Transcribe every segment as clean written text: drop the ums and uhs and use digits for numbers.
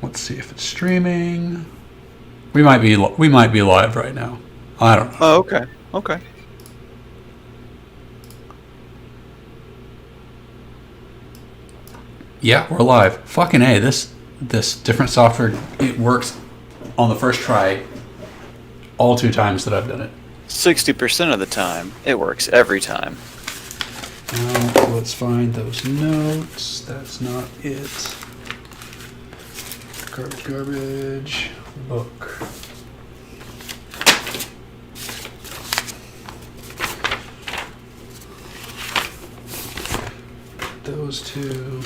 Let's see if it's streaming. We might be live right now. I don't know. Oh, okay. Okay. Yeah, we're live. Fucking A, this different software, it works on the first try all 2 times that I've done it. 60% of the time, it works every time. Now, let's find those notes. That's not it. Garbage. Book. Those two.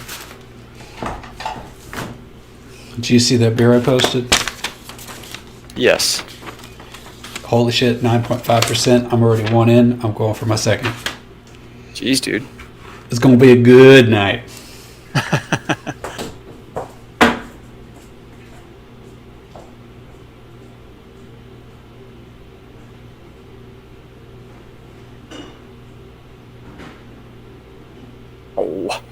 Did you see that beer I posted? Yes. Holy shit, 9.5%. I'm already one in. I'm going for my second. Jeez, dude. It's going to be a good night. Oh.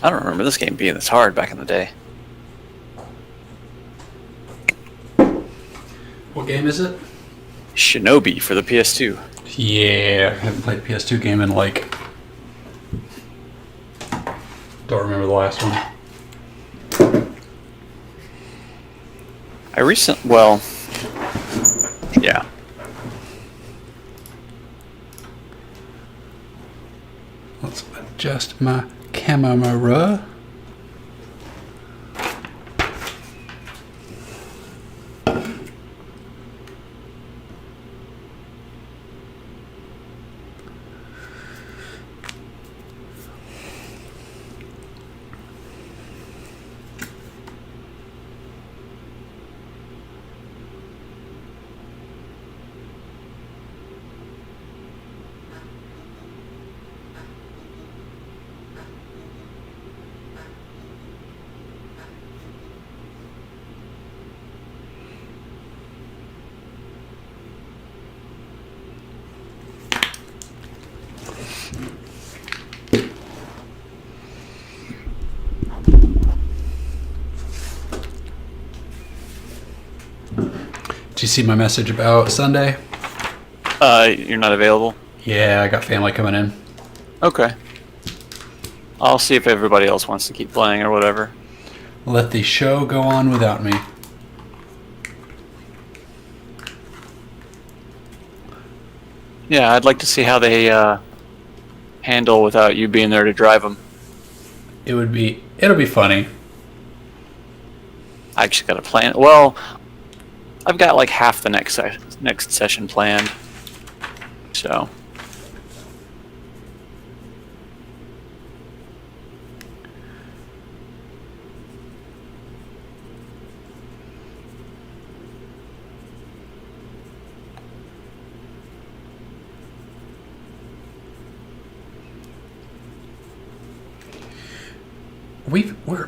I don't remember this game being this hard back in the day. What game is it? Shinobi for the PS2. Yeah, I haven't played a PS2 game in like... Don't remember the last one. Well, yeah. Let's adjust my camera. Did you see my message about Sunday? You're not available? Yeah, I got family coming in. Okay. I'll see if everybody else wants to keep playing or whatever. Let the show go on without me. Yeah, I'd like to see how they handle without you being there to drive them. It'll be funny. I actually got a plan. Well, I've got like half the next session planned. So.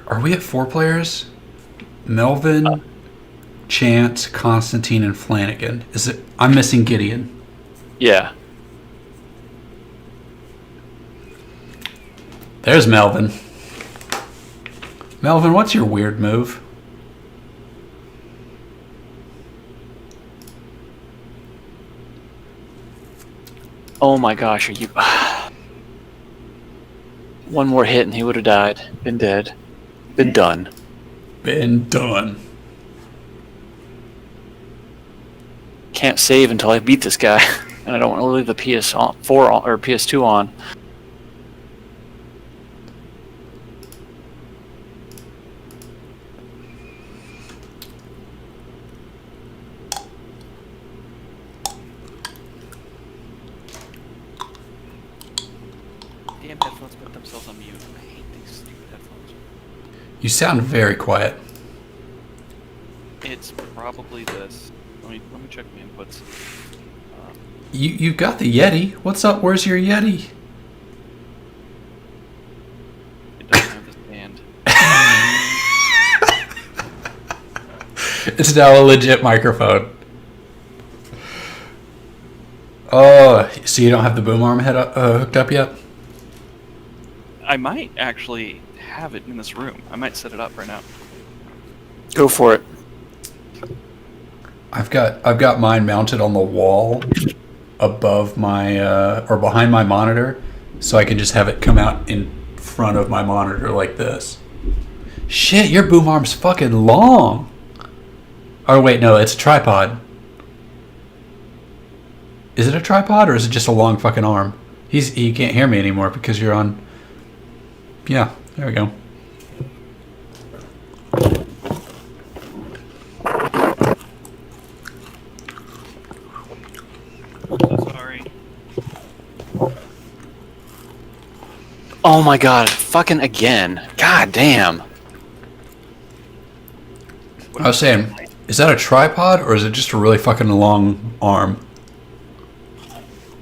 Are we at 4 players? Melvin, Chance, Constantine, and Flanagan. I'm missing Gideon. Yeah. There's Melvin. Melvin, what's your weird move? Oh my gosh, are you... One more hit and he would have died. Been dead. Been done. Been done. Can't save until I beat this guy. And I don't want to leave the PS4 on, or PS2 on. headphones put themselves on mute. I hate these stupid headphones. You sound very quiet. It's probably this. Let me check my inputs. You've got the Yeti. What's up? Where's your Yeti? It doesn't have the stand. It's now a legit microphone. Oh, so you don't have the boom arm hooked up yet? I might actually have it in this room. I might set it up right now. Go for it. I've got mine mounted on the wall above my or behind my monitor, so I can just have it come out in front of my monitor like this. Shit, your boom arm's fucking long. Oh wait, no, it's a tripod. Is it a tripod or is it just a long fucking arm? He can't hear me anymore because you're on. Yeah, there we go. Sorry. Oh my god, fucking again. God damn. I was saying, is that a tripod or is it just a really fucking long arm?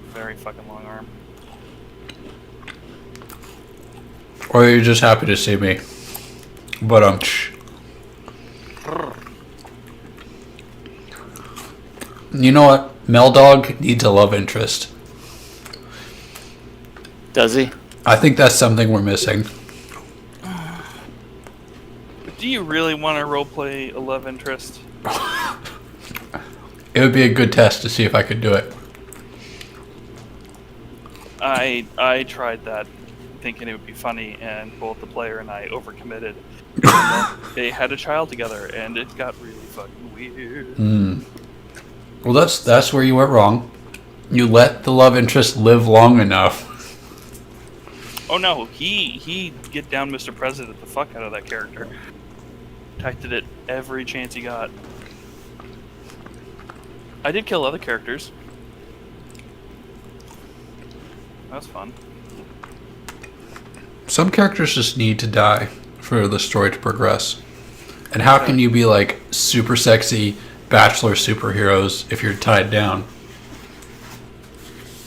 Very fucking long arm. Or are you just happy to see me? But you know what? Meldog needs a love interest. Does he? I think that's something we're missing. Do you really want to roleplay a love interest? It would be a good test to see if I could do it. I tried that, thinking it would be funny, and both the player and I overcommitted. And then they had a child together, and it got really fucking weird. Well, that's where you went wrong. You let the love interest live long enough. Oh no, he get down Mr. President the fuck out of that character. Protected it every chance he got. I did kill other characters. That was fun. Some characters just need to die for the story to progress. And how can you be like super sexy bachelor superheroes if you're tied down?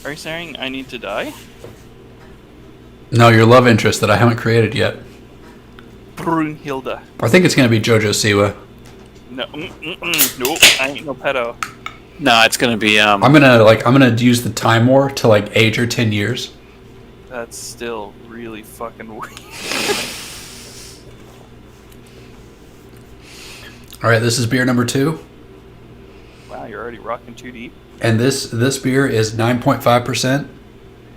Are you saying I need to die? No, your love interest that I haven't created yet. Brunhilde. I think it's gonna be Jojo Siwa. No, nope, I ain't no pedo. No, it's gonna be I'm gonna use the Time War to like age her 10 years. That's still really fucking weird. All right, this is beer number 2, Wow, you're already rocking too deep. and this beer is 9.5%.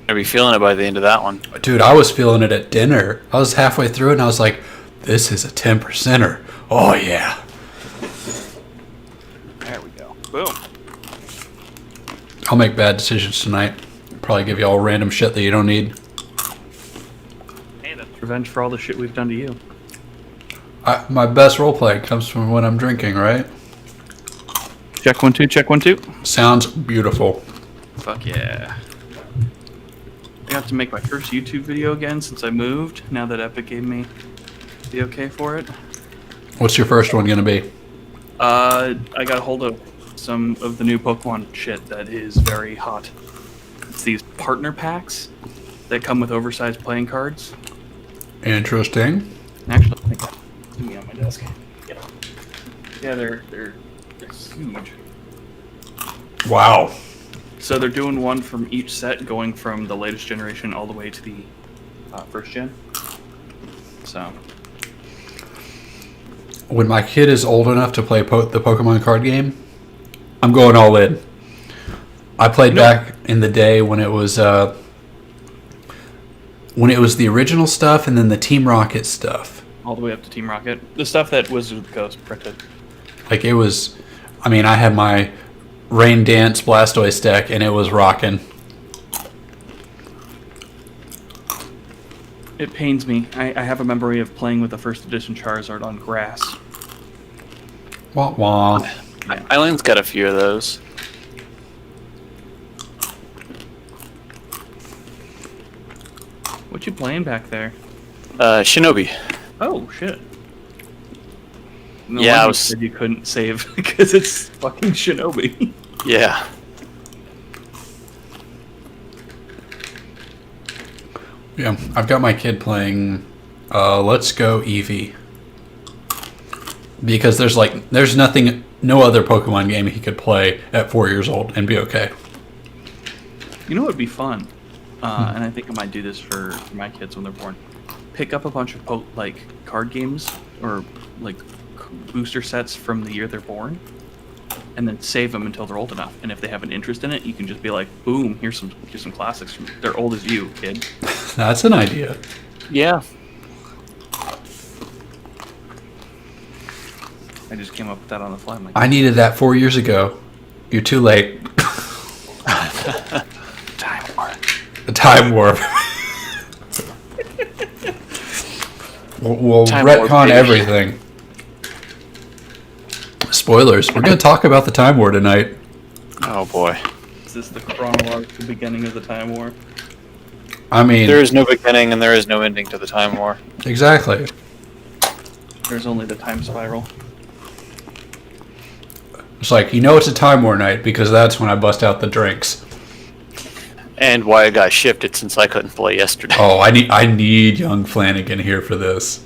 gonna be feeling it by the end of that one. Dude, I was feeling it at dinner. I was halfway through it and I was like, this is a 10%er. Oh yeah. There we go. Boom. I'll make bad decisions tonight. Probably give you all random shit that you don't need. Hey, that's revenge for all the shit we've done to you. My best roleplay comes from when I'm drinking, right? Check 1 2, check 1 2. Sounds beautiful. Fuck yeah. I got to make my first YouTube video again since I moved, now that Epic gave me the okay for it. What's your first one gonna be? I got a hold of some of the new Pokemon shit that is very hot. It's these partner packs that come with oversized playing cards. Interesting. Actually, I think that's me on my desk. Yeah, they're huge. Wow. So they're doing one from each set, going from the latest generation all the way to the first gen. So When my kid is old enough to play the Pokemon card game, I'm going all in. I played back in the day when it was the original stuff and then the Team Rocket stuff. all the way up to Team Rocket, the stuff that Wizard of the Coast printed. Like it was, I mean, I had my Rain Dance Blastoise deck and it was rocking. It pains me. I have a memory of playing with the first edition Charizard on grass. Wah wah. Eileen's got a few of those. Which What you playing back there? Shinobi. Oh shit. No Yeah, I wonder you was- said you couldn't save because it's fucking Shinobi. Yeah. Yeah, I've got my kid playing Let's Go Eevee. Because there's nothing, no other Pokemon game he could play at 4 years old and be okay. You know what would be fun? And I think I might do this for my kids when they're born. Pick up a bunch of card games or like booster sets from the year they're born, and then save them until they're old enough. And if they have an interest in it, you can just be like, "Boom! Here's some classics. They're old as you, kid." That's an idea. Yeah. I just came up with that on the fly. I'm like, I needed that 4 years ago. You're too late. Time Warp. A time warp. we'll Time warp, retcon baby. everything. Spoilers. We're going to talk about the Time War tonight. Oh boy. is this the chronological beginning of the Time War? I mean, There is no beginning and there is no ending to the Time War. exactly. There's only the time spiral. It's like, it's a Time War night because that's when I bust out the drinks. And why it got shifted since I couldn't play yesterday. Oh, I need young Flanagan here for this.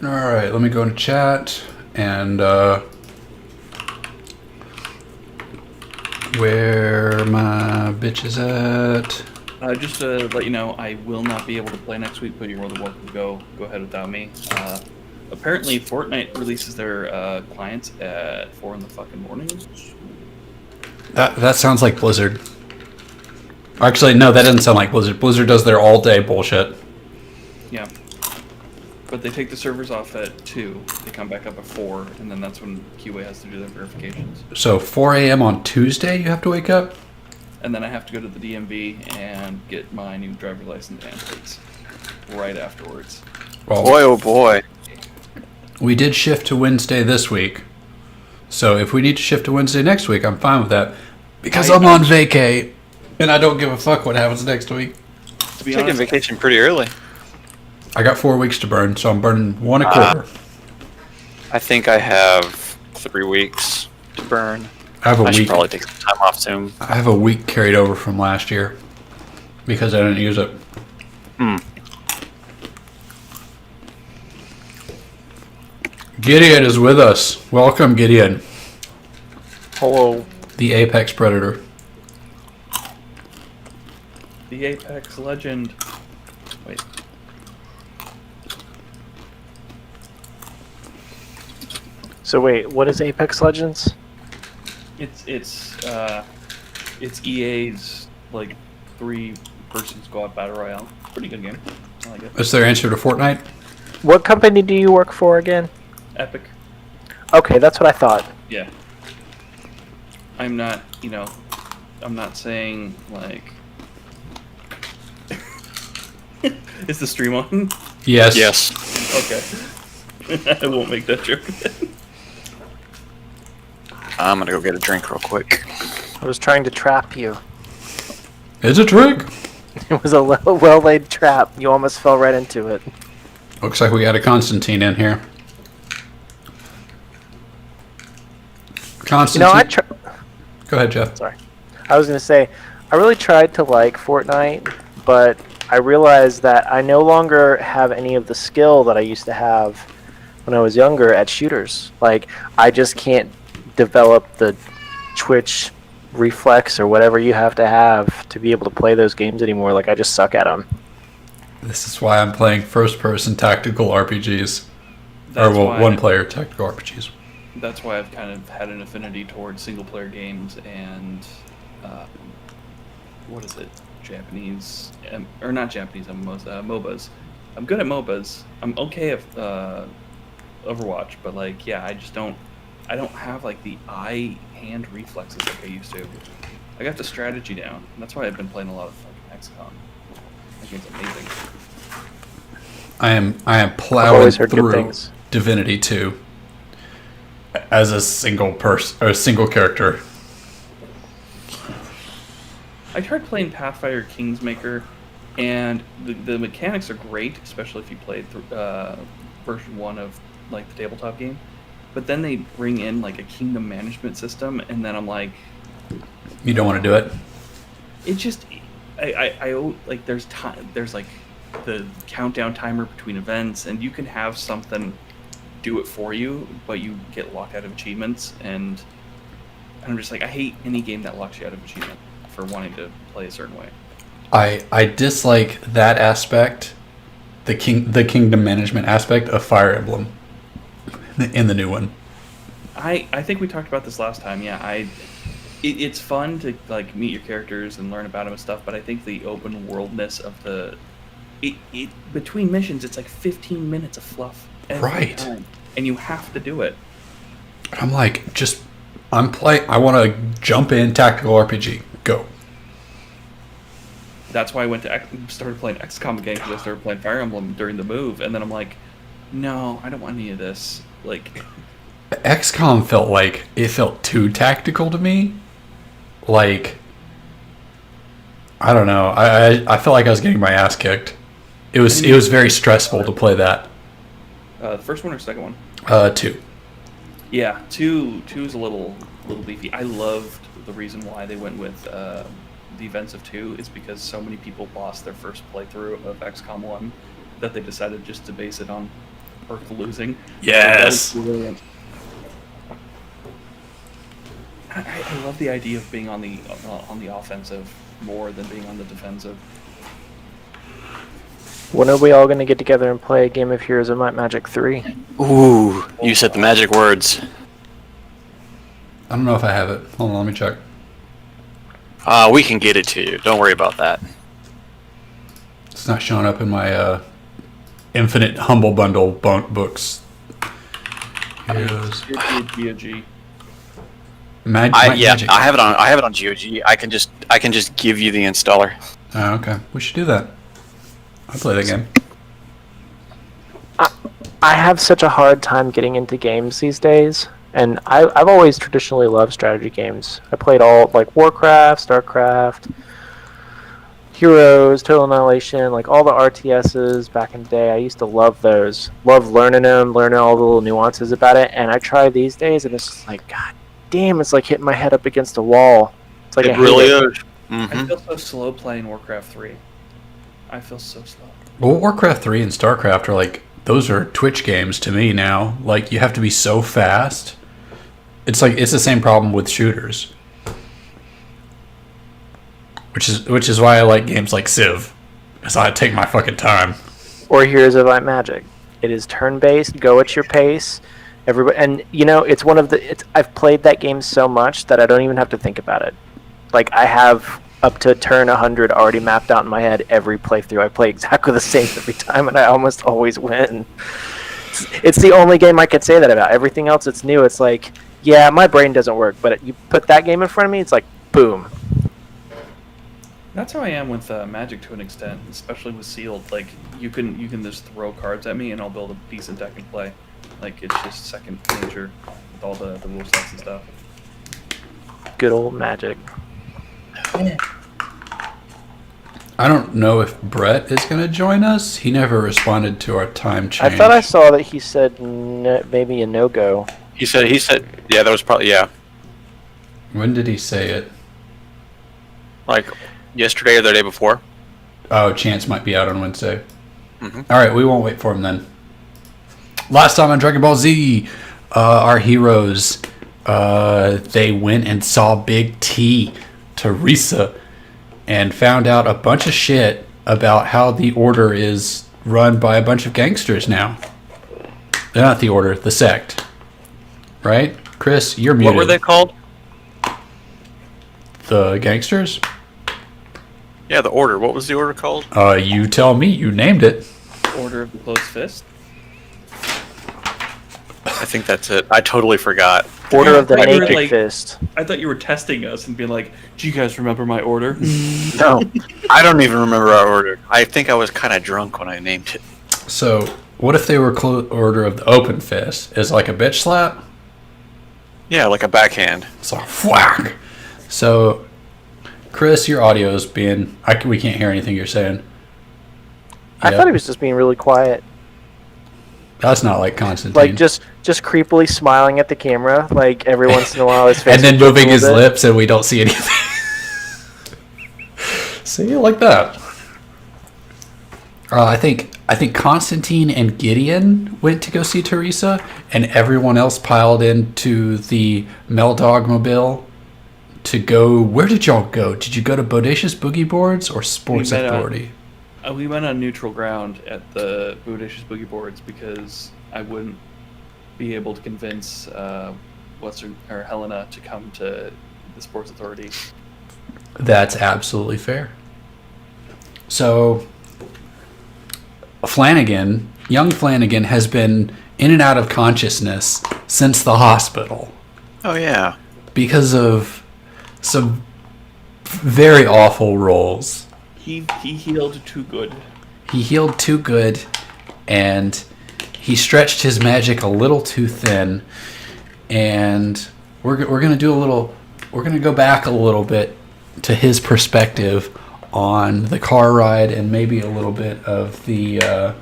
All right, let me go into chat and where my bitch is at. Just to let you know, I will not be able to play next week, but you're more than welcome to go ahead without me. Apparently, Fortnite releases their clients at 4 in the fucking morning. That sounds like Blizzard. Actually, no, that doesn't sound like Blizzard. Blizzard does their all-day bullshit. Yeah. But they take the servers off at 2, they come back up at 4, and then that's when QA has to do their verifications. So 4 a.m. on Tuesday, you have to wake up? And then I have to go to the DMV and get my new driver's license and plates right afterwards. Well, Boy, oh boy. we did shift to Wednesday this week. So if we need to shift to Wednesday next week, I'm fine with that. Because I'm on vacay, and I don't give a fuck what happens next week. To be Taking honest, vacation pretty early. I got 4 weeks to burn, so I'm burning one a quarter. I think I have 3 weeks to burn. I have a I should week. probably take some time off soon. I have a week carried over from last year because I didn't use it. Gideon is with us. Welcome, Gideon, Hello. the apex predator. the Apex Legend. Wait. So wait, what is Apex Legends? It's EA's like 3-person squad battle royale. Pretty good game. I like it. That's their answer to Fortnite. What company do you work for again? Epic. Okay, that's what I thought. Yeah. I'm not, I'm not saying like. Is the stream on? Yes. Yes. Okay. I won't make that joke. I'm gonna go get a drink real quick. I was trying to trap you. It's a trick. It was a well-laid trap. You almost fell right into it. Looks like we got a Constantine in here. Constantine. Go ahead, Jeff. Sorry. I was going to say, I really tried to like Fortnite, but I realized that I no longer have any of the skill that I used to have when I was younger at shooters. Like, I just can't develop the twitch reflex or whatever you have to be able to play those games anymore. Like, I just suck at them. This is why I'm playing first-person tactical RPGs. That's why One-player tactical RPGs. That's why I've kind of had an affinity towards single-player games and what is it? Japanese, or not Japanese MMOs, MOBAs. I'm good at MOBAs. I'm okay at Overwatch, but like, yeah, I don't have like the eye-hand reflexes like I used to. I got the strategy down. And that's why I've been playing a lot of fucking XCOM. That game's amazing. I am I've plowing always heard good through things. Divinity 2. as a single person or a single character. I tried playing Pathfinder Kingsmaker, and the mechanics are great, especially if you played version 1 of like the tabletop game. But then they bring in like a kingdom management system, and then I'm like, You don't want to do it? it just I like there's time, there's like the countdown timer between events, and you can have something do it for you, but you get locked out of achievements, and I'm just like, I hate any game that locks you out of achievement for wanting to play a certain way. I dislike that aspect, the kingdom management aspect of Fire Emblem in the new one. I think we talked about this last time. Yeah, it's fun to like meet your characters and learn about them and stuff, but I think the open worldness of the it between missions, it's like 15 minutes of fluff every Right. time, and you have to do it. I'm like, I want to jump in tactical RPG. Go. That's why I went to started playing XCOM again, because I started playing Fire Emblem during the move, and then I'm like, no, I don't want any of this. Like, XCOM felt too tactical to me. Like, I don't know. I felt like I was getting my ass kicked. It was very stressful to play that. the first one or second one? 2. Yeah, two is a little beefy. I loved the reason why they went with the events of 2 is because so many people lost their first playthrough of XCOM 1 that they decided just to base it on Earth losing. Yes. That was brilliant. I love the idea of being on the offensive more than being on the defensive. When are we all going to get together and play a game of Heroes of Might Magic 3? Ooh, you said the magic words. I don't know if I have it. Hold on, let me check. We can get it to you. Don't worry about that. It's not showing up in my Infinite Humble Bundle books. Heroes. GOG. Magic. I have it on GOG. I can just give you the installer. Oh, okay. We should do that. I play that game. I have such a hard time getting into games these days, and I've always traditionally loved strategy games. I played all like Warcraft, StarCraft, Heroes, Total Annihilation, like all the RTSs back in the day. I used to love those. Love learning them, learning all the little nuances about it. And I try these days, and it's just like, God damn, it's like hitting my head up against a wall. It's like It I hate really it. is. I Mhm. feel so slow playing Warcraft 3. I feel so slow. Well, Warcraft 3 and StarCraft are like, those are Twitch games to me now. Like, you have to be so fast. It's like, it's the same problem with shooters. Which is why I like games like Civ. Because I take my fucking time. Or Heroes of Might Magic. It is turn-based, go at your pace. Everybody, and you know, it's one of the. I've played that game so much that I don't even have to think about it. Like I have up to turn 100 already mapped out in my head every playthrough. I play exactly the same every time, and I almost always win. It's the only game I could say that about. Everything else that's new, it's like, yeah, my brain doesn't work, but you put that game in front of me, it's like, boom. That's how I am with Magic to an extent, especially with Sealed. Like you can just throw cards at me and I'll build a decent deck and play. Like it's just second nature with all the rule sets and stuff. Good old Magic. I don't know if Brett is going to join us. He never responded to our time change. I thought I saw that he said maybe a no-go. He said, yeah, that was probably, yeah, When did he say it? like yesterday or the day before. Oh, Chance might be out on Wednesday. Mhm. All right, we won't wait for him then. Last time on Dragon Ball Z, our heroes, they went and saw Big T, Teresa, and found out a bunch of shit about how the Order is run by a bunch of gangsters now. They're not the Order, the sect. Right? Chris, you're muted. What were they called? The gangsters? Yeah, the Order. What was the Order called? You tell me. You named it. Order of the Closed Fist. I think that's it. I totally forgot. Order of the I heard, Naked like- Fist. I thought you were testing us and being like, "Do you guys remember my order?" No, I don't even remember our order. I think I was kind of drunk when I named it. So, what if they were Order of the Open Fist? Is like a bitch slap? Yeah, like a backhand. It's like whack. So, Chris, your audio is being. We can't hear anything you're saying. I thought he was just being really quiet, That's not like Constantine. like just creepily smiling at the camera, like every once in a while his face. and then would twitch a moving his little bit. lips, and we don't see anything. See, like that. I think Constantine and Gideon went to go see Teresa, and everyone else piled into the Meldog Mobile to go. Where did y'all go? Did you go to Bodacious Boogie Boards or Sports We met Authority? We went on neutral ground at the Bodacious Boogie Boards because I wouldn't be able to convince Helena to come to the Sports Authority. That's absolutely fair. So, young Flanagan has been in and out of consciousness since the hospital Oh yeah. because of some very awful roles. He healed too good. He healed too good, and he stretched his magic a little too thin. And we're gonna do a little. We're gonna go back a little bit to his perspective on the car ride, and maybe a little bit of the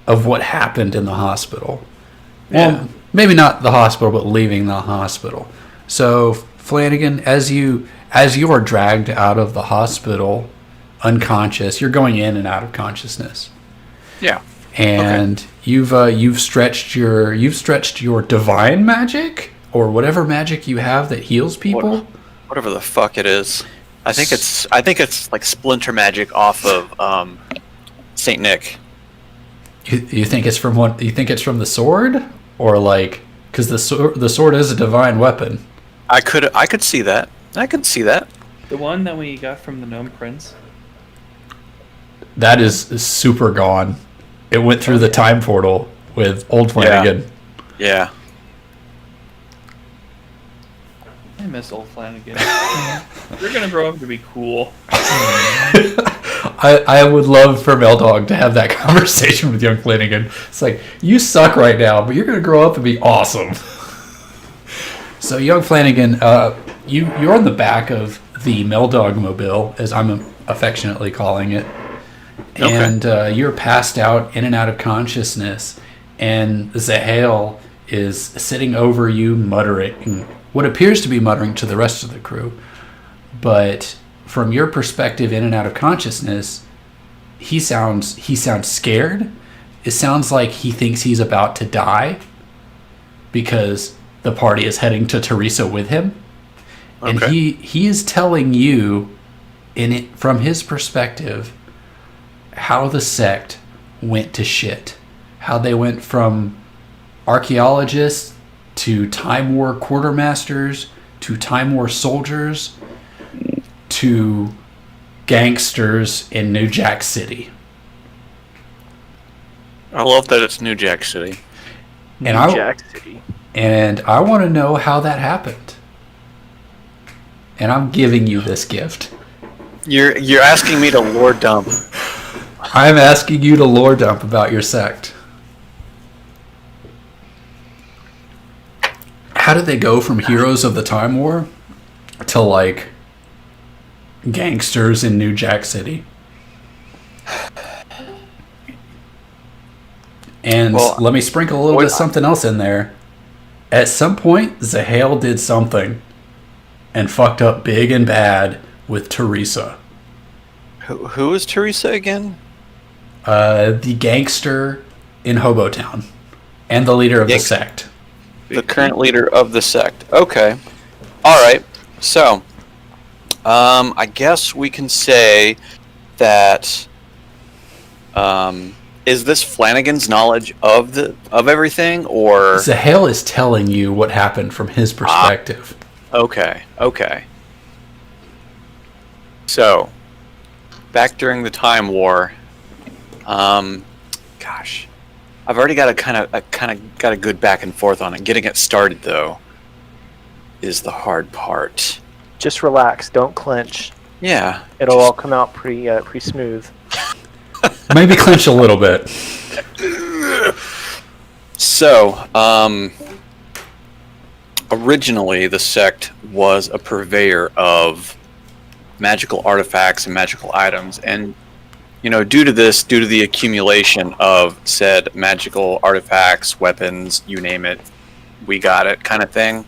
of what happened in the hospital. Yeah. Well, maybe not the hospital, but leaving the hospital. So Flanagan, as you are dragged out of the hospital, unconscious, you're going in and out of consciousness, Yeah. and you've stretched your divine magic or whatever magic you have that heals people. Whatever the fuck it is. I think it's like splinter magic off of Saint Nick. You think it's from what? You think it's from the sword, or like because the sword is a divine weapon. I could see that. I could see that. The one that we got from the Gnome Prince. That is super gone. It went through the time portal with old Flanagan. Yeah. I miss old Flanagan. You're gonna grow up to be cool. I would love for Meldog to have that conversation with young Flanagan. It's like, you suck right now, but you're going to grow up and be awesome. So, young Flanagan, you're on the back of the Meldog Mobile, as I'm affectionately calling it. Okay. And you're passed out in and out of consciousness. And Zahale is sitting over you, muttering what appears to be muttering to the rest of the crew. But from your perspective, in and out of consciousness, he sounds scared. It sounds like he thinks he's about to die because the party is heading to Teresa with him. And Okay. he is telling you, from his perspective, how the sect went to shit. How they went from archaeologists to Time War quartermasters to Time War soldiers to gangsters in New Jack City. I love that it's New Jack City. And New Jack City. And I want to know how that happened. And I'm giving you this gift. You're asking me to lore dump. I'm asking you to lore dump about your sect. How did they go from heroes of the Time War to like gangsters in New Jack City? And Well, let me sprinkle a little bit of something else in there. At some point, Zahale did something and fucked up big and bad with Teresa. Who is Teresa again? The gangster in Hobotown and the leader of the sect. The current leader of the sect. Okay. All right. So, I guess we can say that is this Flanagan's knowledge of everything, or Zahale is telling you what happened from his perspective. okay. So, back during the Time War, gosh, I've already got a good back and forth on it. Getting it started though is the hard part. Just relax. Don't clench. Yeah, It'll all come out pretty smooth. Maybe clench a little bit. So, originally the sect was a purveyor of magical artifacts and magical items, and due to the accumulation of said magical artifacts, weapons, you name it, we got it kind of thing,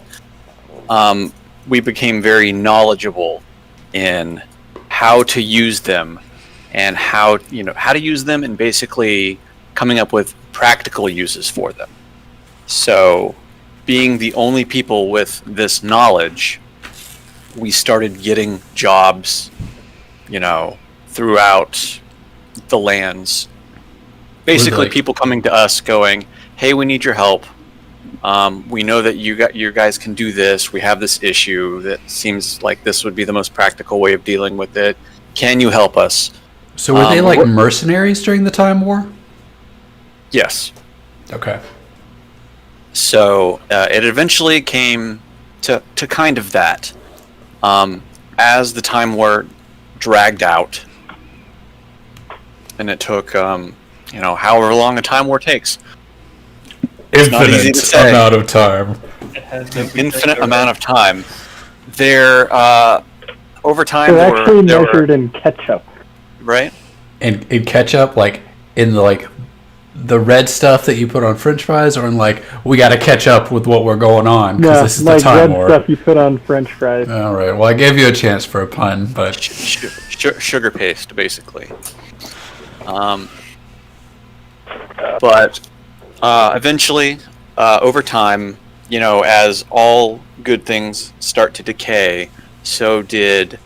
we became very knowledgeable in how to use them and how to use them, and basically coming up with practical uses for them. So, being the only people with this knowledge, we started getting jobs, throughout the lands. Basically, people coming to us going, "Hey, we need your help. We know that you guys can do this. We have this issue that seems like this would be the most practical way of dealing with it. Can you help us?" So were they like mercenaries during the Time War? Yes. Okay. So it eventually came to kind of that. As the Time War dragged out, and it took, however long a Time War takes. Not easy to Infinite say. amount of time. An infinite amount of time. There, over time, They're actually there measured in ketchup. right? And in ketchup, like in the red stuff that you put on French fries, or in we got to catch up with what we're going on because No, this is the like Time red War. stuff you put on French fries. All right. Well, I gave you a chance for a pun, but Sugar paste, basically. But eventually, over time, as all good things start to decay, so did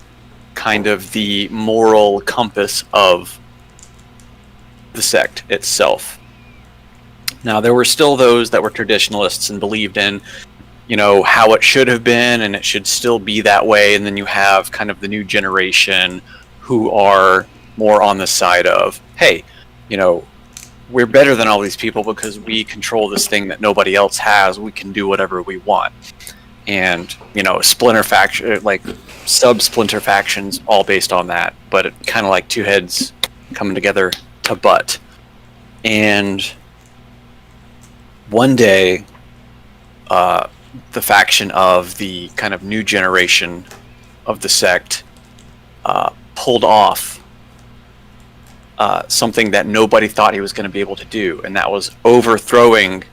kind of the moral compass of the sect itself. Now, there were still those that were traditionalists and believed in, how it should have been and it should still be that way. And then you have kind of the new generation who are more on the side of, hey, we're better than all these people because we control this thing that nobody else has. We can do whatever we want. And, splinter faction, like sub-splinter factions, all based on that. But it kind of like two heads coming together to butt. And one day, the faction of the kind of new generation of the sect pulled off something that nobody thought he was going to be able to do, and that was overthrowing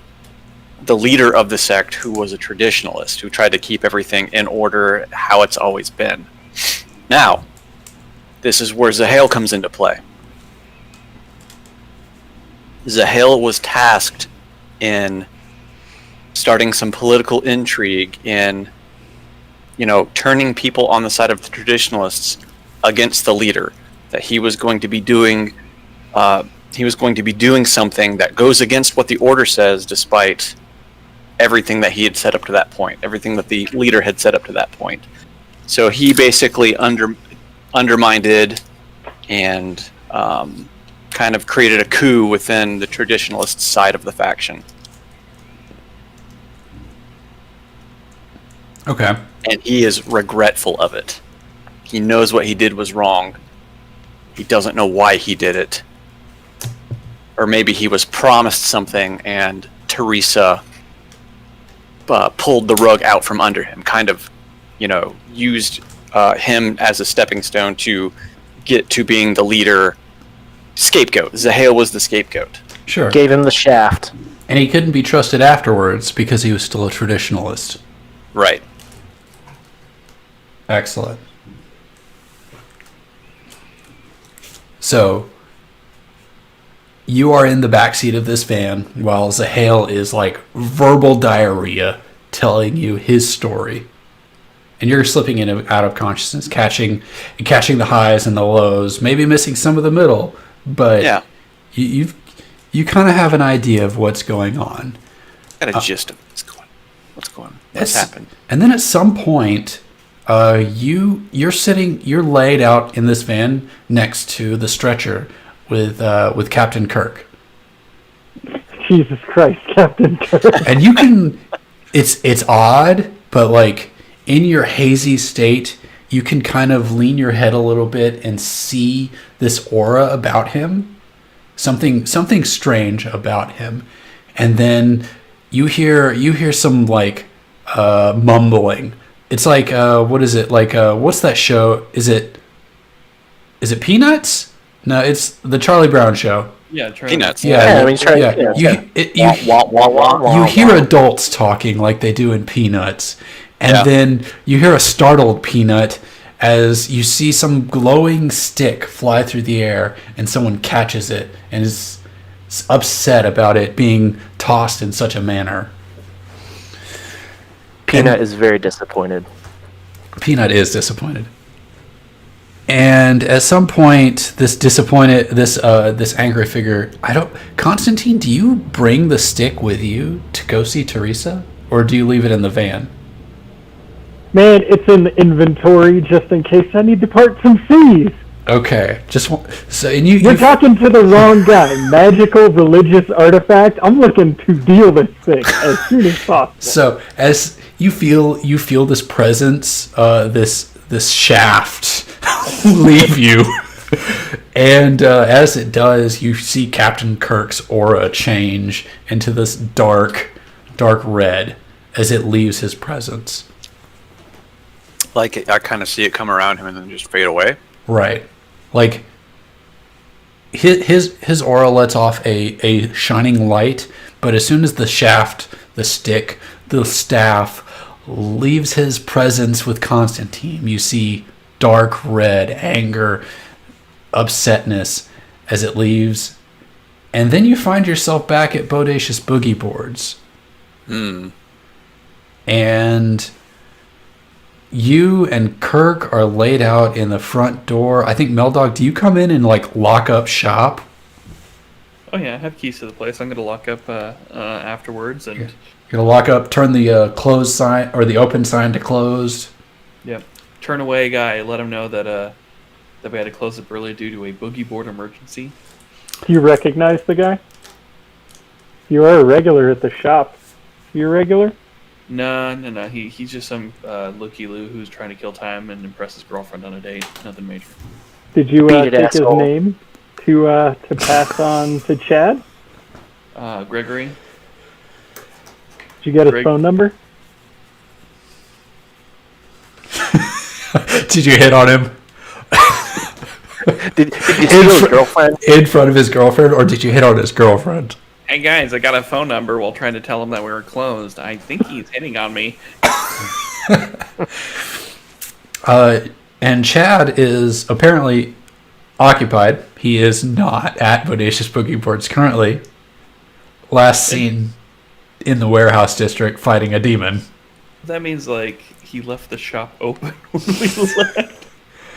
the leader of the sect, who was a traditionalist, who tried to keep everything in order how it's always been. Now, this is where Zahale comes into play. Zahale was tasked in starting some political intrigue in, turning people on the side of the traditionalists against the leader. That he was going to be doing, something that goes against what the order says, despite everything that he had set up to that point, everything that the leader had set up to that point. So he basically undermined and kind of created a coup within the traditionalist side of the faction. okay. And he is regretful of it. He knows what he did was wrong. He doesn't know why he did it. Or maybe he was promised something and Teresa pulled the rug out from under him, kind of, used him as a stepping stone to get to being the leader. Scapegoat. Zahale was the scapegoat. Sure. Gave him the shaft. And he couldn't be trusted afterwards because he was still a traditionalist. Right. Excellent. So, you are in the backseat of this van while Zahale is like verbal diarrhea telling you his story. And you're slipping in and out of consciousness, catching the highs and the lows, maybe missing some of the middle, but Yeah. you kind of have an idea of what's going on. Got a gist of what's going on. What's happened? And then at some point, you're laid out in this van next to the stretcher with Captain Kirk, Jesus Christ, Captain Kirk. and you can. It's odd, but like in your hazy state, you can kind of lean your head a little bit and see this aura about him, something strange about him, and then you hear some like mumbling. It's like what is it like? What's that show? Is it Peanuts? No, it's the Charlie Brown Show. Yeah, try Peanuts. Yeah, I mean, try- yeah. yeah. You hear adults talking like they do in Peanuts, and Yeah. then you hear a startled Peanut as you see some glowing stick fly through the air, and someone catches it and is upset about it being tossed in such a manner. Peanut is very disappointed. Peanut is disappointed. And at some point, this angry figure, Constantine, do you bring the stick with you to go see Teresa, or do you leave it in the van? Man, it's in the inventory just in case I need to part some seas. Okay, and You're talking to the wrong guy. Magical religious artifact. I'm looking to deal this thing as soon as possible. So as you feel this presence, this shaft leave you, and as it does, you see Captain Kirk's aura change into this dark red as it leaves his presence. Like I kind of see it come around him and then just fade away. Right, like his aura lets off a shining light, but as soon as the shaft, the stick, the staff leaves his presence with Constantine, you see dark red anger, upsetness as it leaves, and then you find yourself back at Bodacious Boogie Boards. And you and Kirk are laid out in the front door. I think, Meldog, do you come in and like lock up shop? Oh yeah, I have keys to the place. I'm gonna lock up afterwards, and You're gonna lock up, turn the closed sign or the open sign to closed. yep, turn away guy. Let him know that we had to close up early due to a boogie board emergency. Do you recognize the guy? You are a regular at the shop. You a regular? No. He's just some looky-loo who's trying to kill time and impress his girlfriend on a date. Nothing major. Did you Beat it, take his asshole. name to pass on to Chad? Gregory. Did you get his Greg- phone number? Did you hit on him Did you steal his girlfriend? in front of his girlfriend, or did you hit on his girlfriend? Hey guys, I got a phone number while trying to tell him that we were closed. I think he's hitting on me. And Chad is apparently occupied. He is not at Bodacious Boogie Boards currently. Last seen in the warehouse district fighting a demon. That means like he left the shop open when we left.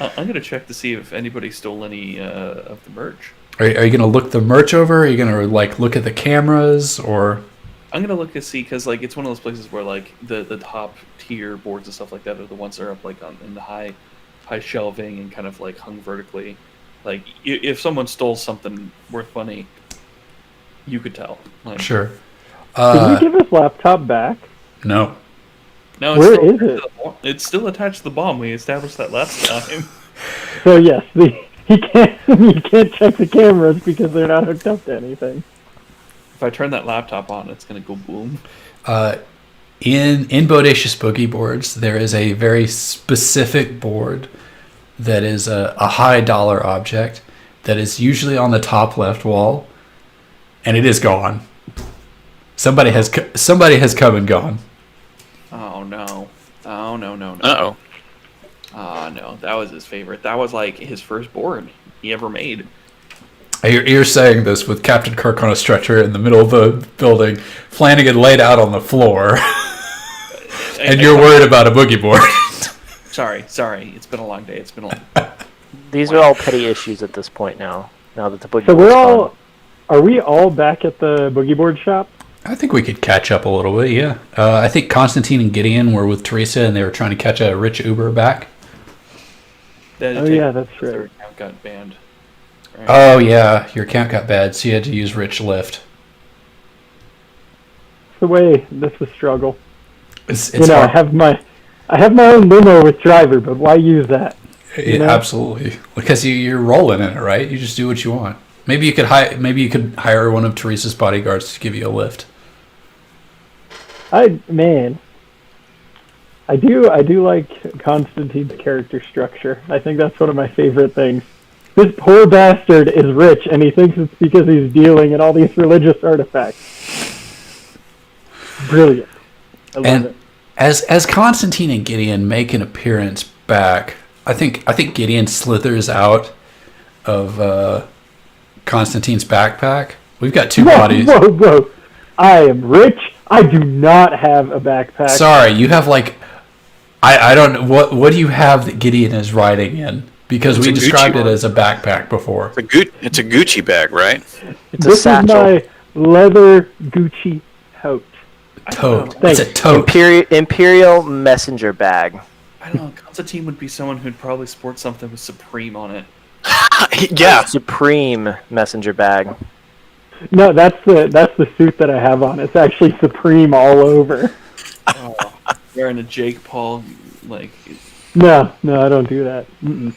I'm gonna check to see if anybody stole any of the merch. Are you going to look the merch over? Are you going to like look at the cameras, or? I'm gonna look to see because like it's one of those places where like the top tier boards and stuff like that are the ones that are up like in the high shelving and kind of like hung vertically. Like if someone stole something worth money, you could tell. Like, Sure. Did we give his laptop back? No. No, Where still is it? It's still attached to the bomb. We established that last time. So yes, he can't you can't check the cameras because they're not hooked up to anything. If I turn that laptop on, it's gonna go boom. In Bodacious Boogie Boards, there is a very specific board that is a high dollar object that is usually on the top left wall, and it is gone. Somebody has come and gone. Oh no! Oh no! Uh-oh. Oh no! That was his favorite. That was like his first board he ever made. You're saying this with Captain Kirk on a stretcher in the middle of the building, Flanagan laid out on the floor, and you're worried about a boogie board. Sorry. It's been a long day. It's been a long. These are all petty issues at this point now. Now that the boogie So board's gone. are we all back at the boogie board shop? I think we could catch up a little bit, yeah. I think Constantine and Gideon were with Teresa, and they were trying to catch a rich Uber back. Oh, yeah, that's right. Their account got banned. Right. Oh, yeah, your account got bad, so you had to use Rich Lyft. It's the way this was struggle. It's You know, I hard. have my own limo with driver, but why use that? Yeah, know? absolutely, because you're rolling in it, right? You just do what you want. Maybe you could hire one of Teresa's bodyguards to give you a lift. Man, I do like Constantine's character structure. I think that's one of my favorite things. This poor bastard is rich, and he thinks it's because he's dealing in all these religious artifacts. Brilliant. I love And it. as Constantine and Gideon make an appearance back, I think Gideon slithers out of Constantine's backpack. We've got two bodies. Whoa. I am rich. I do not have a backpack. Sorry, you have like I don't know what do you have that Gideon is riding in? Because It's we a Gucci described it one. as a backpack before. It's a Gucci bag, right? It's a This is satchel. my leather Gucci coat. Tote. Thanks. It's a tote. Imperial messenger bag. I don't know. Constantine would be someone who'd probably sport something with Supreme on it. Yeah. Supreme messenger bag. No, that's the suit that I have on. It's actually Supreme all over. Oh, wearing a Jake Paul, like, No, I don't do that. Mm-mm.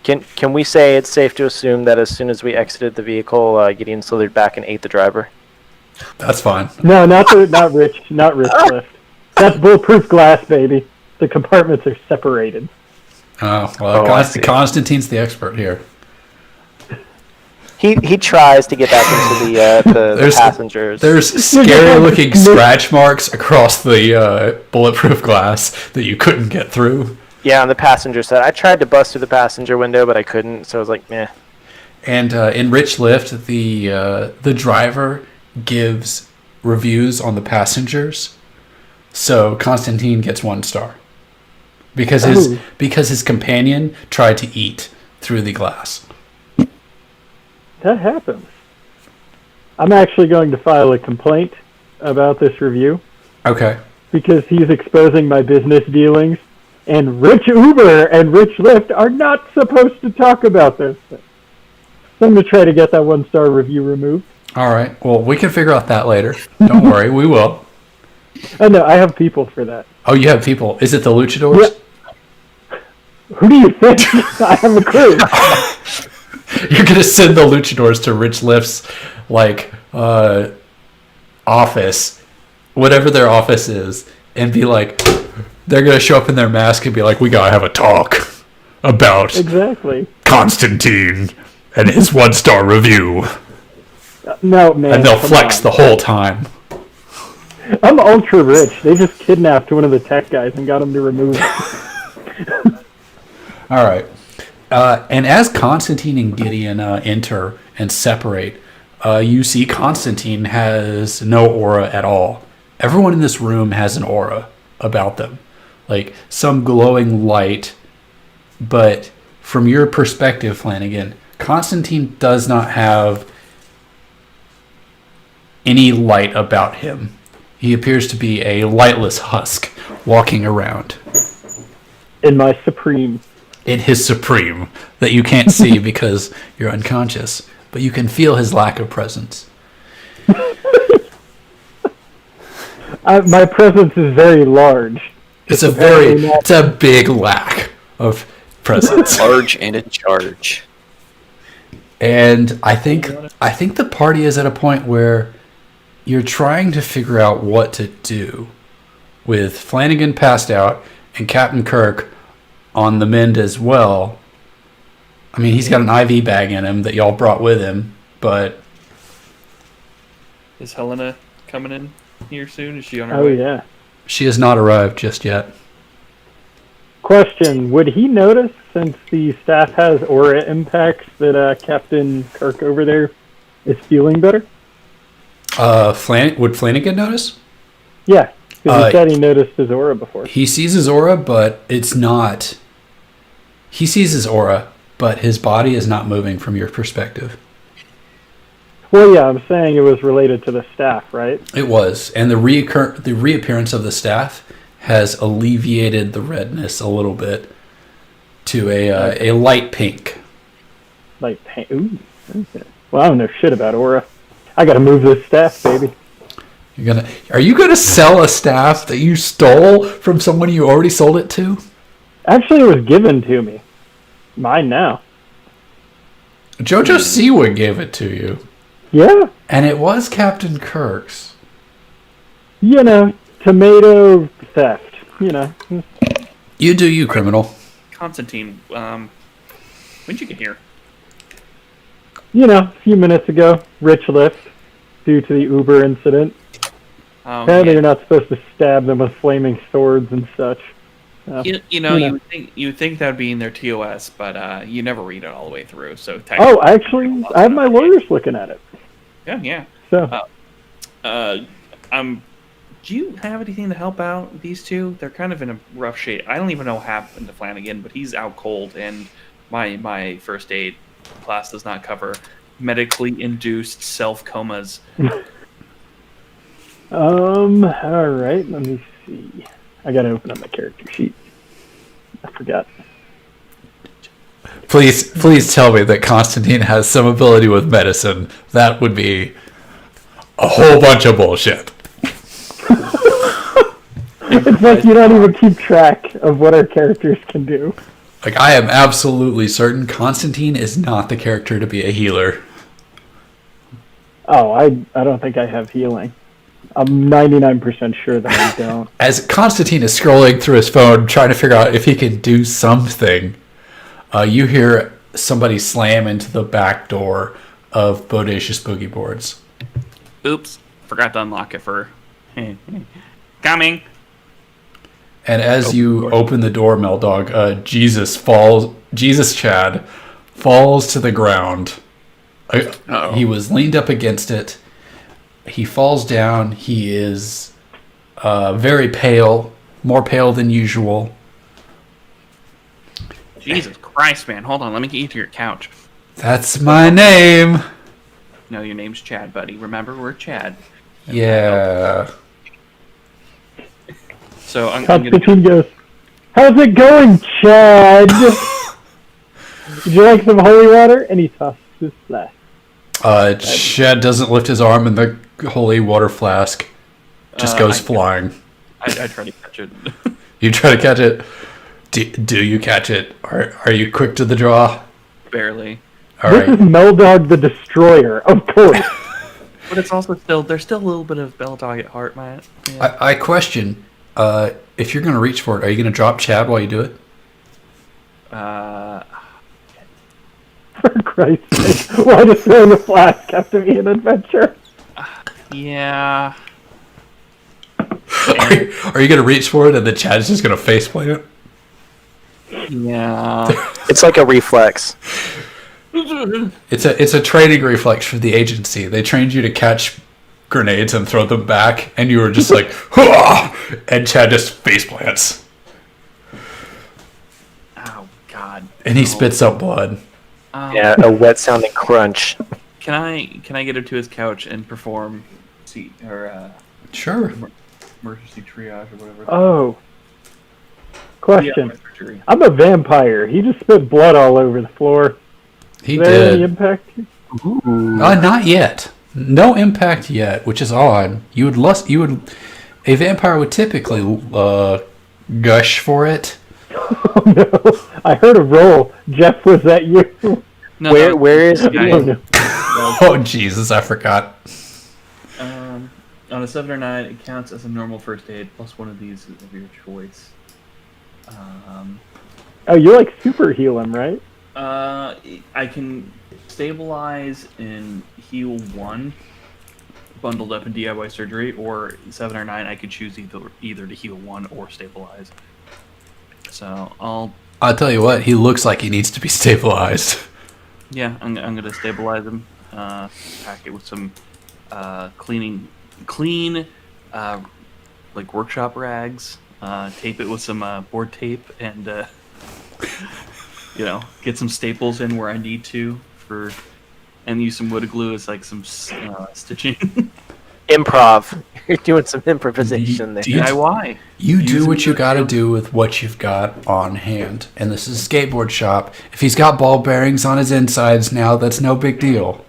Can we say it's safe to assume that as soon as we exited the vehicle, Gideon slithered back and ate the driver? That's fine. No, not Rich Lift. That's bulletproof glass, baby. The compartments are separated. Oh, well, Oh, I see. Constantine's the expert here. He tries to get back into the There's- passengers. There's scary looking scratch marks across the bulletproof glass that you couldn't get through. Yeah, on the passenger side. I tried to bust through the passenger window, but I couldn't, so I was like, meh. And in Rich Lift, the driver gives reviews on the passengers, so Constantine gets 1 star because his companion tried to eat through the glass. That happens. I'm actually going to file a complaint about this review Okay. because he's exposing my business dealings, and Rich Uber and Rich Lyft are not supposed to talk about those things. So I'm going to try to get that 1-star review removed. All right. Well, we can figure out that later. Don't worry, we will. Oh no, I have people for that. Oh, you have people. Is it the luchadors? Yeah. Who do you think? I have a clue. You're gonna send the luchadors to Rich Lift's office, whatever their office is, and be like, they're gonna show up in their mask and be like, "We gotta have a talk about Exactly. Constantine and his 1-star review," No, man. and they'll come flex on. the whole time. I'm ultra rich. They just kidnapped one of the tech guys and got him to remove it. All right. And as Constantine and Gideon enter and separate, you see Constantine has no aura at all. Everyone in this room has an aura about them, like some glowing light. But from your perspective, Flanagan, Constantine does not have any light about him. He appears to be a lightless husk walking around In my Supreme. in his supreme that you can't see because you're unconscious, but you can feel his lack of presence. My presence is very large. It's a big lack of presence. Large and in charge. And I think the party is at a point where you're trying to figure out what to do with Flanagan passed out and Captain Kirk on the mend as well. I mean, he's got an IV bag in him that y'all brought with him, but is Helena coming in here soon? Is she on her Oh way? yeah. she has not arrived just yet. Question: would he notice, since the staff has aura impacts, that Captain Kirk over there is feeling better? Would Flanagan notice? Yeah, because Uh, he said he noticed his aura before. He sees his aura, but it's not. He sees his aura, but his body is not moving from your perspective. Well, yeah, I'm saying it was related to the staff, right? It was, and the reappearance of the staff has alleviated the redness a little bit to a light pink. Like, ooh, okay. Well, I don't know shit about aura. I gotta move this staff, baby. Are you gonna sell a staff that you stole from someone you already sold it to? Actually, it was given to me. Mine now. Jojo Siwa gave it to you, Yeah, and it was Captain Kirk's. you know, tomato theft. you know, You do you, criminal. Constantine, when did you get here? a few minutes ago, Rich left due to the Uber incident. Apparently, you're not supposed to stab them with flaming swords and such. You would think that would be in their TOS, but you never read it all the way through. So Oh, actually, I have my lawyers looking at it. yeah. So, Do you have anything to help out these two? They're kind of in a rough shape. I don't even know what happened to Flanagan, but he's out cold, and my first aid class does not cover medically induced self comas. all right, let me see. I gotta open up my character sheet. I forgot. Please tell me that Constantine has some ability with medicine. That would be a whole bunch of bullshit. It's like you don't even keep track of what our characters can do. Like, I am absolutely certain Constantine is not the character to be a healer. Oh, I don't think I have healing. I'm 99% sure that I don't. As Constantine is scrolling through his phone trying to figure out if he can do something, you hear somebody slam into the back door of Bodacious Boogie Boards. Oops, forgot to unlock it for coming. And as you open the door, Meldog, Jesus Chad falls to the ground. He was leaned up against it. He falls down. He is very pale, more pale than usual. Jesus Christ, man. Hold on, let me get you to your couch. That's my name. No, your name's Chad, buddy. Remember, we're Chad. Yeah. So I'm gonna... Constantine goes, "How's it going, Chad? Would you like some holy water?" And he tosses his flask. Chad doesn't lift his arm, and the holy water flask just goes flying. I try to catch it. You try to catch it. Do you catch it? Are you quick to the draw? Barely. All This is right. Meldog the Destroyer, of course. But it's also there's still a little bit of Beldog at heart, man. Yeah. I question if you're going to reach for it, are you going to drop Chad while you do it? For Christ's sake. Why does throwing a flask have to be an adventure? Yeah. Are you going to reach for it and then Chad's just going to faceplant it? Yeah. It's like a reflex. It's a training reflex for the agency. They trained you to catch grenades and throw them back, and you were just like, "Hurrah!" And Chad just faceplants. Oh God. And he spits up blood. Yeah, a wet sounding crunch. Can I get him to his couch and perform Sure. emergency triage or whatever? Oh. Question. Surgery. I'm a vampire. He just spit blood all over the floor. He Is there any did. impact? Not yet. No impact yet, which is odd. A vampire would typically gush for it. Oh no. I heard a roll. Jeff, was that you? No, Where is guy. Oh no. Oh Jesus, I forgot. On a 7 or 9, it counts as a normal first aid plus one of these is of your choice. Oh, you like super heal him, right? I can stabilize and heal 1, bundled up in DIY surgery, or 7 or 9. I could choose either to heal 1 or stabilize. So I'll tell you what, he looks like he needs to be stabilized. I'm gonna stabilize him. Pack it with some clean like workshop rags. Tape it with some board tape and get some staples in where I need to and use some wood glue as like some stitching. Improv. You're doing some improvisation there. DIY. You do Use what you gotta material. do with what you've got on hand. And this is a skateboard shop. If he's got ball bearings on his insides now, that's no big deal.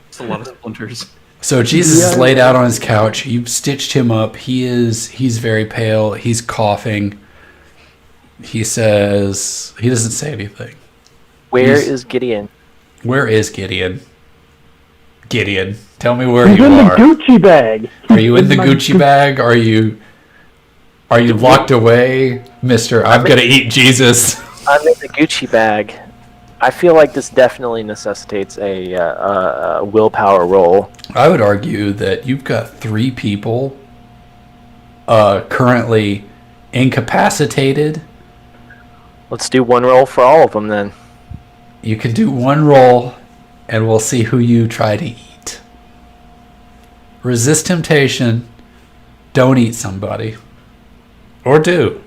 It's a lot of splinters. So Jesus is laid out on his couch. You've stitched him up. He's very pale. He's coughing. He says he doesn't say anything. Where He's- is Gideon? Where is Gideon? Gideon, tell me where He's you in the are. Gucci bag. Are you in the My Gucci bag? Are you Are you locked away, Mister? I'm gonna eat Jesus. I'm in the Gucci bag. I feel like this definitely necessitates a willpower roll. I would argue that you've got 3 people currently incapacitated. Let's do one roll for all of them then. You can do one roll, and we'll see who you try to eat. Resist temptation. Don't eat somebody. Or do.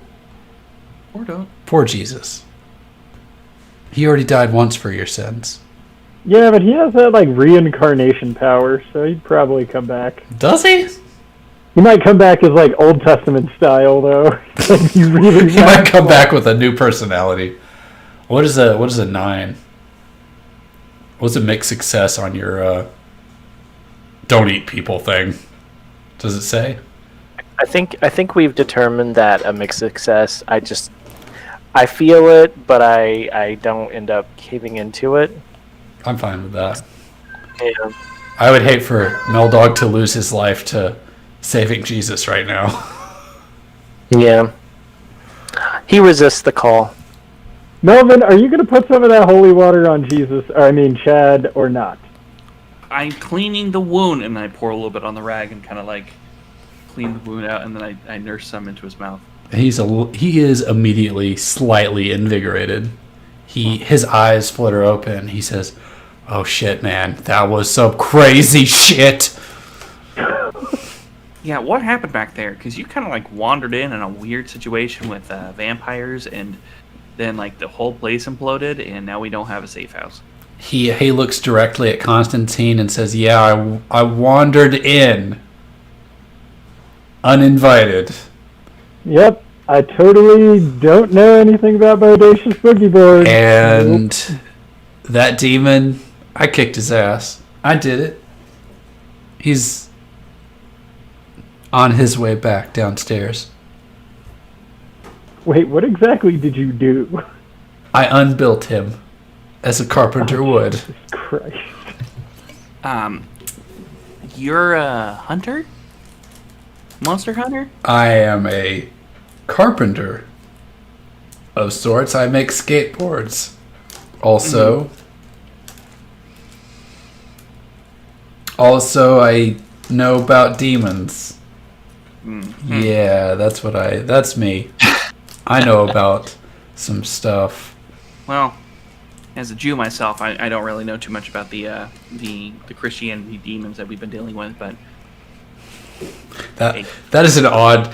Or don't. Poor Jesus. He already died once for your sins. Yeah, but he has that like reincarnation power, so he'd probably come back. Does he? He might come back as like Old Testament style though. Like, he really He might come back with a new personality. What is a 9? What's a mixed success on your don't eat people thing? Does it say? I think we've determined that a mixed success. I feel it, but I don't end up caving into it. I'm fine with that. Yeah. I would hate for Meldog to lose his life to saving Jesus right now. Yeah. He resists the call. Melvin, are you gonna put some of that holy water on Jesus? Or I mean Chad, or not? I'm cleaning the wound, and I pour a little bit on the rag and kind of like clean the wound out, and then I nurse some into his mouth. He is immediately slightly invigorated. His eyes flutter open. He says, "Oh shit, man, that was some crazy shit." Yeah, what happened back there? Because you kind of like wandered in a weird situation with vampires, and then like the whole place imploded, and now we don't have a safe house. He looks directly at Constantine and says, "Yeah, I wandered in, uninvited." Yep, I totally don't know anything about Bodacious Boogie Board. And that demon, I kicked his ass. I did it. He's on his way back downstairs. Wait, what exactly did you do? I unbuilt him as a carpenter would. Jesus Christ. You're a hunter? Monster hunter? I am a carpenter of sorts. I make skateboards. Also, I know about demons. Yeah, that's me. I know about some stuff. Well, as a Jew myself, I don't really know too much about the Christianity demons that we've been dealing with, but That is an odd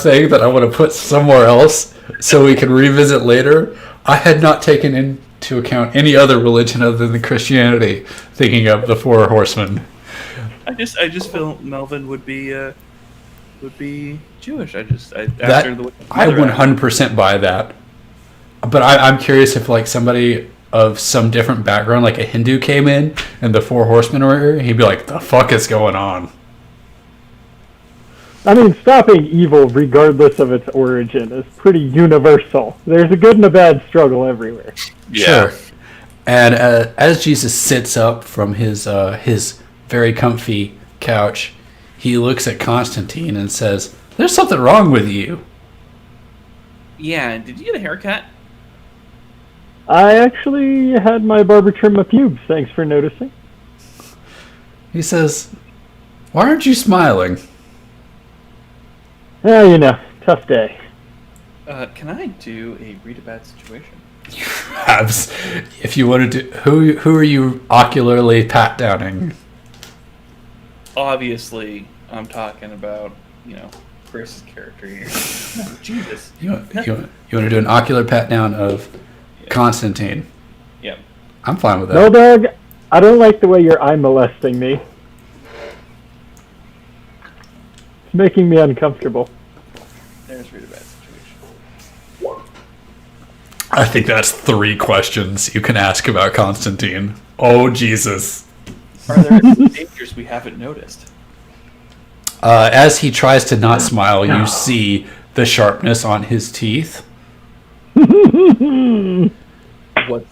thing that I want to put somewhere else so we can revisit later. I had not taken into account any other religion other than Christianity, thinking of the 4 horsemen. I just feel Melvin would be Jewish. I That I 100% buy that. But I'm curious if like somebody of some different background, like a Hindu, came in and the 4 horsemen were here, he'd be like, "The fuck is going on?" I mean, stopping evil, regardless of its origin, is pretty universal. There's a good and a bad struggle everywhere. Sure. And as Jesus sits up from his very comfy couch, he looks at Constantine and says, "There's something wrong with you." yeah, did you get a haircut? I actually had my barber trim my pubes, thanks for noticing. He says, "Why aren't you smiling?" Yeah, you know, tough day. Can I do a read a bad situation? Perhaps, if you want to do, who are you ocularly pat downing? Obviously, I'm talking about, Grace's character here. No, Jesus. You want to do an ocular pat down of Constantine? Yep. I'm fine with that. No, dog, I don't like the way you're eye molesting me. It's making me uncomfortable. There's read a bad situation. I think that's 3 questions you can ask about Constantine. Oh, Jesus. Are there any dangers we haven't noticed? As he tries to not smile, you see the sharpness on his teeth. What's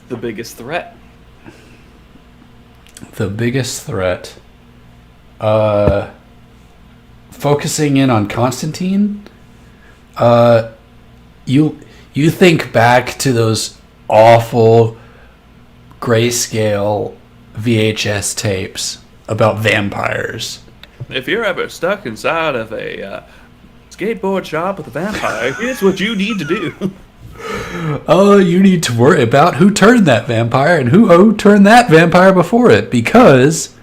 the biggest threat? The biggest threat. Focusing in on Constantine, You think back to those awful grayscale VHS tapes about vampires. If you're ever stuck inside of a skateboard shop with a vampire, here's what you need to do. Oh, you need to worry about who turned that vampire and who turned that vampire before it, because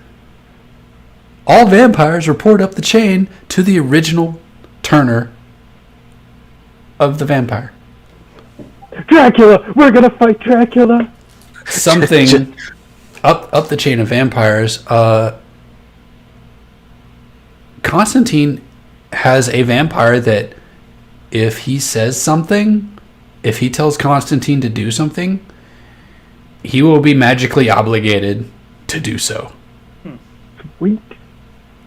all vampires report up the chain to the original turner of the vampire. Dracula! We're gonna fight Dracula! Something up the chain of vampires. Constantine has a vampire that if he says something, if he tells Constantine to do something, he will be magically obligated to do so. Sweet.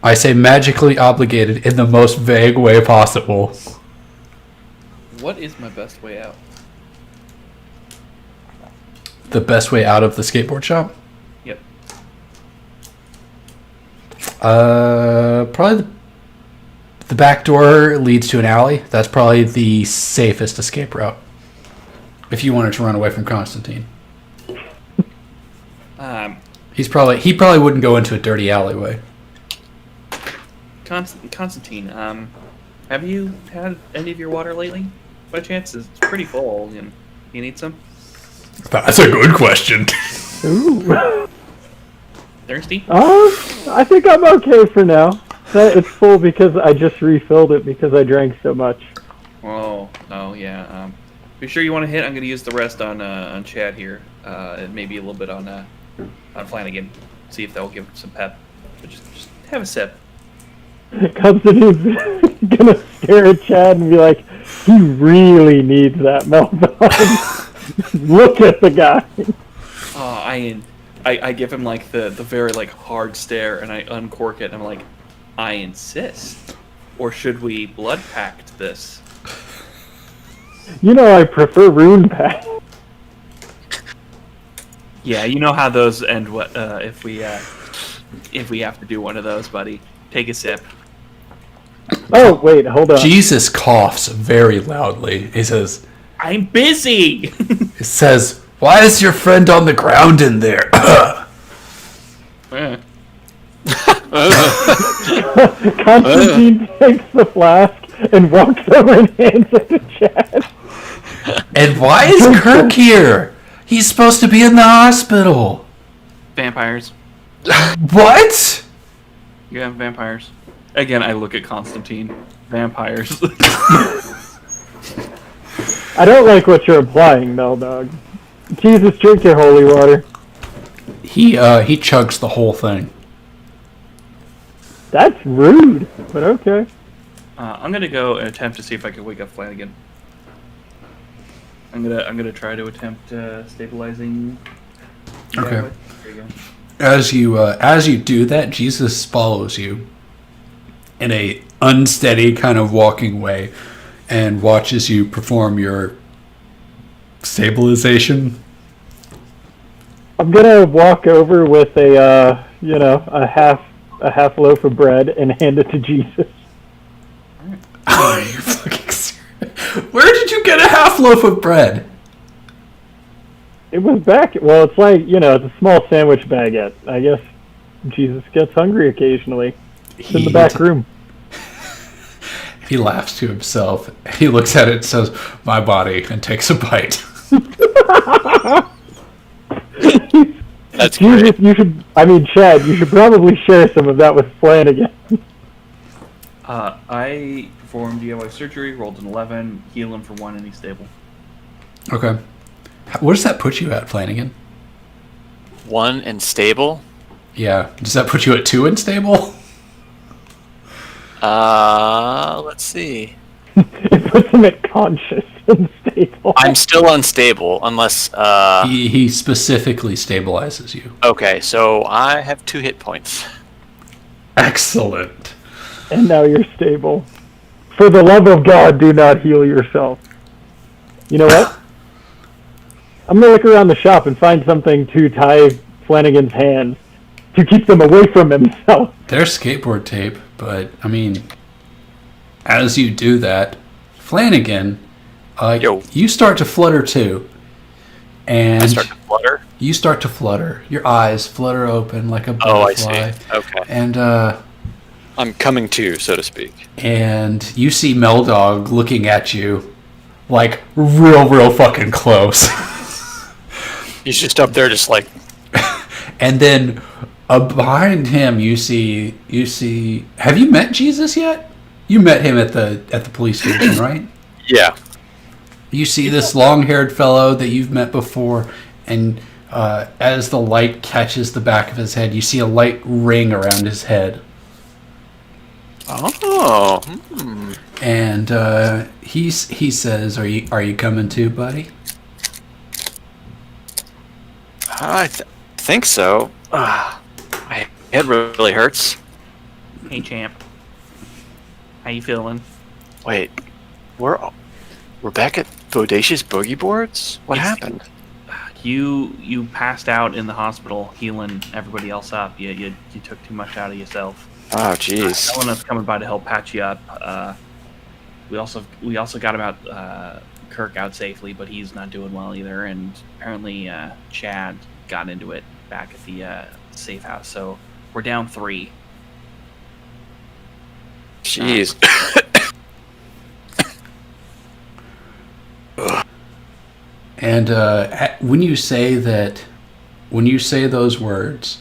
I say magically obligated in the most vague way possible. What is my best way out? The best way out of the skateboard shop? Yep. Probably the back door leads to an alley. That's probably the safest escape route. If you wanted to run away from Constantine. He probably wouldn't go into a dirty alleyway. Constantine, have you had any of your water lately? By chance, it's pretty full. You need some? That's a good question. Ooh. Thirsty? I think I'm okay for now. It's full because I just refilled it because I drank so much. Oh, yeah. Be sure you want to hit. I'm going to use the rest on Chad here, and maybe a little bit on Flanagan. See if that'll give him some pep. But just have a sip. Constantine's gonna stare at Chad and be like, he really needs that meltdown. Look at the guy. I give him like the very like hard stare, and I uncork it, and I'm like, I insist. Or should we blood pact this? You know I prefer rune pack. Yeah, you know how those end. What if we have to do one of those, buddy? Take a sip. Oh wait, hold on. Jesus coughs very loudly. He says, I'm busy. it says, why is your friend on the ground in there? Constantine takes the flask and walks over and hands it to Chad. And why is Kirk here? He's supposed to be in the hospital. Vampires. What? Yeah, vampires. Again, I look at Constantine. Vampires. I don't like what you're implying, Meldog. Jesus, drink your holy water. He chugs the whole thing. That's rude, but okay. I'm gonna go and attempt to see if I can wake up Flanagan. I'm gonna try to attempt stabilizing. Okay. There you go. As you do that, Jesus follows you in a unsteady kind of walking way and watches you perform your stabilization. I'm gonna walk over with a half loaf of bread and hand it to Jesus. Are you fucking serious? Where did you get a half loaf of bread? It was back. Well, it's like it's a small sandwich baguette. I guess Jesus gets hungry occasionally. It's in the back room. He laughs to himself. He looks at it and says, "My body," and takes a bite. That's Jesus, great. Chad, you should probably share some of that with Flanagan. I performed DIY surgery, rolled an 11, heal him for 1, and he's stable. Okay. What does that put you at, Flanagan? 1 and stable. Yeah. Does that put you at 2 and stable? Let's see. It puts him at conscious and stable. I'm still unstable unless. He specifically stabilizes you. Okay, so I have 2 hit points. Excellent. And now you're stable. For the love of God, do not heal yourself. You know what? I'm gonna look around the shop and find something to tie Flanagan's hands to keep them away from himself. There's skateboard tape, but, I mean, as you do that, Flanagan, Yo. you start to flutter too. And I start to flutter. you start to flutter. Your eyes flutter open like a Oh, I butterfly. see. Okay. And I'm coming to, so to speak. and you see Meldog looking at you like real fucking close. He's just up there, just like, And then behind him you see have you met Jesus yet? You met him at the police station, right? yeah. You see this long-haired fellow that you've met before, and as the light catches the back of his head, you see a light ring around his head. Oh. And he says, "Are you coming too, buddy?" I think so. My head really hurts. Hey, champ. How you feeling? Wait, we're back at Bodacious Boogie Boards? What Yes. happened? You passed out in the hospital, healing everybody else up. You took too much out of yourself. Oh, jeez. Elena's coming by to help patch you up. We also got about Kirk out safely, but he's not doing well either. And apparently Chad got into it back at the safe house. So we're down 3. Jeez. And when you say those words,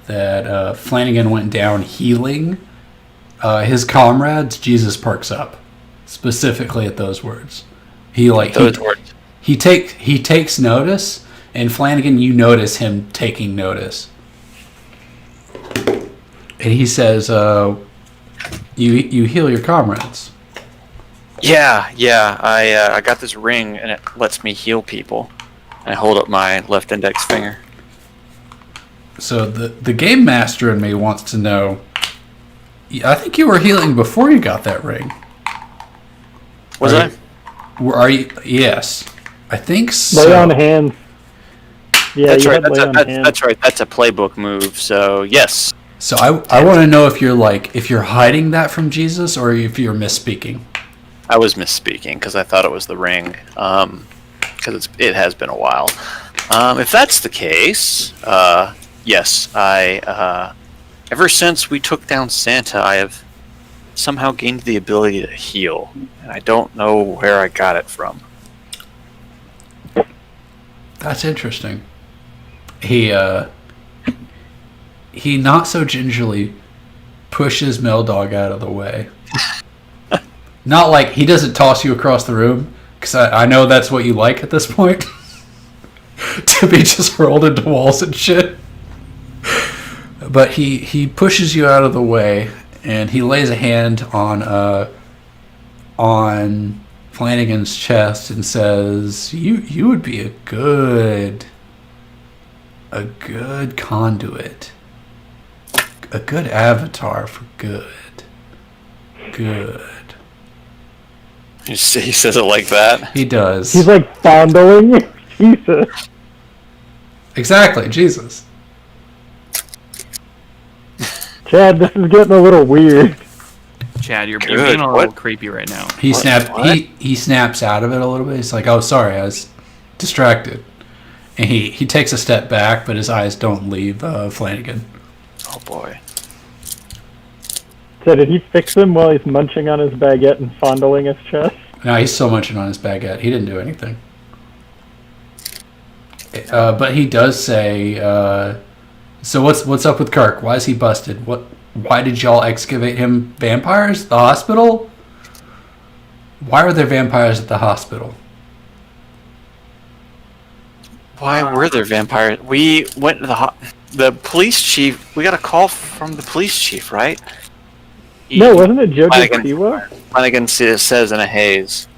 that Flanagan went down healing his comrades, Jesus perks up specifically at those words. Those words. He takes notice, and Flanagan, you notice him taking notice, and he says, "You heal your comrades." Yeah. I got this ring, and it lets me heal people. And I hold up my left index finger. So the game master in me wants to know. I think you were healing before you got that ring. Was Are I? you- Are you? Yes, I think so. Lay on hands. Yeah, That's you right. had lay on hands. That's right. That's a playbook move. So yes, So I want to know if you're hiding that from Jesus or if you're misspeaking. I was misspeaking because I thought it was the ring. Because it has been a while. If that's the case, yes, I ever since we took down Santa, I have somehow gained the ability to heal, and I don't know where I got it from. That's interesting. He not so gingerly pushes Meldog out of the way. Not like he doesn't toss you across the room, because I know that's what you like at this point. To be just hurled into walls and shit. But he pushes you out of the way, and he lays a hand on Flanagan's chest and says, "You would be a good conduit, a good avatar for good." He says it like that. He does. He's like fondling. Jesus. Exactly, Jesus. Chad, this is getting a little weird. Chad, you're Good. being a little What? creepy right now. He What? snaps. What? He snaps out of it a little bit. He's like, "Oh, sorry, I was distracted." And he takes a step back, but his eyes don't leave Flanagan. Oh boy. So did he fix him while he's munching on his baguette and fondling his chest? No, he's still munching on his baguette. He didn't do anything. But he does say, "So what's up with Kirk? Why is he busted? Why did y'all excavate him? Vampires? The hospital? Why are there vampires at the hospital?" Why were there vampires? We went to the police chief. We got a call from the police chief, right? No, wasn't it Jojo Flanagan. Siwa? Flanagan says in a haze.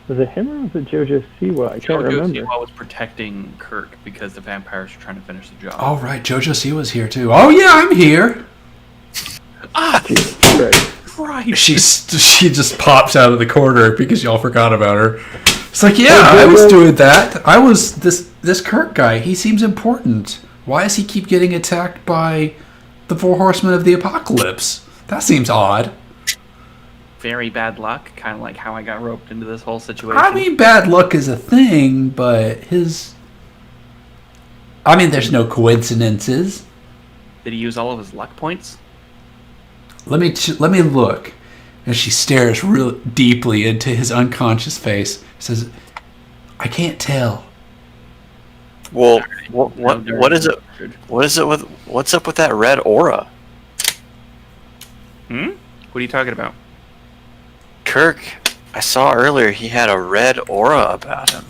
Was it him or was it Jojo Siwa? I can't Jojo remember. Siwa was protecting Kirk because the vampires were trying to finish the job. Oh right, Jojo Siwa's here too. Oh yeah, I'm here. Jesus Christ. Christ! She just pops out of the corner because y'all forgot about her. It's like, yeah, I was doing that. I was this Kirk guy. He seems important. Why does he keep getting attacked by the 4 horsemen of the apocalypse? That seems odd. very bad luck, kind of like how I got roped into this whole situation. I mean, bad luck is a thing, but there's no coincidences. Did he use all of his luck points? Let me look. And she stares real deeply into his unconscious face. Says, "I can't tell." Well, what is it? What's up with that red aura? What are you talking about? Kirk, I saw earlier he had a red aura about him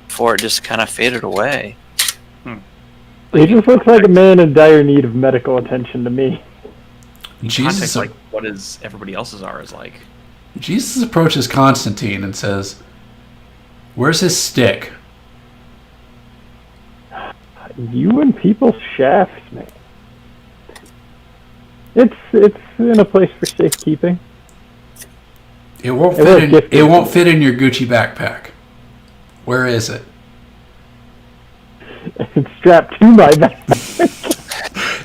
before it just kind of faded away. He just looks like a man in dire need of medical attention to me. Jesus, Context, like, what is everybody else's auras like? Jesus approaches Constantine and says, "Where's his stick?" You and people's shafts, man. It's in a place for safekeeping. It won't It fit. was It won't fit in your Gucci backpack. Where is it? It's strapped to my back.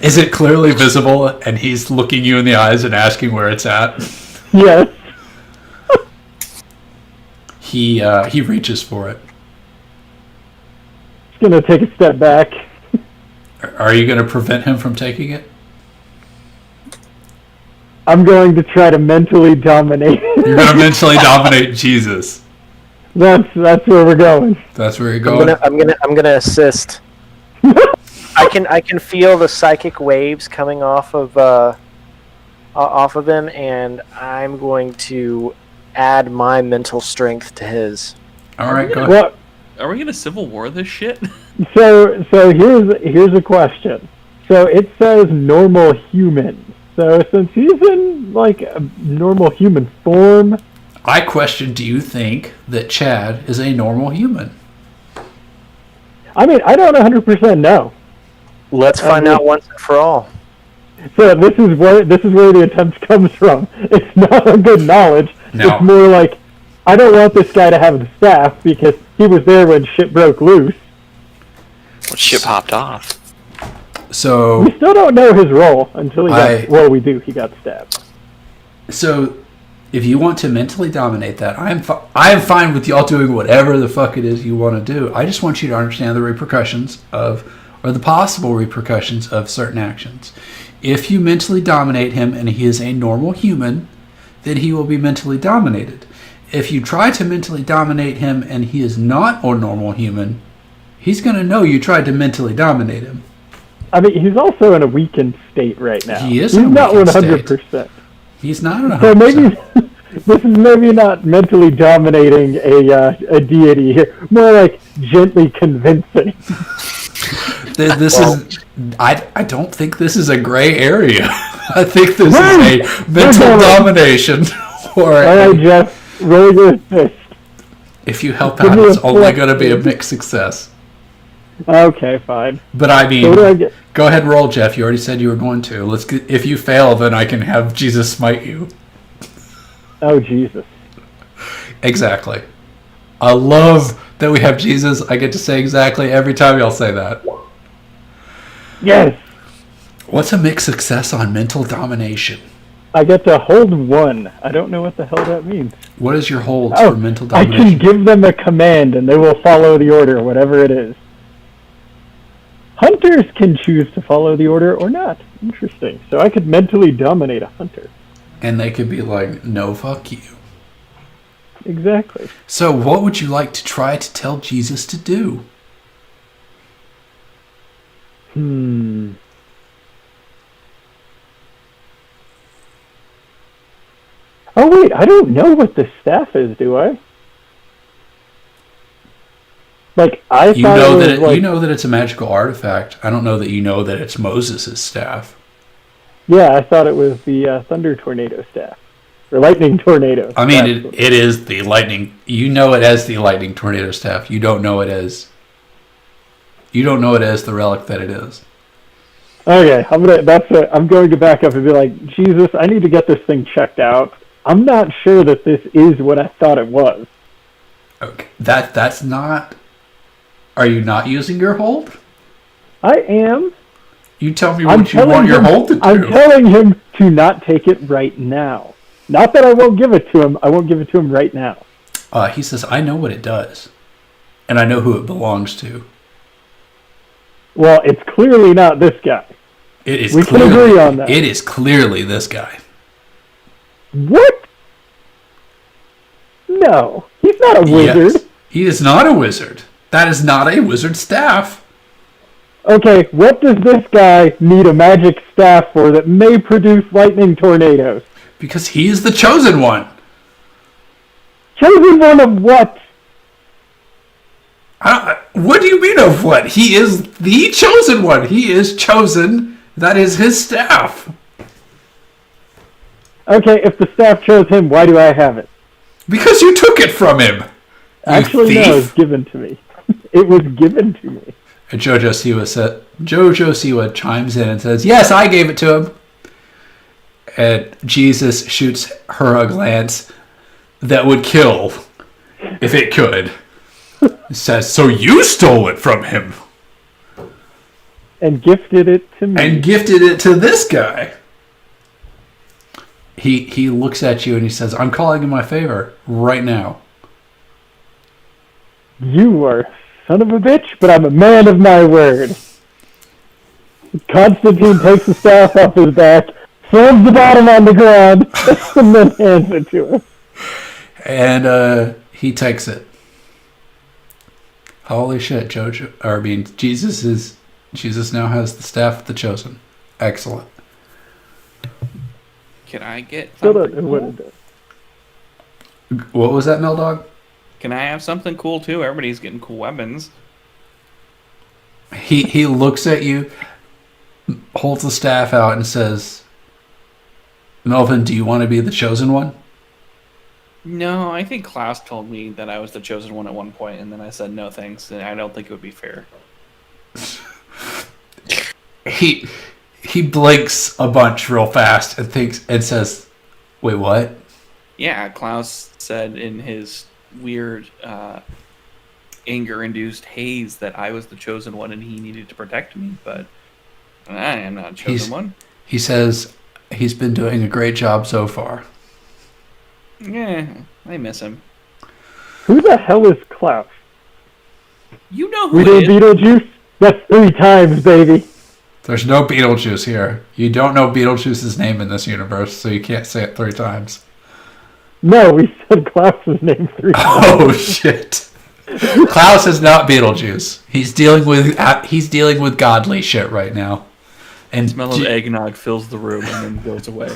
Is it clearly visible? And he's looking you in the eyes and asking where it's at. Yes. He reaches for it. Just gonna take a step back. Are you going to prevent him from taking it? I'm going to try to mentally dominate. You're going to mentally dominate Jesus. That's where we're going. That's where you're going. I'm gonna assist. I can feel the psychic waves coming off of him, and I'm going to add my mental strength to his. All right, go ahead. Well, Are we gonna civil war this shit? so here's a question. So it says normal human. So since he's in like a normal human form, I question, do you think that Chad is a normal human? I mean, I don't 100% know. Let's find out once and for all. So this is where the attempt comes from. It's not a good knowledge. No. It's more like I don't want this guy to have the staff because he was there when shit broke loose. When ship hopped off. So, We still don't know his role until he got. Well, we do. He got stabbed. so if you want to mentally dominate that, I am fine with y'all doing whatever the fuck it is you want to do. I just want you to understand the repercussions or the possible repercussions of certain actions. If you mentally dominate him and he is a normal human, then he will be mentally dominated. If you try to mentally dominate him and he is not a normal human, he's going to know you tried to mentally dominate him. I mean, he's also in a weakened state right now. He is He's in a not weakened 100%. He's not at 100%. So maybe this is maybe not mentally dominating a deity here. More like gently convincing. This is. I don't think this is a gray area. I think this is a mental domination. All right, Jeff, roll your fist. If you help Give out, me a it's only flex. going to be a mixed success. Okay, fine. But I mean, So what do I get? go ahead and roll, Jeff. You already said you were going to. If you fail, then I can have Jesus smite you. Oh, Jesus. Exactly. I love that we have Jesus. I get to say exactly every time y'all say that. Yes. What's a mixed success on mental domination? I get to hold one. I don't know what the hell that means. What is your hold Oh, for mental I domination? can give them a command and they will follow the order, whatever it is. Hunters can choose to follow the order or not. Interesting. So I could mentally dominate a hunter. And they could be like, no, fuck you. Exactly. So what would you like to try to tell Jesus to do? Oh wait, I don't know what the staff is, do I? Like I You thought know it that was like, you know that it's a magical artifact. I don't know that you know that it's Moses' staff. yeah, I thought it was the thunder tornado staff or lightning tornado. I mean, staff. it is the lightning. You know it as the lightning tornado staff. You don't know it as the relic that it is. Okay, I'm going to back up and be like, Jesus, I need to get this thing checked out. I'm not sure that this is what I thought it was. Okay, that's not. Are you not using your hold? I am. You tell me I'm what you want your hold to do. I'm telling him to not take it right now. Not that I won't give it to him. I won't give it to him right now. He says, I know what it does. And I know who it belongs to. Well, it's clearly not this guy. It is We can agree on that. It is clearly this guy. What? No, he's not a wizard. Yes. He is not a wizard. That is not a wizard staff. Okay, what does this guy need a magic staff for that may produce lightning tornadoes? Because he is the chosen one. Chosen one of what? What do you mean of what? He is the chosen one. He is chosen. That is his staff. Okay, if the staff chose him, why do I have it? Because you took it from him. You Actually, no, it was thief. given to me. It was given to me. And Jojo Siwa chimes in and says, "Yes, I gave it to him." And Jesus shoots her a glance that would kill if it could. He says, "So you stole it from him And gifted it to me. and gifted it to this guy." He looks at you and he says, "I'm calling in my favor right now." You are a son of a bitch, but I'm a man of my word. Constantine takes the staff off his back, throws the bottom on the ground, and then hands it to him. And he takes it. Holy shit, Jesus now has the staff of the chosen. Excellent. Can I get Still something don't know what cool? it does. What was that, Meldog? Can I have something cool too? Everybody's getting cool weapons. He looks at you, holds the staff out, and says, "Melvin, do you want to be the chosen one?" No, I think Klaus told me that I was the chosen one at one point, and then I said no thanks, and I don't think it would be fair. He blinks a bunch real fast and thinks and says, "Wait, what?" Yeah, Klaus said in his weird anger-induced haze that I was the chosen one and he needed to protect me, but I am not a chosen one. He says he's been doing a great job so far. Yeah, I miss him. Who the hell is Klaus? You know who We it do is. Beetlejuice? That's 3 times, baby. There's no Beetlejuice here. You don't know Beetlejuice's name in this universe, so you can't say it 3 times. No, we said Klaus's name 3 times. Oh shit! Klaus is not Beetlejuice. He's dealing with godly shit right now, and Smell of eggnog fills the room and then goes away.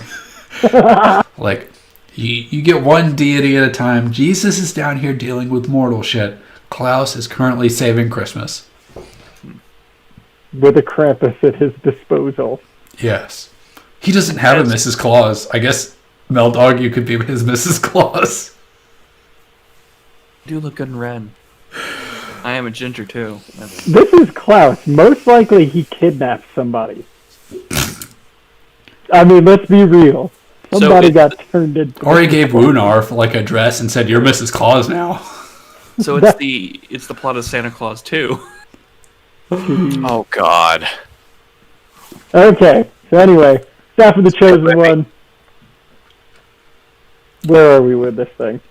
like you get one deity at a time. Jesus is down here dealing with mortal shit. Klaus is currently saving Christmas. With a Krampus at his disposal. Yes, he doesn't have a Mrs. Claus. I guess Meldog, you could be his Mrs. Claus. You do look good in red. I am a ginger too. This is Klaus. Most likely he kidnapped somebody. I mean, let's be real. Somebody got turned into... Or he gave Woonar like a dress and said, "You're Mrs. Claus now." So it's the plot of Santa Claus 2. Oh God. Okay, so anyway, Staff of the Chosen One. Where are we with this thing?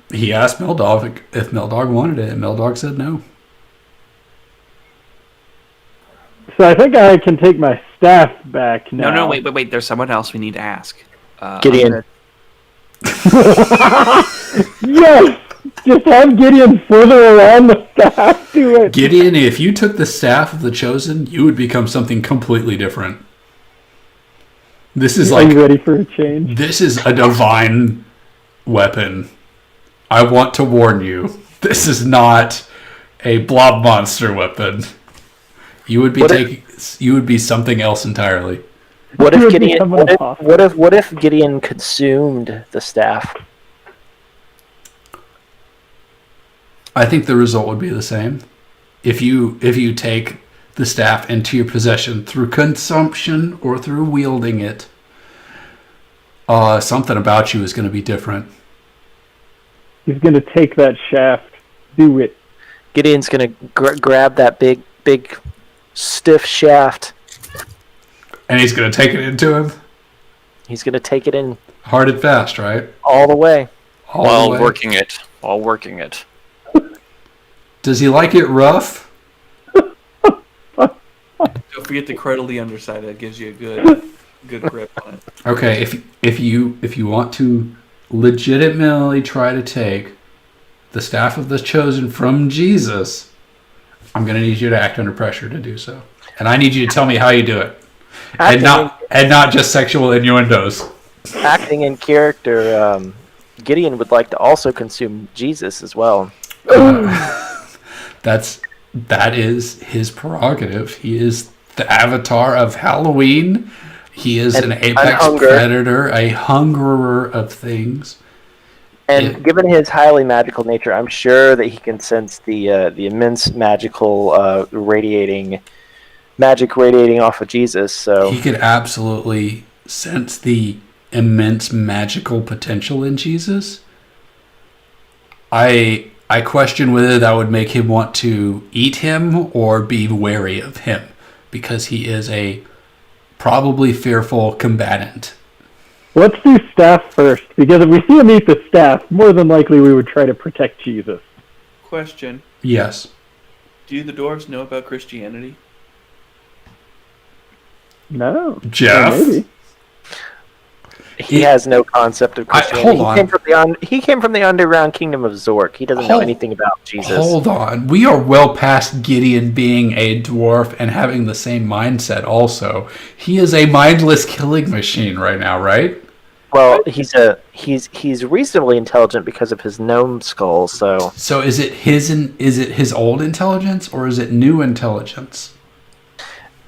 He asked Meldog if Meldog wanted it, and Meldog said no. So I think I can take my staff back now. No, wait. There's someone else we need to ask. Gideon. Yes! Just have Gideon further along the staff to it. Gideon, if you took the staff of the chosen, you would become something completely different. This is Are you like ready for a change? this is a divine weapon. I want to warn you. This is not a blob monster weapon. You would be you would be something else entirely. What It if would Gideon? become What impossible. what if Gideon consumed the staff? I think the result would be the same. If you take the staff into your possession through consumption or through wielding it, something about you is going to be different. He's gonna take that shaft. Do it. Gideon's gonna grab that big, stiff shaft. And he's going to take it into him? He's going to take it in Hard and fast, right? all the way. All the While way. working it. While working it. Does he like it rough? Don't forget to cradle the underside. That gives you a good grip on it. Okay, if you want to legitimately try to take the staff of the chosen from Jesus, I'm going to need you to act under pressure to do so, and I need you to tell me how you do it, and not just sexual innuendos. Acting in character, Gideon would like to also consume Jesus as well. That is his prerogative. He is the avatar of Halloween. He is an apex predator, a hungerer of things. And given his highly magical nature, I'm sure that he can sense the immense magical magic radiating off of Jesus. So He could absolutely sense the immense magical potential in Jesus. I question whether that would make him want to eat him or be wary of him, because he is a probably fearful combatant. Let's do staff first, because if we see him eat the staff, more than likely we would try to protect Jesus. Question: Yes. do the dwarves know about Christianity? No. Jeff? Or maybe. he has no concept of Christianity. hold on. He came from the underground kingdom of Zork. He doesn't know Hold- anything about Jesus. Hold on. We are well past Gideon being a dwarf and having the same mindset also. He is a mindless killing machine right now, right? Well, he's reasonably intelligent because of his gnome skull. So So is it his old intelligence or is it new intelligence?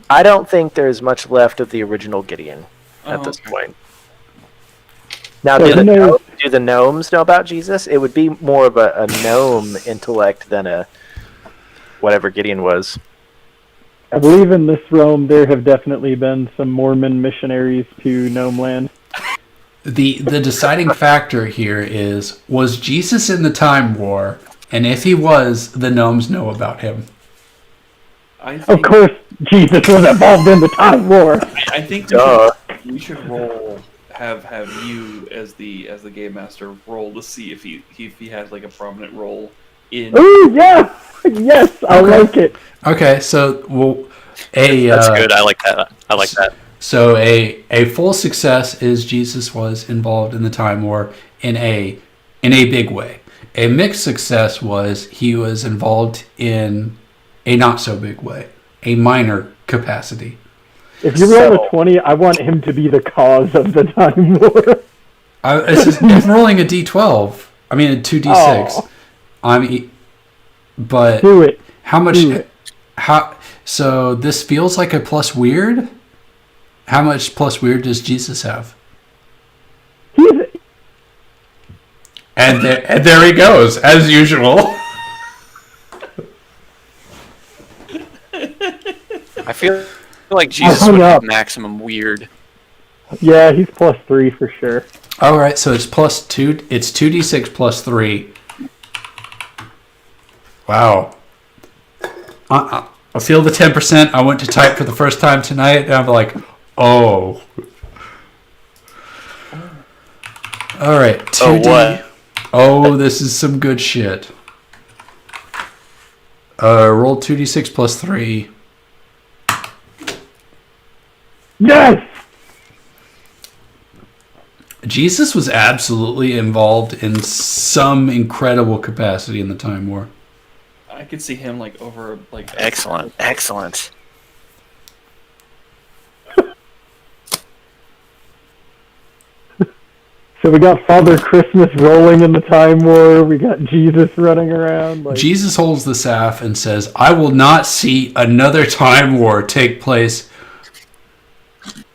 I don't think there's much left of the original Gideon at this okay. point. Now, So do the gnomes know about Jesus? It would be more of a gnome intellect than a whatever Gideon was. I believe in this realm there have definitely been some Mormon missionaries to Gnome Land. The deciding factor here is, was Jesus in the Time War? And if he was, the gnomes know about him. I Of think, course, Jesus was involved in the Time War. I think Duh. we should roll. Have you as the game master roll to see if he has like a prominent role in. Ooh, yeah! Yes, I Okay. like it. Okay, so That's good. I like that. I like that. So a full success is Jesus was involved in the Time War in a big way. A mixed success was he was involved in a not so big way, a minor capacity. If you roll a 20, I want him to be the cause of the Time War. I'm rolling a d12. I mean a 2d6. Oh. But Do it. how much? Do it. How? So this feels like a plus weird. How much plus weird does Jesus have? He's, And there he goes, as usual. I feel like Jesus hung would have up. maximum weird. yeah, he's plus 3 for sure. All right, so it's plus 2. It's 2d6 plus 3. Wow. I feel the 10%. I went to type for the first time tonight, and I'm like, oh. All right, 2d. Oh, what? Oh, this is some good shit. Roll 2d6 plus 3. Yes! Jesus was absolutely involved in some incredible capacity in the Time War. I could see him like over like Excellent. Excellent. So we got Father Christmas rolling in the Time War. We got Jesus running around. Like, Jesus holds the staff and says, I will not see another Time War take place,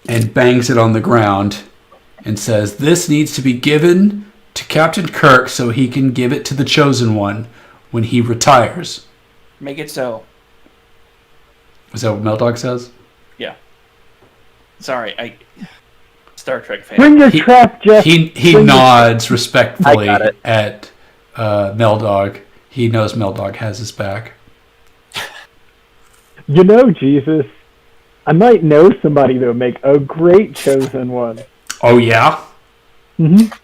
and bangs it on the ground and says, this needs to be given to Captain Kirk so he can give it to the Chosen One when he retires. Make it so. Is that what Meldog says? Yeah. Sorry, I Star Trek fan. bring your He- trap, Jeff. He Bring your- nods respectfully I got it. at Meldog. He knows Meldog has his back. You know, Jesus, I might know somebody that would make a great chosen one. Oh yeah? Mm-hmm. If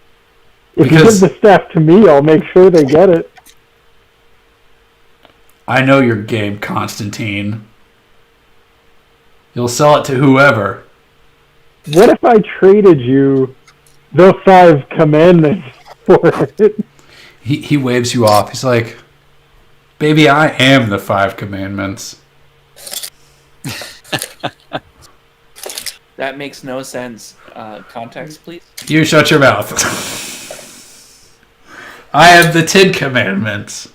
Because- you give the staff to me, I'll make sure they get it. I know your game, Constantine. You'll sell it to whoever. What if I traded you the 5 commandments for it? He waves you off. He's like, baby, I am the 5 commandments. That makes no sense. Context, please. You shut your mouth. I am the 10 commandments.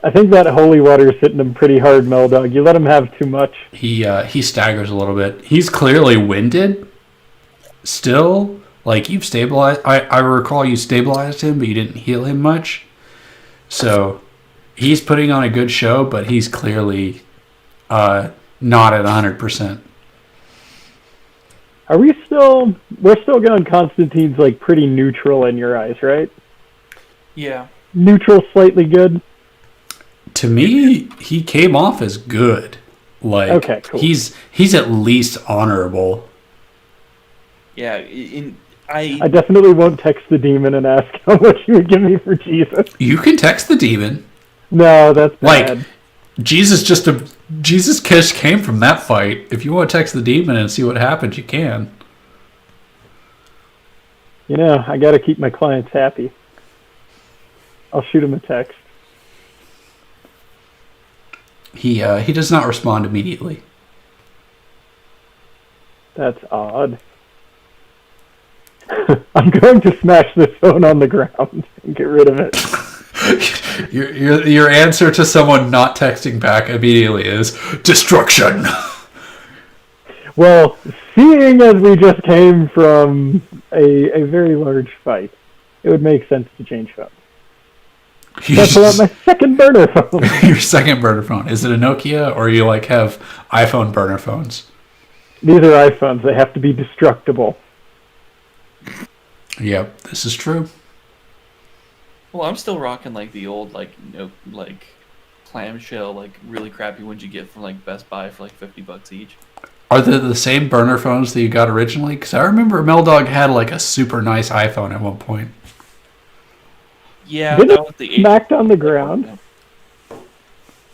I think that holy water is hitting him pretty hard, Meldog. You let him have too much. He staggers a little bit. He's clearly winded. Still, like you've stabilized. I recall you stabilized him, but you didn't heal him much. So he's putting on a good show, but he's clearly not at 100%. Are we still... We're still going Constantine's, like, pretty neutral in your eyes, right? Yeah. Neutral, slightly good? To me, he came off as good. Like Okay, cool. he's at least honorable. Yeah. I definitely won't text the demon and ask how much you would give me for Jesus. You can text the demon. No, that's Like, bad. Jesus Kish came from that fight. If you want to text the demon and see what happens, you can. You know, I gotta keep my clients happy. I'll shoot him a text. He does not respond immediately. That's odd. I'm going to smash this phone on the ground and get rid of it. Your answer to someone not texting back immediately is destruction. Well, seeing as we just came from a very large fight, it would make sense to change phones. That's about my second burner phone. Your second burner phone. Is it a Nokia or you like have iPhone burner phones? These are iPhones. They have to be destructible. Yep, this is true. Well, I'm still rocking like the old like clamshell, like really crappy ones you get from like Best Buy for like $50 each. Are they the same burner phones that you got originally? Because I remember Meldog had like a super nice iPhone at one point. Yeah, Did that it was the smacked on the ground?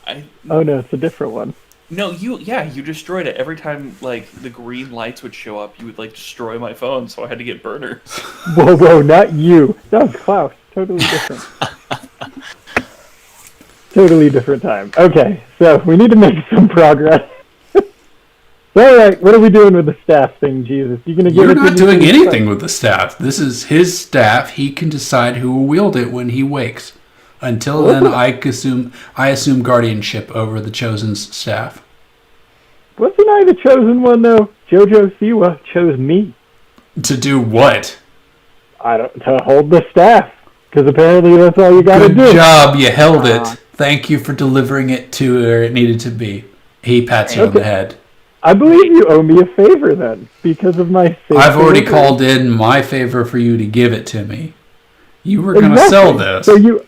I Oh no, it's a different one. no, you destroyed it every time. Like the green lights would show up, you would like destroy my phone, so I had to get burners. Whoa, not you. That was Klaus. Totally different. Totally different time. Okay, so we need to make some progress. Alright, what are we doing with the staff thing, Jesus? You gonna give You're it to not me doing for the anything fight? with the staff. This is his staff. He can decide who will wield it when he wakes. Until then, I assume guardianship over the chosen's staff. Wasn't I the chosen one though? Jojo Siwa chose me. To do what? To hold the staff. Because apparently that's all you gotta Good do. job, you held it. Thank you for delivering it to where it needed to be. He pats you on the Okay. head. I believe you owe me a favor then, because of my safe I've already delivery. called in my favor for you to give it to me. You were going to sell this. So you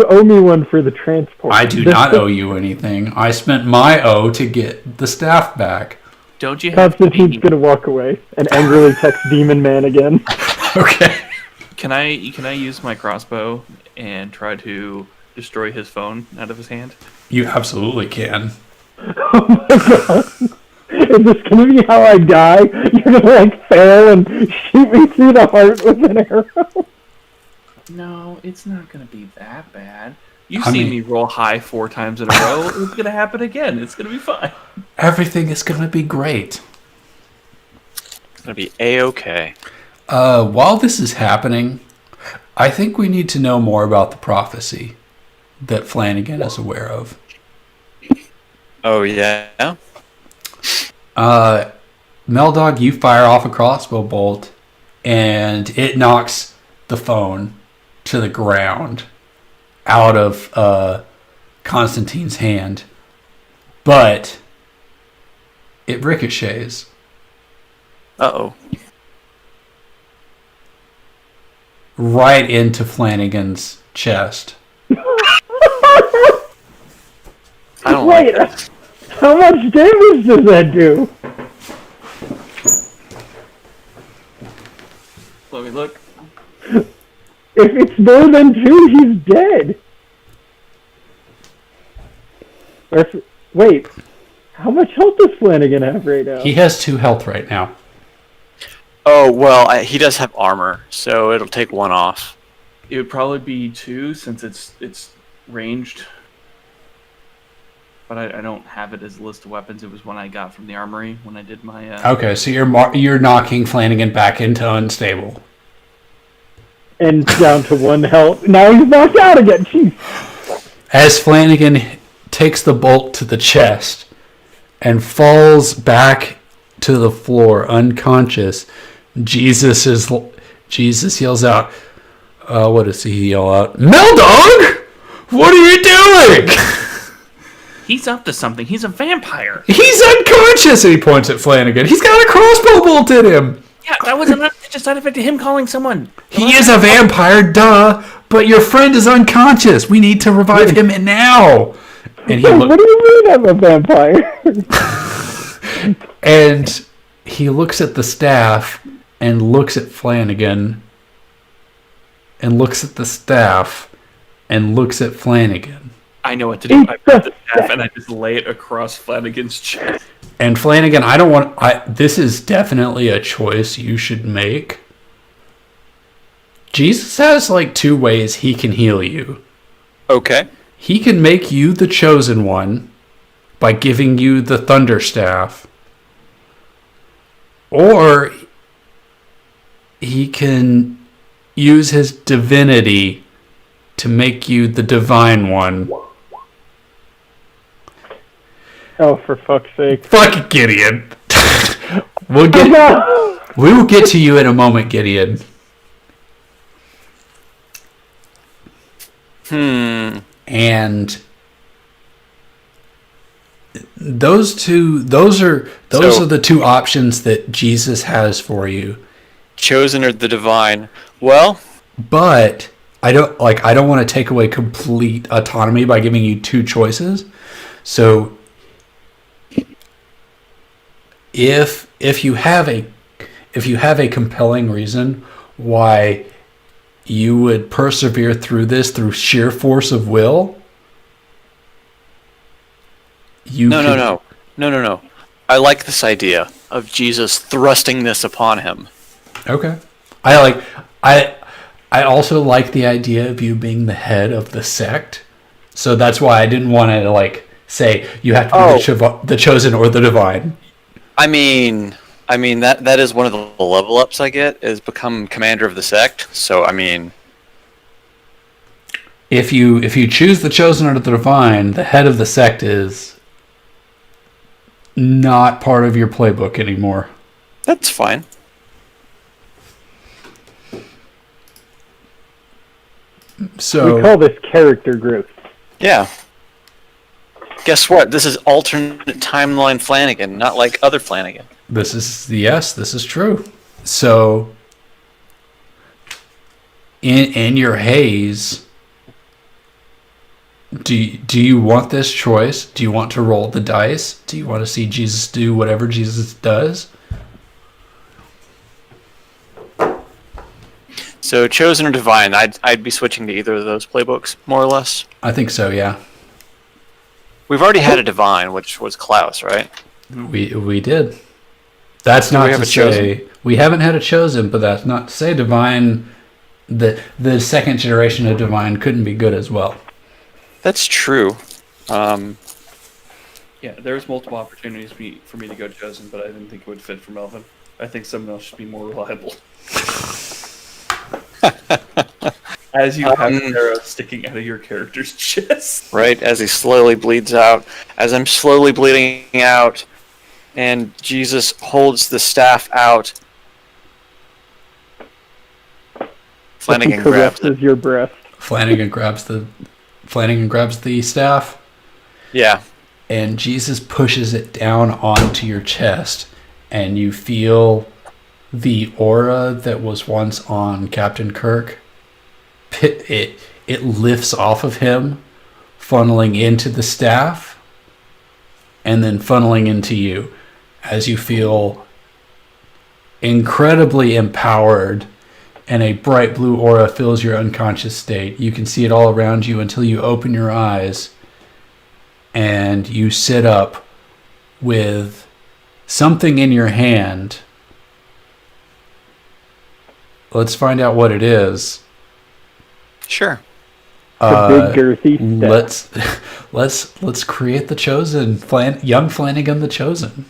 owe me one for the transport. I do not owe you anything. I spent my owe to get the staff back. Don't you have Constantine's gonna walk away and angrily text Demon Man again. Okay. Can I use my crossbow and try to destroy his phone out of his hand? You absolutely can. Oh my god. Is this gonna be how I die? You're gonna like fail and shoot me through the heart with an arrow? No, it's not gonna be that bad. You've I seen mean- me roll high 4 times in a row. It's gonna happen again. It's gonna be fine. Everything is going to be great. It's gonna be a-okay. While this is happening, I think we need to know more about the prophecy that Flanagan is aware of. Oh yeah. Meldog, you fire off a crossbow bolt, and it knocks the phone to the ground out of Constantine's hand. But it ricochets. Uh-oh. Right into Flanagan's chest. I don't Wait, like this. how much damage does that do? look. If it's more than 2, he's dead. Wait, how much health does Flanagan have right now? He has 2 health right now. Oh well, he does have armor, so it'll take 1 off. It would probably be 2 since it's ranged. But I don't have it as a list of weapons. It was one I got from the armory when I did my. Okay, so you're knocking Flanagan back into unstable. And down to 1 health. Now he's knocked out again. Jeez. As Flanagan takes the bolt to the chest and falls back to the floor unconscious, Jesus yells out, what does he yell out? Meldog! What are you doing? He's up to something. He's a vampire. He's unconscious, and he points at Flanagan. He's got a crossbow bolt in him. Yeah, that was just a side effect of him calling someone. He is a vampire, duh. But your friend is unconscious. We need to revive him now. And he What do you mean I'm a vampire? and he looks at the staff and looks at Flanagan and looks at the staff and looks at Flanagan. I know what to do. I grab the staff and I just lay it across Flanagan's chest. And Flanagan, this is definitely a choice you should make. Jesus has like 2 ways he can heal you. Okay. He can make you the chosen one by giving you the thunder staff. Or he can use his divinity to make you the divine one. Oh, for fuck's sake. Fuck it, Gideon. We will get to you in a moment, Gideon. And those are the 2 options that Jesus has for you. Chosen or the divine. Well, But I don't want to take away complete autonomy by giving you 2 choices. So if you have a compelling reason why you would persevere through this through sheer force of will, no. I like this idea of Jesus thrusting this upon him. Okay. I also like the idea of you being the head of the sect. So that's why I didn't want to say you have to be the chosen or the divine. I mean that is one of the level ups I get, is become commander of the sect. So I mean, if you choose the chosen or the divine, the head of the sect is not part of your playbook anymore. that's fine. So We call this character growth. Yeah. Guess what? This is alternate timeline Flanagan, not like other Flanagan. this is true. So in your haze, do you want this choice? Do you want to roll the dice? Do you want to see Jesus do whatever Jesus does? So chosen or divine, I'd be switching to either of those playbooks, more or less. I think so, yeah. We've already had a divine, which was Klaus, right? We did. That's not we have to a chosen? say we haven't had a chosen, but that's not to say divine. The second generation of divine couldn't be good as well. That's true. Yeah, there's multiple opportunities for me to go chosen, but I didn't think it would fit for Melvin. I think someone else should be more reliable. As you have an arrow sticking out of your character's chest. Right, as he slowly bleeds out. As I'm slowly bleeding out, and Jesus holds the staff out. Flanagan grabs it. Caresses your breast. Flanagan grabs the staff, Yeah. and Jesus pushes it down onto your chest, and you feel the aura that was once on Captain Kirk. It lifts off of him, funneling into the staff, and then funneling into you, as you feel incredibly empowered and a bright blue aura fills your unconscious state. You can see it all around you until you open your eyes and you sit up with something in your hand. Let's find out what it is. Sure. The big girthy staff. Let's create the Chosen. Young Flanagan the Chosen.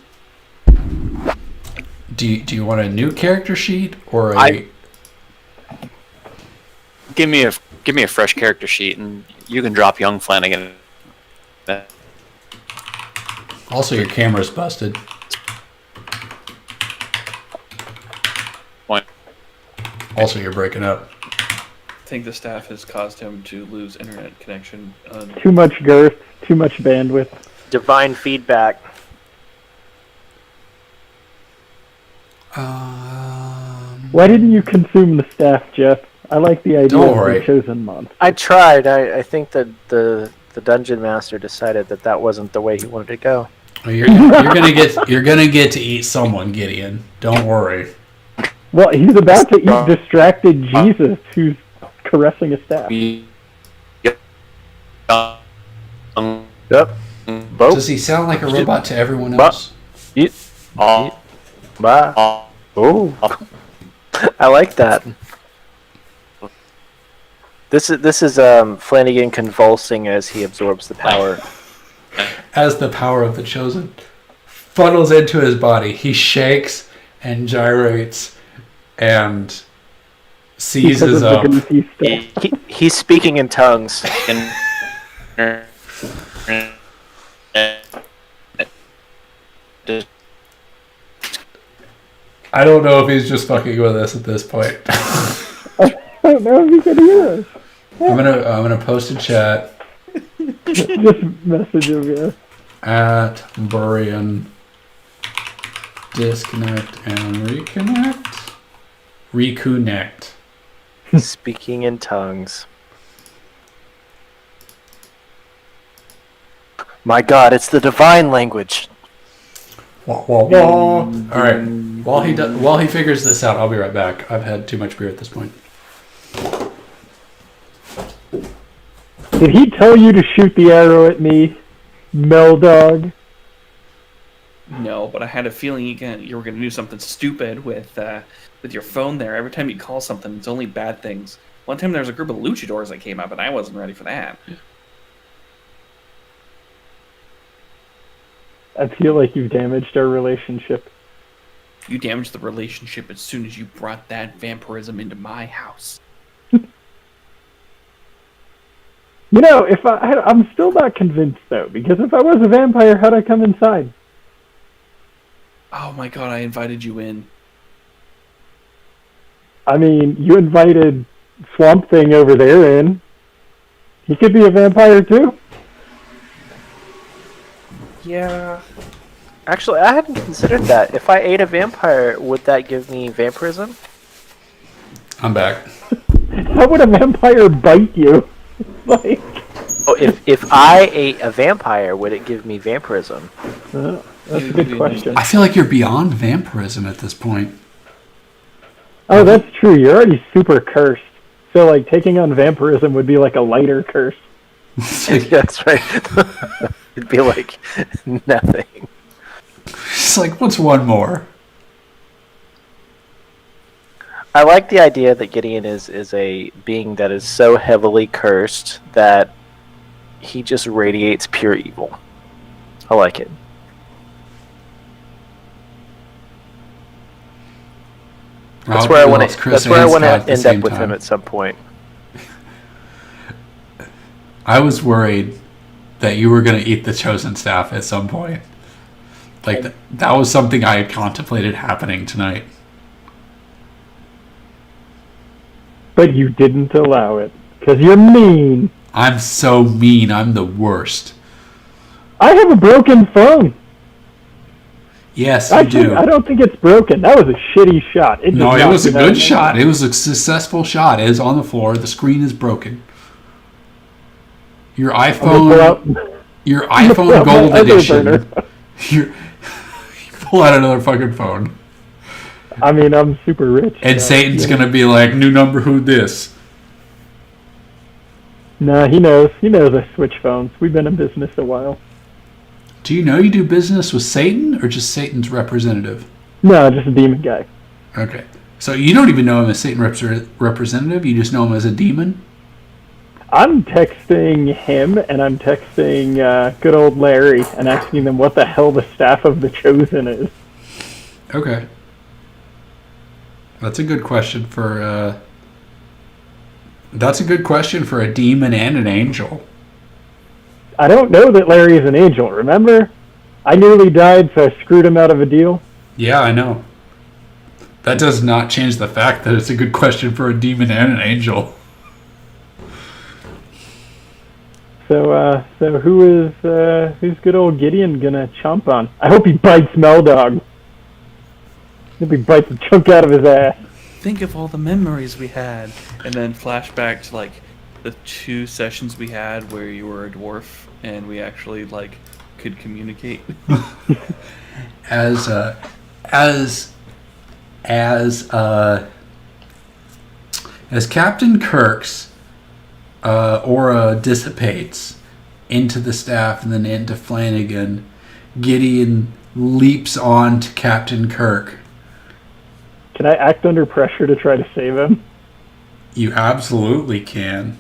Do you want a new character sheet or a? Give me a fresh character sheet, and you can drop young Flanagan. Also, your camera's busted. Point. Also, you're breaking up. I think the staff has caused him to lose internet connection. Too much girth, too much bandwidth. Divine feedback. Why didn't you consume the staff, Jeff? I like the idea Don't of worry. the Chosen month. I tried. I think that the dungeon master decided that wasn't the way he wanted to go. Well, you're gonna get to eat someone, Gideon. Don't worry. Well, he's about to eat distracted Jesus, who's caressing a staff. Yep. Both. Does he sound like a robot to everyone else? Bye. Oh. I like that. This is Flanagan convulsing as he absorbs the power. As the power of the Chosen funnels into his body, he shakes and gyrates and seizes Because of up. the girthy staff. He's speaking in tongues. I don't know if he's just fucking with us at this point. I don't know if you can hear us. I'm gonna post a chat Just message him, yeah. at Burian disconnect and reconnect. Speaking in tongues. My God, it's the divine language. Wah, wah, wah. All right. While he figures this out, I'll be right back. I've had too much beer at this point. Did he tell you to shoot the arrow at me, Meldog? No, but I had a feeling you were gonna do something stupid with your phone there. Every time you call something, it's only bad things. One time there was a group of luchadors that came up, and I wasn't ready for that. I feel like you've damaged our relationship. You damaged the relationship as soon as you brought that vampirism into my house. You know, I'm still not convinced though, because if I was a vampire, how'd I come inside? Oh my God, I invited you in. I mean, you invited Swamp Thing over there in. He could be a vampire too. Yeah. Actually, I hadn't considered that. If I ate a vampire, would that give me vampirism? I'm back. How would a vampire bite you? Like, Oh, if I ate a vampire, would it give me vampirism? that's a good question. I feel like you're beyond vampirism at this point. Oh, that's true. You're already super cursed. So, like, taking on vampirism would be like a lighter curse. It's like, That's right. It'd be like nothing. it's like, what's one more? I like the idea that Gideon is a being that is so heavily cursed that he just radiates pure evil. I like it. That's where I want to. That's where I want to end up with him at some point. I was worried that you were going to eat the Chosen staff at some point. Like, that was something I had contemplated happening tonight. But you didn't allow it. Because you're mean. I'm so mean. I'm the worst. I have a broken phone. Yes, you Actually, do. I don't think it's broken. That was a shitty shot. No, it was a good shot. It was a successful shot. It is on the floor. The screen is broken. Your iPhone, your iPhone Gold Edition. You pull out another fucking phone. I mean, I'm super rich. And so, Satan's you know. gonna be like, new number, who this? Nah, he knows. He knows I switch phones. We've been in business a while. Do you know you do business with Satan or just Satan's representative? No, just a demon guy. Okay. So you don't even know him as Satan representative, you just know him as a demon? I'm texting him and I'm texting good old Larry and asking them what the hell the staff of the Chosen is. Okay. That's a good question for a demon and an angel. I don't know that Larry is an angel, remember? I nearly died, so I screwed him out of a deal. Yeah, I know. That does not change the fact that it's a good question for a demon and an angel. So who's good old Gideon gonna chomp on? I hope he bites Meldog. I hope he bites a chunk out of his ass. Think of all the memories we had, and then flashback to like the 2 sessions we had where you were a dwarf and we actually like could communicate. As Captain Kirk's aura dissipates into the staff and then into Flanagan, Gideon leaps on to Captain Kirk. Can I act under pressure to try to save him? You absolutely can.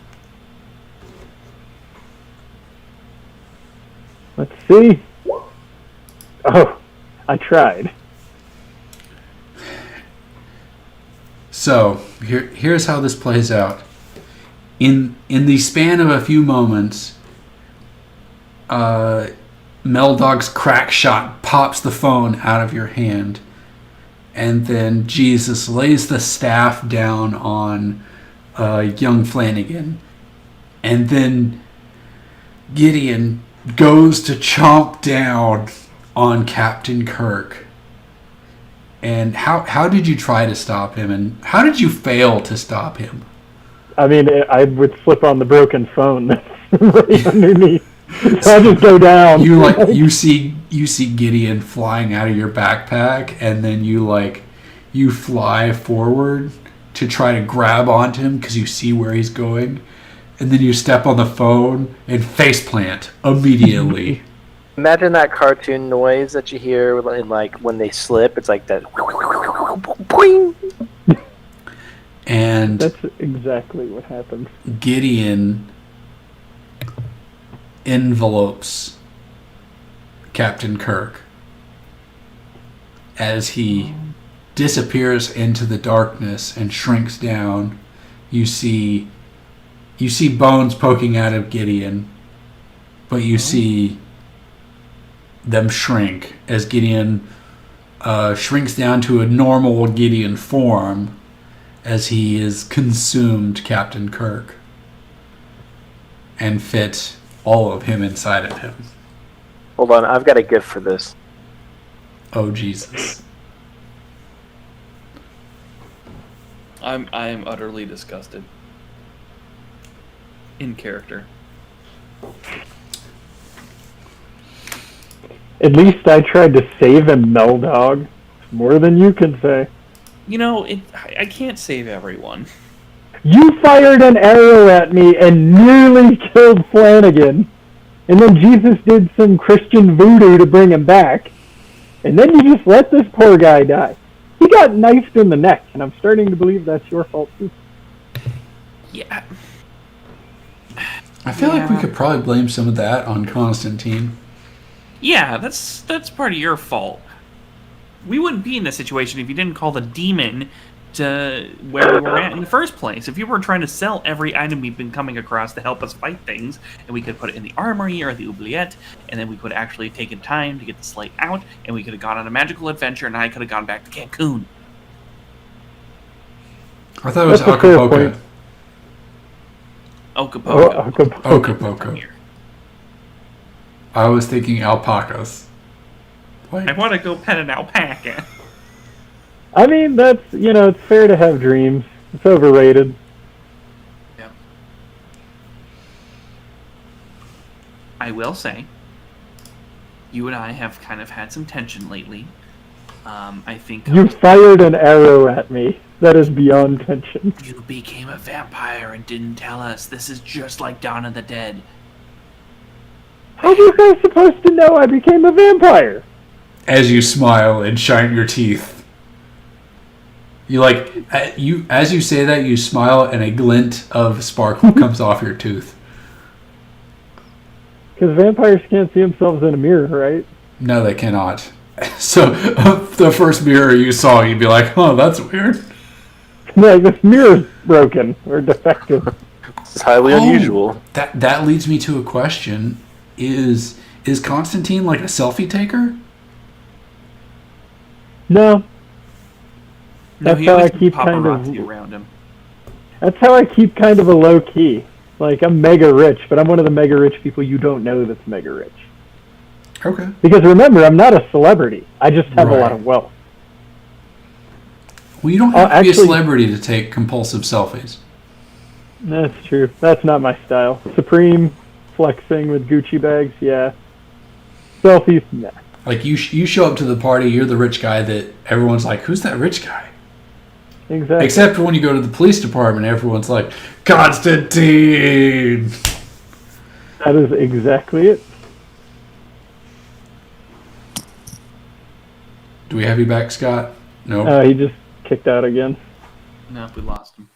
Let's see. Oh, I tried. So here's how this plays out. In the span of a few moments, Meldog's crack shot pops the phone out of your hand, and then Jesus lays the staff down on young Flanagan, and then Gideon goes to chomp down on Captain Kirk. And how did you try to stop him, and how did you fail to stop him? I mean, I would slip on the broken phone that's right underneath. So I just go down. You see Gideon flying out of your backpack, and then you fly forward to try to grab onto him because you see where he's going, and then you step on the phone and faceplant immediately. Imagine that cartoon noise that you hear like when they slip. It's like that. Boing! And That's exactly what happens. Gideon envelopes Captain Kirk as he disappears into the darkness and shrinks down. You see bones poking out of Gideon, but you see them shrink as Gideon shrinks down to a normal Gideon form as he is consumed Captain Kirk and fit all of him inside of him. Hold on, I've got a gift for this. Oh, Jesus. I am utterly disgusted. In character. At least I tried to save him, Meldog. More than you can say. You know, I can't save everyone. You fired an arrow at me and nearly killed Flanagan. And then Jesus did some Christian voodoo to bring him back. And then you just let this poor guy die. He got knifed in the neck, and I'm starting to believe that's your fault too. Yeah. I feel like we could probably blame some of that on Constantine. Yeah, that's part of your fault. We wouldn't be in this situation if you didn't call the demon to where we were at in the first place. If you were trying to sell every item we've been coming across to help us fight things, and we could put it in the armory or the oubliette, and then we could actually taken time to get the slate out, and we could have gone on a magical adventure, and I could have gone back to Cancun. I thought it was That's a fair Acapulco. point. Ocapoca. Acapulco. Acapulco. I was thinking alpacas. I want to go pet an alpaca. I mean, that's, it's fair to have dreams. It's overrated. I will say, you and I have kind of had some tension lately. I think You fired an arrow at me. That is beyond tension. you became a vampire and didn't tell us. This is just like Dawn of the Dead. How are you guys supposed to know I became a vampire? As you smile and shine your teeth. You as you say that, you smile and a glint of sparkle comes off your tooth. Because vampires can't see themselves in a mirror, right? No, they cannot. So, the first mirror you saw, you'd be like, oh, that's weird. Like, this mirror's broken or defective. It's highly unusual. That leads me to a question. Is Constantine like a selfie taker? No. No, That's he how I always keep kind of... paparazzi around him. That's how I keep kind of a low key. Like, I'm mega rich, but I'm one of the mega rich people you don't know that's mega rich. Okay. Because remember, I'm not a celebrity. I just have a Right. lot of wealth. Well, you don't have to be a actually- celebrity to take compulsive selfies. That's true. That's not my style. Supreme, flexing with Gucci bags, yeah. Selfies, nah. Like, you show up to the party, you're the rich guy that everyone's like, who's that rich guy? Exactly. Except when you go to the police department, everyone's like, Constantine! That is exactly it. Do we have you back, Scott? No. He just kicked out again. No, we lost him.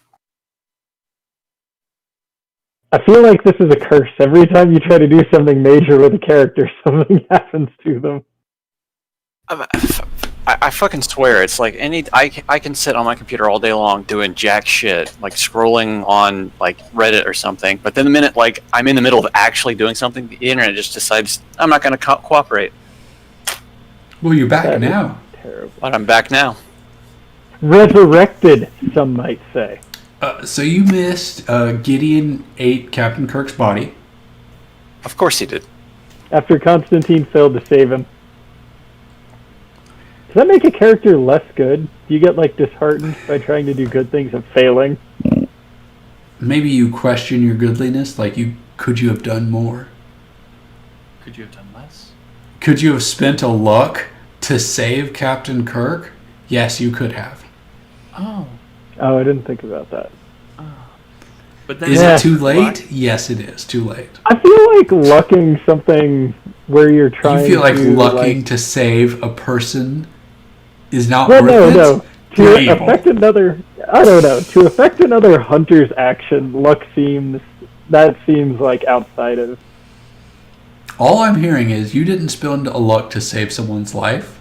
I feel like this is a curse. Every time you try to do something major with a character, something happens to them. I fucking swear, it's like I can sit on my computer all day long doing jack shit, like scrolling on like Reddit or something. But then the minute like I'm in the middle of actually doing something, the internet just decides I'm not going to cooperate. Well, you're back That is now. Terrible. But I'm back now. Resurrected, some might say. So you missed Gideon ate Captain Kirk's body. Of course he did. After Constantine failed to save him. Does that make a character less good? Do you get like disheartened by trying to do good things and failing? Maybe you question your goodliness. Like, could you have done more? Could you have done less? Could you have spent a luck to save Captain Kirk? Yes, you could have. Oh. Oh, I didn't think about that. But then Is Yeah. it too late? Yes, it is too late. I feel like lucking something where you're trying You feel like to lucking to save a person is not Well, worth no. it? To You're evil. affect another, I don't know. To affect another hunter's action, luck seems like outside of. All I'm hearing is you didn't spend a luck to save someone's life.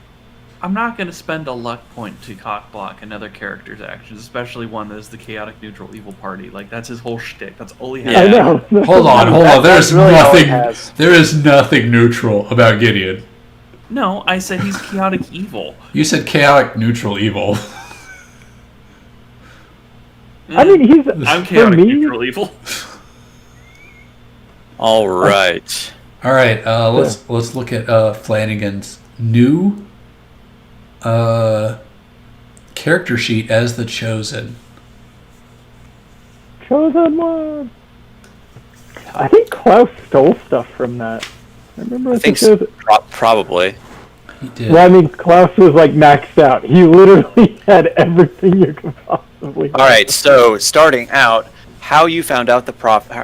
I'm not going to spend a luck point to cockblock another character's actions, especially one that is the chaotic neutral evil party. Like, that's his whole shtick. That's all he has. I know. Hold on. That's There's really all it nothing. has. There is nothing neutral about Gideon. No, I said he's chaotic evil. You said chaotic neutral evil. I mean, he's I'm for chaotic me. neutral evil. All right. All right. Let's look at Flanagan's new character sheet as the Chosen. Chosen one. I think Klaus stole stuff from that. I remember I as the think Chosen. probably. He did. Well, I mean, Klaus was like maxed out. He literally had everything you could possibly. All right. So starting out, how you found out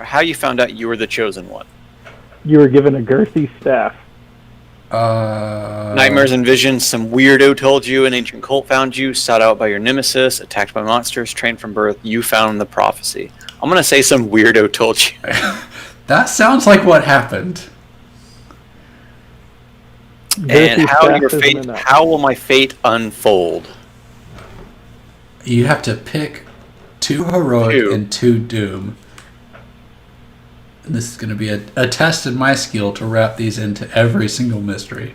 how you found out you were the chosen one? You were given a girthy staff. Nightmares and visions. Some weirdo told you. An ancient cult found you. Sought out by your nemesis. Attacked by monsters. Trained from birth. You found the prophecy. I'm gonna say some weirdo told you. That sounds like what happened. And Girthy how staff your isn't fate? enough. How will my fate unfold? You have to pick 2 heroic Two. and 2 doom. And this is going to be a test in my skill to wrap these into every single mystery.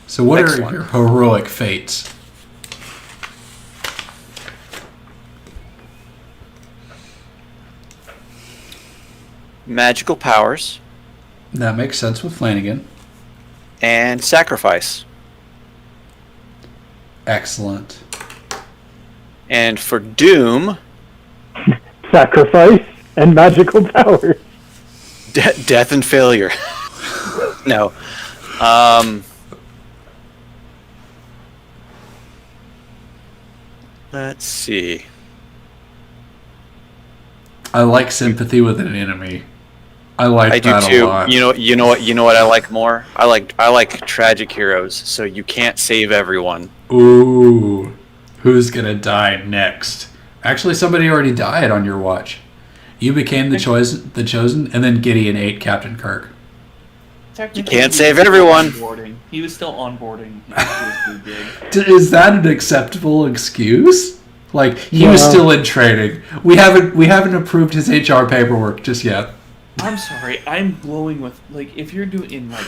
So what Excellent. are your heroic fates? Magical powers That makes sense with Flanagan. and sacrifice. Excellent. And for doom, Sacrifice and magical powers. death and failure. No. Let's see. I like sympathy with an enemy. I like I do that a too. lot. You know what I like more? I like tragic heroes. So you can't save everyone. Ooh, who's gonna die next? Actually, somebody already died on your watch. You became the chosen, and then Gideon ate Captain Kirk. Technically, can't he save was still everyone. onboarding. He was still onboarding. He was pretty good. Is that an acceptable excuse? Like he was No. still in training. We haven't approved his HR paperwork just yet. I'm sorry, I'm glowing with like if you're doing in like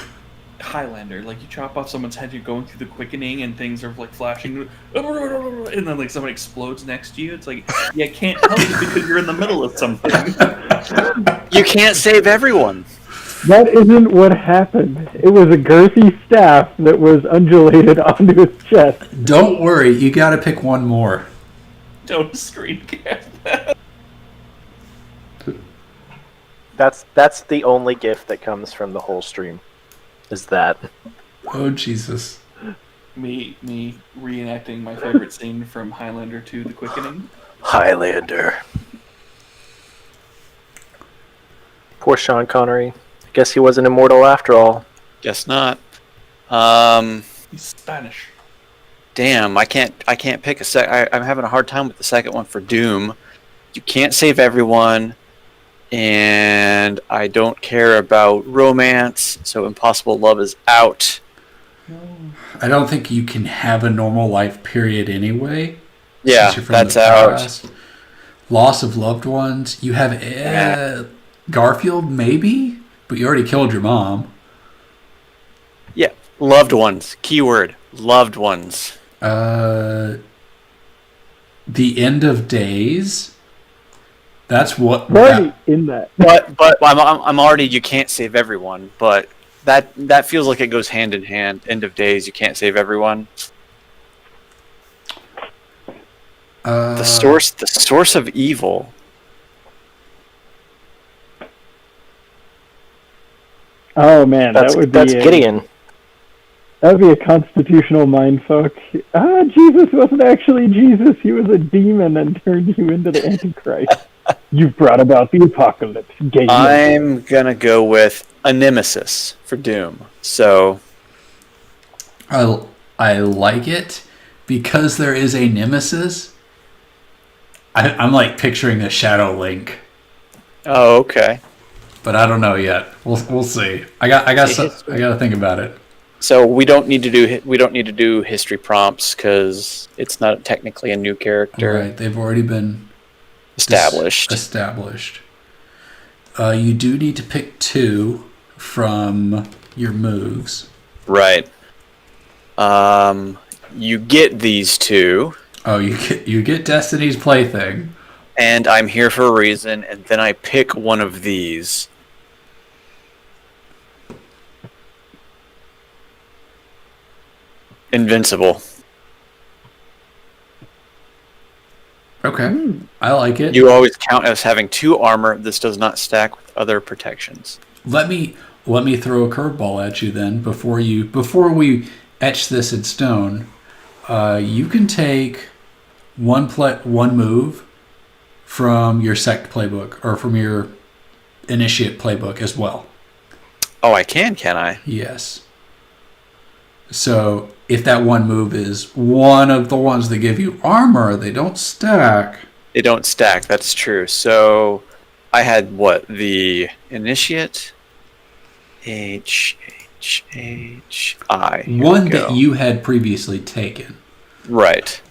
Highlander, like you chop off someone's head, you're going through the quickening and things are like flashing, and then like someone explodes next to you. It's like yeah, I can't help you because you're in the middle of something. You can't save everyone. That isn't what happened. It was a girthy staff that was undulated onto his chest. Don't worry, you got to pick one more. Don't screen cap that. That's the only gift that comes from the whole stream. Is that. Oh Jesus! Me reenacting my favorite scene from Highlander 2: The Quickening. Highlander. Poor Sean Connery. Guess he wasn't immortal after all. Guess not. He's Spanish. Damn, I can't pick a I'm having a hard time with the second one for Doom. You can't save everyone, and I don't care about romance, so Impossible Love is out. I don't think you can have a normal life period anyway. Yeah, since you're from that's the out. past. Loss of loved ones. You have Garfield, maybe, but you already killed your mom. Yeah, loved ones. Keyword: loved ones. The End of Days. That's what. Right in that. But I'm already. You can't save everyone, but that feels like it goes hand in hand. End of Days. You can't save everyone. The source of evil. Oh man, That's that would be Gideon. That would be a constitutional mindfuck. Jesus wasn't actually Jesus. He was a demon and turned you into the Antichrist. You brought about the apocalypse. Gay I'm gonna go with a nemesis for Doom. So I like it because there is a nemesis. I'm like picturing the Shadow Link, oh, okay. but I don't know yet. We'll see. I got to think about it. So we don't need to do history prompts because it's not technically a new character Right, they've already been established. Established. You do need to pick two from your moves. Right. You get these two, Oh, you get Destiny's Plaything. and I'm here for a reason, and then I pick one of these. Invincible. Okay, I like it. You always count as having 2 armor. This does not stack with other protections. Let me throw a curveball at you then before we etch this in stone. You can take one move from your sect playbook or from your initiate playbook as well. Oh, I can I? Yes. So if that one move is one of the ones that give you armor, they don't stack. They don't stack, that's true. So I had what? The initiate? I. One that you had previously taken. Right.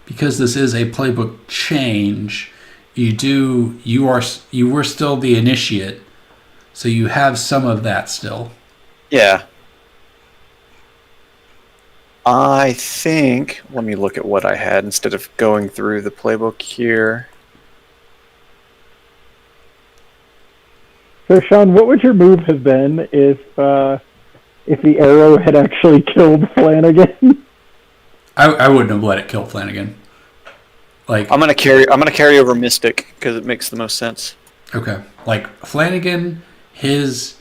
Because this is a playbook change, you were still the initiate, so you have some of that still. Yeah. I think, let me look at what I had instead of going through the playbook here. So, Sean, what would your move have been if the arrow had actually killed Flanagan? I wouldn't have let it kill Flanagan. Like I'm gonna carry over Mystic because it makes the most sense. okay, like Flanagan, his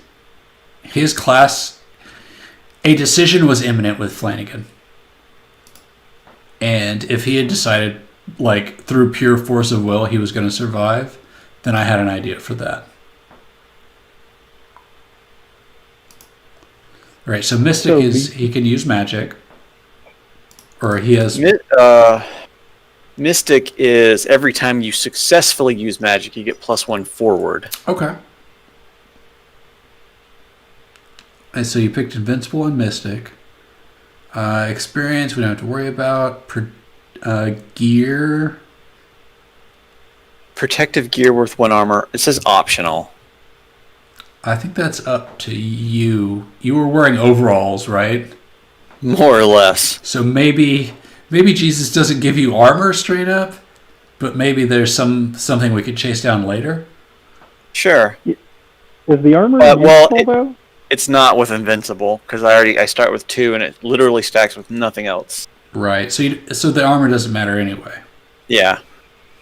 class, a decision was imminent with Flanagan, And if he had decided, like, through pure force of will, he was going to survive, then I had an idea for that. All right, so Mystic he can use magic. Or he has... Mystic is every time you successfully use magic, you get +1 forward. Okay. And so you picked Invincible and Mystic. Experience, we don't have to worry about. Gear. Protective gear worth 1 armor. It says optional. I think that's up to you. You were wearing overalls, right? More or less. So maybe Jesus doesn't give you armor straight up, but maybe there's something we could chase down later. Sure. Is the armor well, useful, though? It's not with Invincible, because I start with 2, and it literally stacks with nothing else. Right. So the armor doesn't matter anyway. Yeah. Can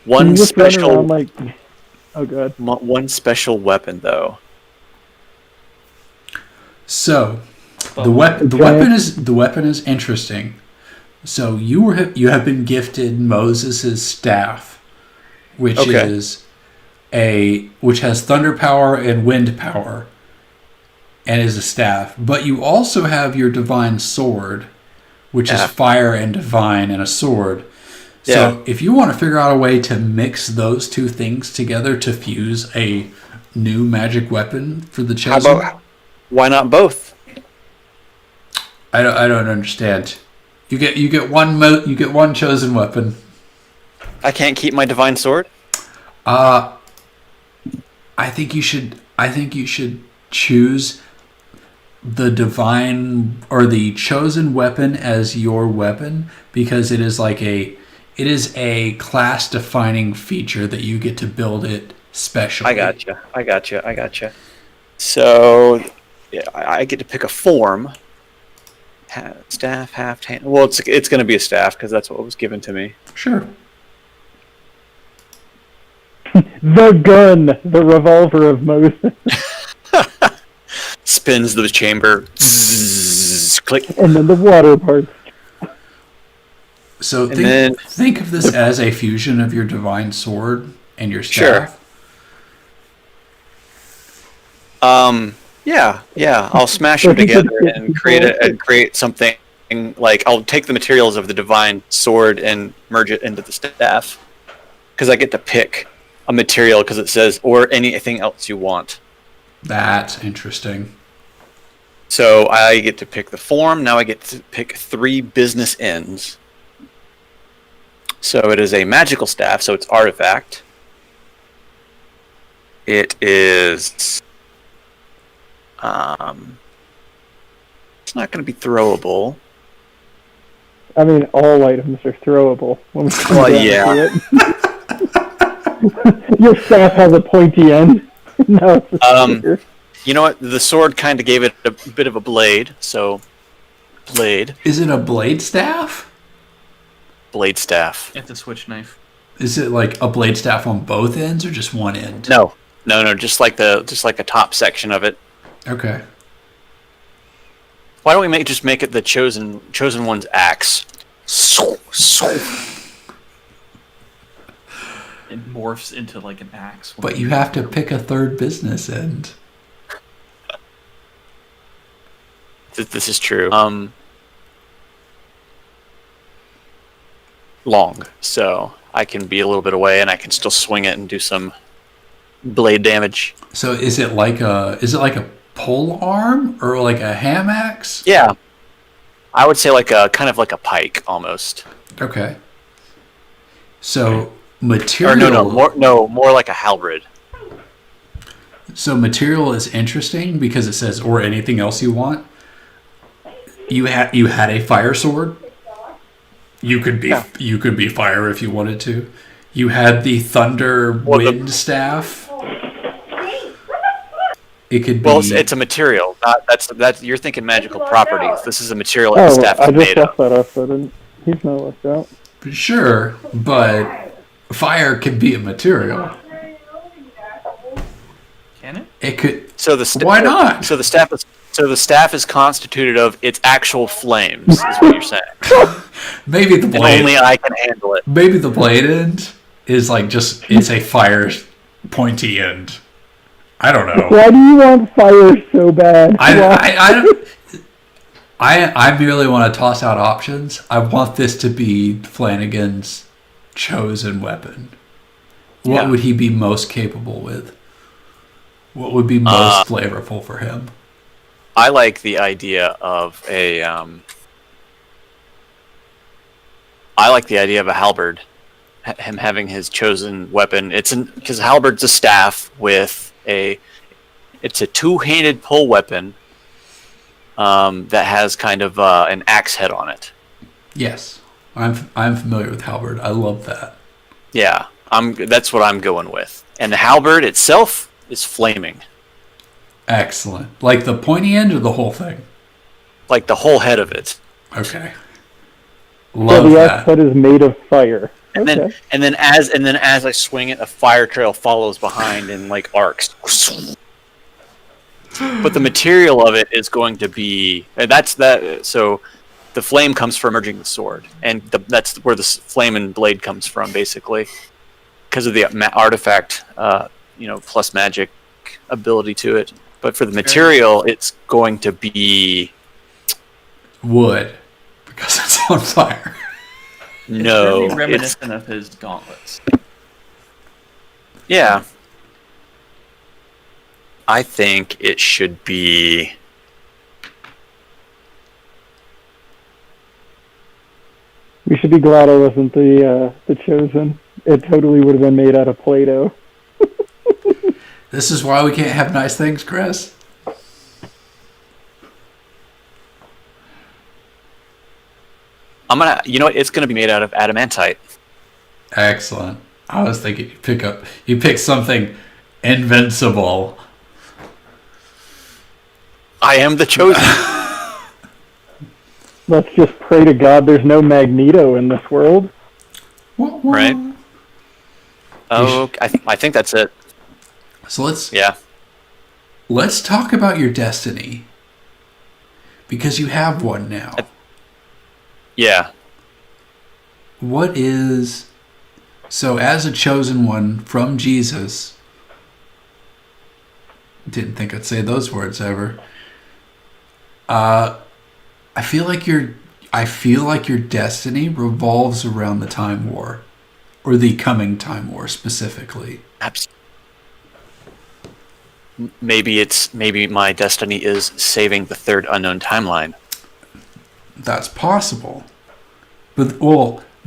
One you just run special... around like... Oh, God. One special weapon, though. So the weapon is interesting. So you have been gifted Moses' staff, which has thunder power and wind power, and is a staff. But you also have your divine sword, which is fire and divine and a sword. So if you want to figure out a way to mix those two things together to fuse a new magic weapon for the chosen, why not both? I don't understand. You get one chosen weapon. I can't keep my divine sword? I think you should choose the divine or the chosen weapon as your weapon, because it is a class defining feature that you get to build it specially. I gotcha. So I get to pick a form. Staff, half hand. Well, it's going to be a staff because that's what was given to me. Sure. The gun! The revolver of Moses. Spins the chamber. Zzz, click. And then the water part. So think of this as a fusion of your divine sword and your staff. Sure. Yeah. I'll smash them together and create something like I'll take the materials of the divine sword and merge it into the staff, because I get to pick a material because it says or anything else you want. That's interesting. So I get to pick the form. Now I get to pick 3 business ends. So it is a magical staff, so it's artifact. It is... it's not going to be throwable. I mean, all items are throwable. When we come Well, down yeah. to it. Your staff has a pointy end. No, it's a spear. You know what? The sword kind of gave it a bit of a blade, so... Blade. Is it a blade staff? Blade staff. It's a switch knife. Is it like a blade staff on both ends or just one end? No, just like the top section of it. Okay. Why don't we just make it the chosen one's axe? It morphs into like an axe. But you have to pick a third business end. This is true. Long, so I can be a little bit away, and I can still swing it and do some blade damage. So is it like a pole arm or like a ham axe? Yeah, I would say like a kind of like a pike almost. Okay. So material. Or more like a halberd. So material is interesting because it says or anything else you want. You had a fire sword. You could be fire if you wanted to. You had the thunder wind staff. It could be. Well, it's a material. That's you're thinking magical properties. This is a material that the staff is I just made left of. that off, so he's not left out. Sure, but fire can be a material. Can it? It could. So Why not? So the staff is constituted of its actual flames. Is what you're saying? Maybe the And blade. only I can handle it. Maybe the blade end is like just it's a fire pointy end. I don't know. Why do you want fire so bad? I merely want to toss out options. I want this to be Flanagan's chosen weapon. What Yeah. would he be most capable with? What would be most flavorful for him? I like the idea of a halberd. Him having his chosen weapon. Because halberd's a staff with it's a two-handed pull weapon that has kind of an axe head on it. Yes, I'm familiar with halberd. I love that. Yeah, that's what I'm going with. And the halberd itself is flaming, Excellent. Like the pointy end or the whole thing? like the whole head of it. Okay. So Love the that. axe head is made of fire. And Okay. then as I swing it, a fire trail follows behind and like arcs. But the material of it is going to be that's that. So the flame comes from merging the sword, and that's where the flame and blade comes from, basically, because of the artifact, plus magic ability to it. But for the material, it's going to be Wood. Because it's on fire. no. It's very It's, reminiscent of his gauntlets. yeah. I think it should be. We should be glad I wasn't the chosen. It totally would have been made out of Play-Doh. This is why we can't have nice things, Chris. It's gonna be made out of adamantite. Excellent. I was thinking you pick something invincible. I am the chosen. Let's just pray to God there's no Magneto in this world. Right. Oh, I think that's it. So Yeah. let's talk about your destiny. Because you have one now. Yeah. What is so as a chosen one from Jesus? Didn't think I'd say those words ever. I feel like your destiny revolves around the Time War, or the coming Time War specifically. Maybe my destiny is saving the third unknown timeline. That's possible, but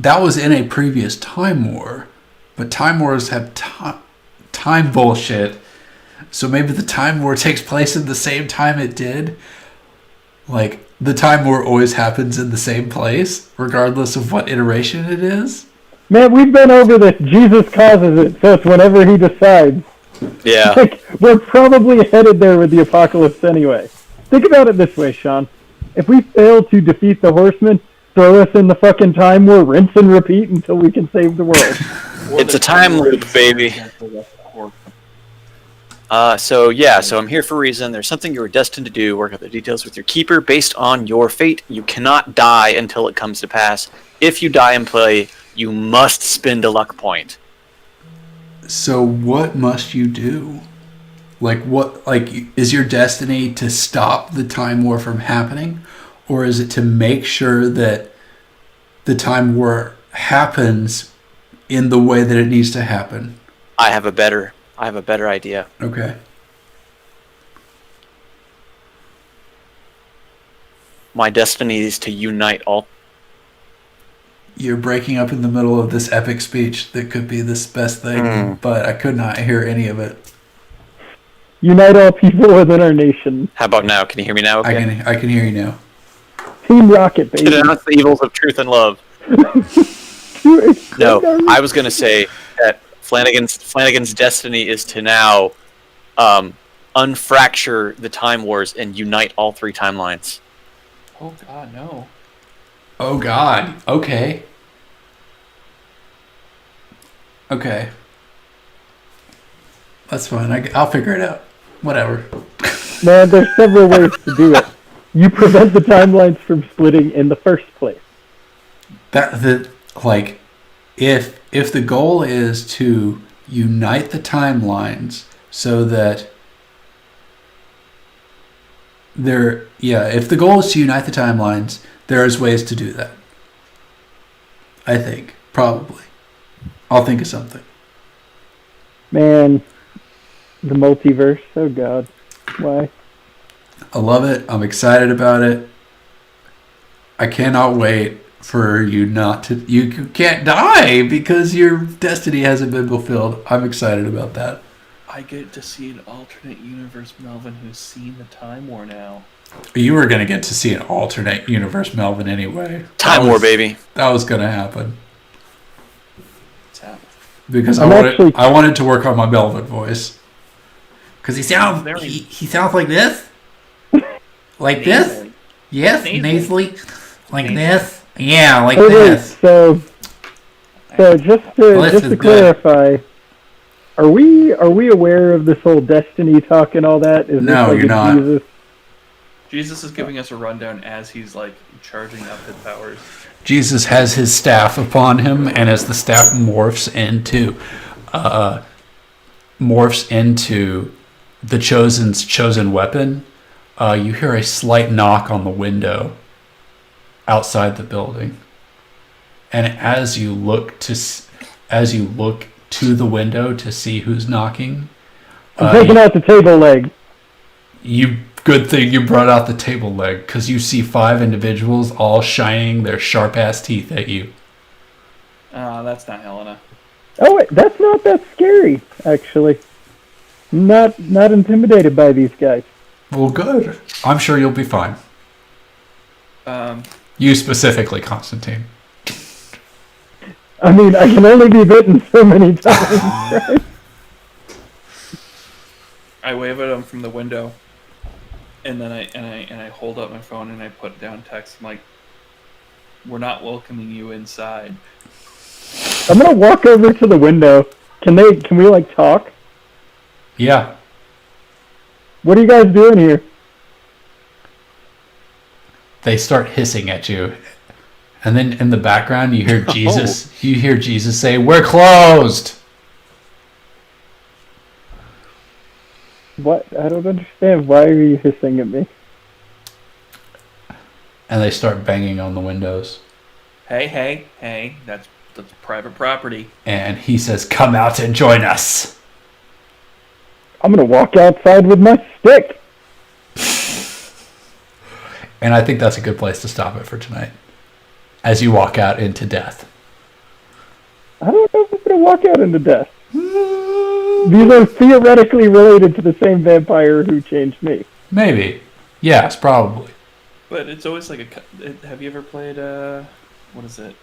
that was in a previous Time War, but Time Wars have time bullshit. So maybe the Time War takes place in the same time it did. Like, the Time War always happens in the same place, regardless of what iteration it is. Man, we've been over this. Jesus causes it, so it's whenever he decides. Yeah. Like, we're probably headed there with the apocalypse anyway. Think about it this way, Sean. If we fail to defeat the Horsemen, throw us in the fucking Time War, rinse and repeat until we can save the world. It's a time loop, baby. So I'm here for a reason. There's something you were destined to do. Work out the details with your keeper based on your fate. You cannot die until it comes to pass. If you die in play, you must spend a luck point. So what must you do? Is your destiny to stop the Time War from happening? Or is it to make sure that the Time War happens in the way that it needs to happen? I have a better idea. Okay. My destiny is to unite all. You're breaking up in the middle of this epic speech that could be this best thing, but I could not hear any of it. Unite all people within our nation. How about now? Can you hear me now? Okay. I can hear you now. Team Rocket, To baby. denounce the evils of truth and love. No, I was going to say that Flanagan's destiny is to now unfracture the Time Wars and unite all three timelines. Oh God, no. Oh God. Okay. Okay. That's fine. I'll figure it out. Whatever. Man, there's several ways to do it. You prevent the timelines from splitting in the first place. like if the goal is to unite the timelines so that if the goal is to unite the timelines, there's ways to do that. I think probably. I'll think of something. Man, the multiverse. Oh God, why? I love it. I'm excited about it. I cannot wait for you not to. You can't die because your destiny hasn't been fulfilled. I'm excited about that. I get to see an alternate universe Melvin who's seen the Time War now. You were gonna get to see an alternate universe Melvin anyway. Time War, baby. That was gonna happen It's happening. because I'm actually- I wanted to work on my Melvin voice because he sounds Very- he sounds like this, like this. Nasally. Yes, Nasally. nasally, like this. Yeah, like Oh wait, this. so just Well, this to is good. clarify, are we aware of this whole destiny talk and all that? Is No, this like you're a not. Jesus? Jesus is giving us a rundown as he's like charging up his powers. Jesus has his staff upon him, and as the staff morphs into the Chosen's chosen weapon, you hear a slight knock on the window outside the building, and as you look to the window to see who's knocking, I'm taking out the table leg. Good thing you brought out the table leg, because you see 5 individuals all shining their sharp ass teeth at you. That's not Helena. Oh wait, that's not that scary, actually. Not intimidated by these guys. Well, good. I'm sure you'll be fine. You specifically, Constantine. I mean, I can only be bitten so many times, right? I wave at him from the window, and then I hold up my phone and I put down text. I'm like, "We're not welcoming you inside." I'm gonna walk over to the window. Can we like talk? Yeah. What are you guys doing here? They start hissing at you. And then in the background you hear Jesus you hear Jesus say, "We're closed." What? I don't understand. Why are you hissing at me? And they start banging on the windows. Hey! That's private property. And he says, "Come out and join us." I'm gonna walk outside with my stick. And I think that's a good place to stop it for tonight. As you walk out into death. I don't know if I'm gonna walk out into death. These are theoretically related to the same vampire who changed me. Maybe. Yes, probably. But it's always like have you ever played what is it?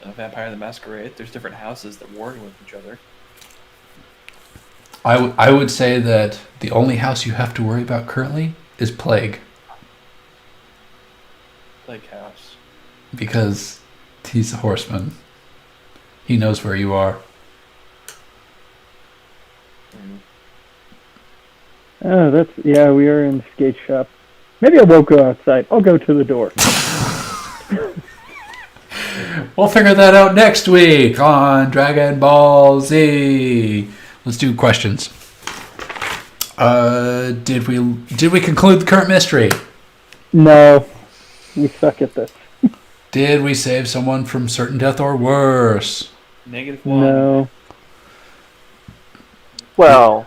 Vampire the Masquerade? There's different houses that war with each other. I would say that the only house you have to worry about currently is Plague. Like house. Because he's a horseman. He knows where you are. Oh, we are in the skate shop. Maybe I won't go outside. I'll go to the door. We'll figure that out next week on Dragon Ball Z. Let's do questions. Did we conclude the current mystery? No, we suck at this. Did we save someone from certain death or worse? -1. No. Well,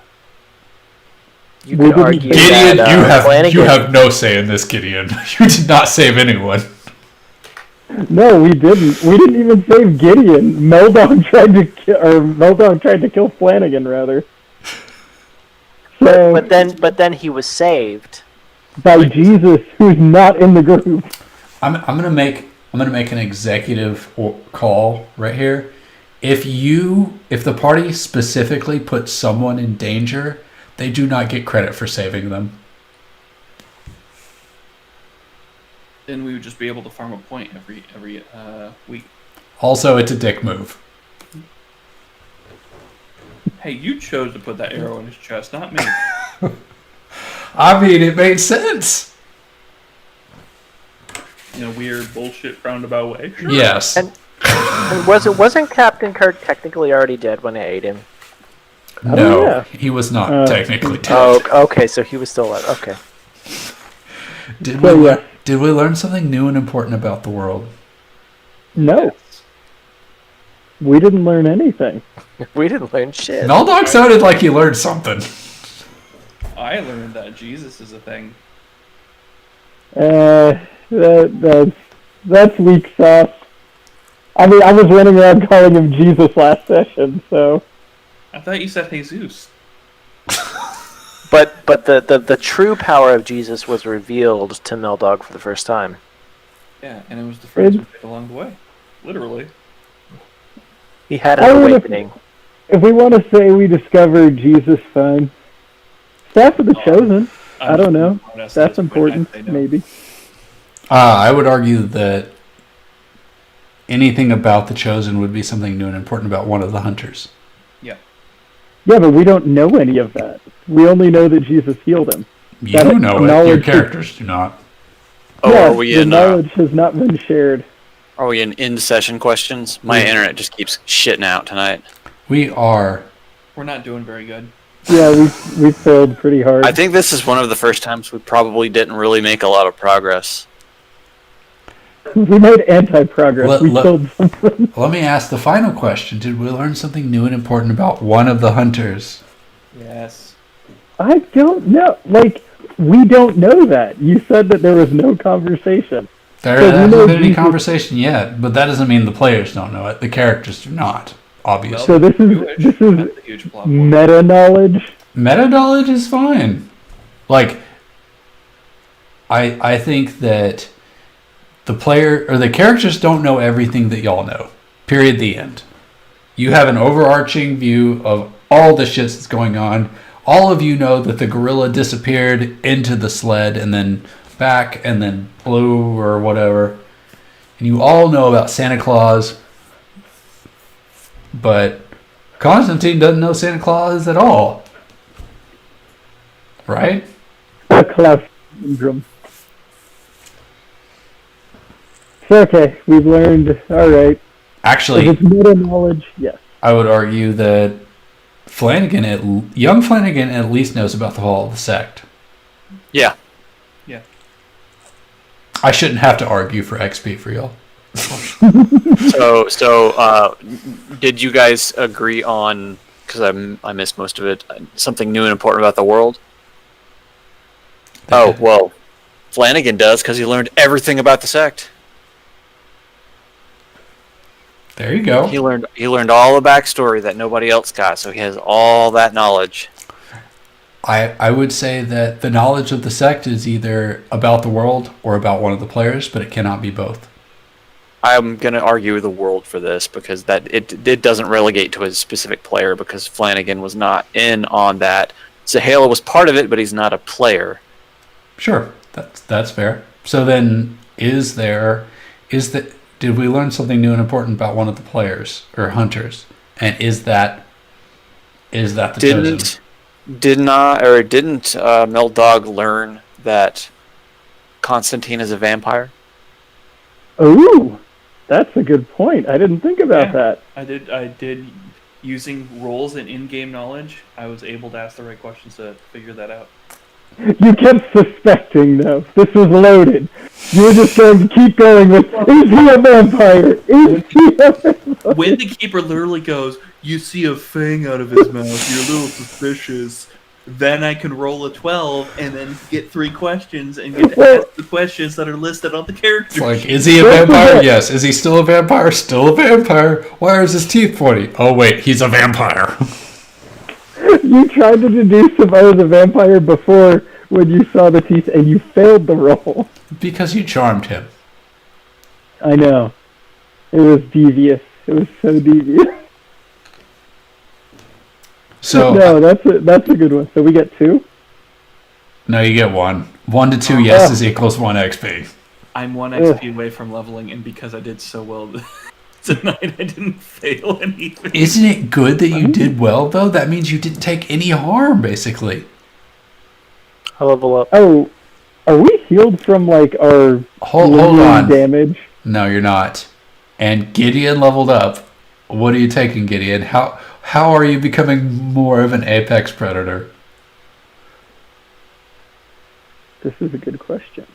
you We could didn't- argue Gideon, that Flanagan, you have no say in this, Gideon. You did not save anyone. No, we didn't. We didn't even save Gideon. Meldog tried to kill Flanagan, rather. So, but then he was saved. by Jesus, who's not in the group. I'm gonna make an executive call right here. If the party specifically puts someone in danger, they do not get credit for saving them. Then we would just be able to farm a point every week. Also, it's a dick move. Hey, you chose to put that arrow in his chest, not me. I mean, it made sense. In a weird bullshit roundabout way. Yes. And wasn't Captain Kirk technically already dead when I ate him? No, yeah. he was not technically dead. Oh, okay, so he was still alive. Okay. Did So, we, yeah. did we learn something new and important about the world? No. We didn't learn anything. We didn't learn shit. Meldog sounded like he learned something. I learned that Jesus is a thing. That's weak sauce. I mean, I was running around calling him Jesus last session, so... I thought you said Jesus. But the true power of Jesus was revealed to Meldog for the first time. Yeah, and it was the friends we made along the way. Literally. He had I an wanna- awakening. If we want to say we discovered Jesus, fine. Staff of the Chosen. I don't know. That's important, maybe. I would argue that anything about the Chosen would be something new and important about one of the hunters. Yeah, but we don't know any of that. We only know that Jesus healed him. You That know it. Your knowledge- characters do not. Oh, yeah, are we the in? knowledge has not been shared. Are we in session questions? My internet just keeps shitting out tonight. We are. We're not doing very good. Yeah, we failed pretty hard. I think this is one of the first times we probably didn't really make a lot of progress. We made anti-progress. Let- we let- killed something. Let me ask the final question. Did we learn something new and important about one of the hunters? Yes. I don't know. Like, we don't know that. You said that there was no conversation. There So we hasn't know been any Jesus- conversation yet, but that doesn't mean the players don't know it. The characters do not, obviously. So this is Jewish. this is That's a huge plot point. meta knowledge. Meta knowledge is fine. Like, I think that the player or the characters don't know everything that y'all know. Period. The end. You have an overarching view of all the shit that's going on. All of you know that the gorilla disappeared into the sled and then back and then flew or whatever. And you all know about Santa Claus. But Constantine doesn't know Santa Claus at all. Right? Klaus syndrome. So okay, we've learned. All right. If Actually, it's meta knowledge, yes. I would argue that young Flanagan at least knows about the Hall of the Sect. Yeah. I shouldn't have to argue for XP for y'all. So, did you guys agree on? Because I missed most of it. Something new and important about the world. Oh well, Flanagan does because he learned everything about the sect. There you go. He learned all the backstory that nobody else got, so he has all that knowledge. I would say that the knowledge of the sect is either about the world or about one of the players, but it cannot be both. I'm gonna argue the world for this because that it doesn't relegate to a specific player because Flanagan was not in on that. Zahela was part of it, but he's not a player. Sure, that's fair. So then, did we learn something new and important about one of the players or hunters? And is that the chosen? Didn't Meldog learn that Constantine is a vampire? Ooh, that's a good point. I didn't think about Yeah. that. I did. Using roles and in-game knowledge, I was able to ask the right questions to figure that out. You kept suspecting, though. This was loaded. You were just going to keep going with, is he a vampire? Is he a vampire? When the keeper literally goes, you see a fang out of his mouth, you're a little suspicious. Then I can roll a 12 and then get 3 questions and get to ask the questions that are listed on the character It's like, sheet. is he a vampire? Yes. Is he still a vampire? Still a vampire. Why is his teeth pointy? Oh wait, he's a vampire. You tried to deduce if I was a vampire before when you saw the teeth, and you failed the roll. Because you charmed him. I know. It was devious. It was so devious. So No, that's a good one. So we get 2? no, you get 1. 1 to 2 yeses equals 1 XP. I'm 1 XP away from leveling, and because I did so well tonight, I didn't fail anything. Isn't it good that you did well though? That means you didn't take any harm, basically. I level up. Oh, are we healed from, like, our Hold lingering on. damage? No, you're not. and Gideon leveled up. What are you taking, Gideon? How are you becoming more of an apex predator? This is a good question.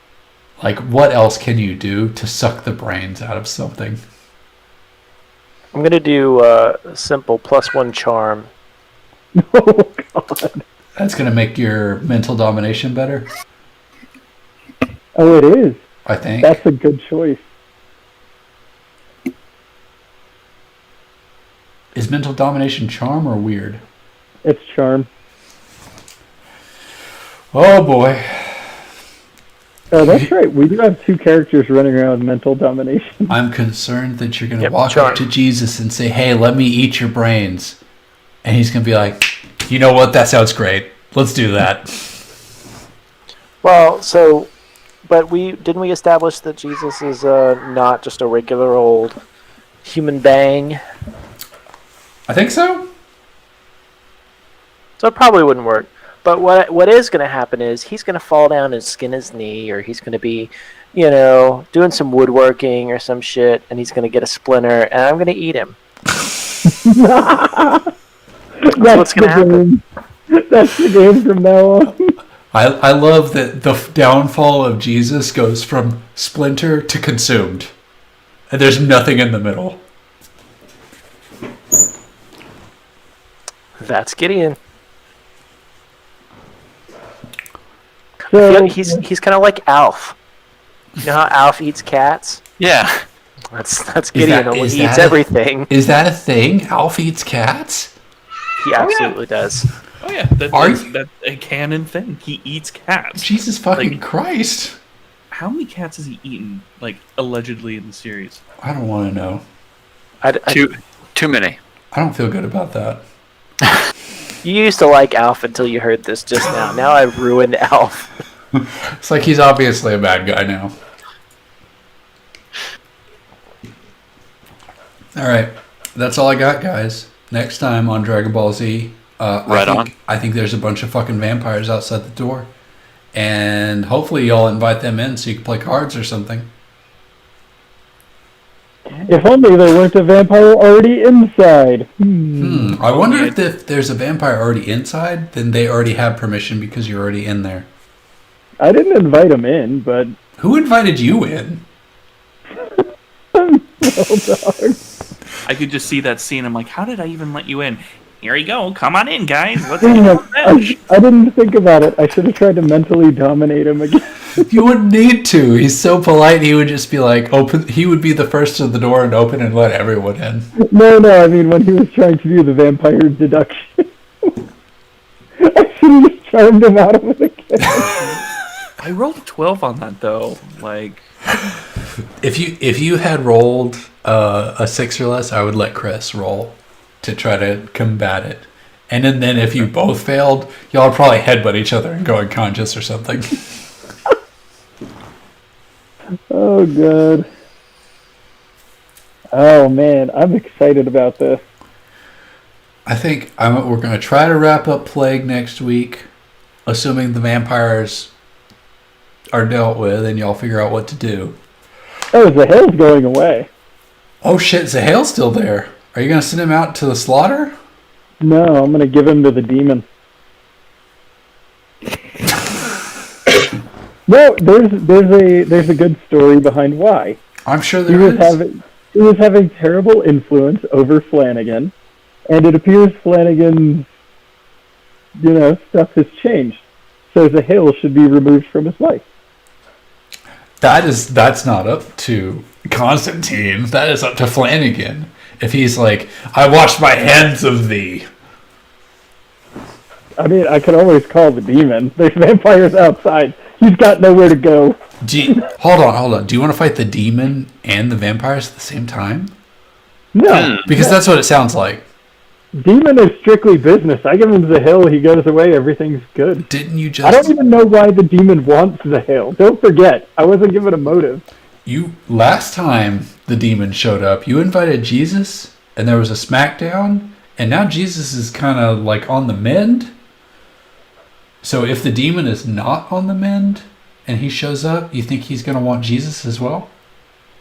Like, what else can you do to suck the brains out of something? I'm gonna do a simple +1 charm. Oh God. That's gonna make your mental domination better, Oh, it is. I think. That's a good choice. Is mental domination charm or weird? It's charm. Oh boy. Oh, that's right. We do have 2 characters running around with mental domination. I'm concerned that you're going to Yep, walk charm. up to Jesus and say, hey, let me eat your brains. And he's going to be like, you know what? That sounds great. Let's do that. Well, so, but didn't we establish that Jesus is not just a regular old human bang? I think so. So it probably wouldn't work. But what is going to happen is he's going to fall down and skin his knee, or he's going to be, doing some woodworking or some shit, and he's going to get a splinter, and I'm going to eat him. That's what's gonna happen. That's the game from now on. I love that the downfall of Jesus goes from splinter to consumed. And there's nothing in the middle. That's Gideon. So, Yeah, he's kind of like Alf. You know how Alf eats cats? Yeah. That's Gideon. that- He is eats that a- everything. Is that a thing? Alf eats cats? He absolutely does. Oh yeah, that's a canon thing. He eats cats. Jesus fucking Like- Christ. How many cats has he eaten, like, allegedly in the series? I don't want to know. Too many. I don't feel good about that. You used to like Alf until you heard this just now. Now I've ruined Alf. It's like he's obviously a bad guy now. Alright. That's all I got, guys. Next time on Dragon Ball Z, I think there's a bunch of fucking vampires outside the door. And hopefully y'all invite them in so you can play cards or something. if only there weren't a vampire already inside. I wonder if there's a vampire already inside, then they already have permission because you're already in there. I didn't invite him in, but Who invited you in? oh, dog. I could just see that scene. I'm like, how did I even let you in? Here you go. Come on in, guys. Let's Damn get it. on that. I didn't think about it. I should have tried to mentally dominate him again. You wouldn't need to. He's so polite. He would just be like, open. He would be the first to the door and open and let everyone in. No, I mean when he was trying to do the vampire deduction. I should have just charmed him out of it again. I rolled a 12 on that though. Like, If you had rolled a 6 or less, I would let Chris roll to try to combat it. And then if you both failed, y'all would probably headbutt each other and go unconscious or something. Oh, good. Oh, man. I'm excited about this. I think we're going to try to wrap up Plague next week, assuming the vampires are dealt with and y'all figure out what to do. Oh, Zahale's going away. Oh shit, Zahale's still there. Are you going to send him out to the slaughter? No, I'm going to give him to the demon. No, there's a good story behind why. I'm sure He there was is. he was having terrible influence over Flanagan, and it appears Flanagan's, stuff has changed. So Zahale should be removed from his life. That's not up to Constantine. That is up to Flanagan. If he's like, I washed my hands of thee. I mean, I could always call the demon. There's vampires outside. He's got nowhere to go. Hold on. Do you want to fight the demon and the vampires at the same time? No, Because that's what it sounds like. demon is strictly business. I give him Zahale, he goes away, everything's good. Didn't you I don't just... even know why the demon wants Zahale. Don't forget, I wasn't given a motive. Last time the demon showed up, you invited Jesus, and there was a smackdown, and now Jesus is kind of like on the mend. So if the demon is not on the mend, and he shows up, you think he's going to want Jesus as well?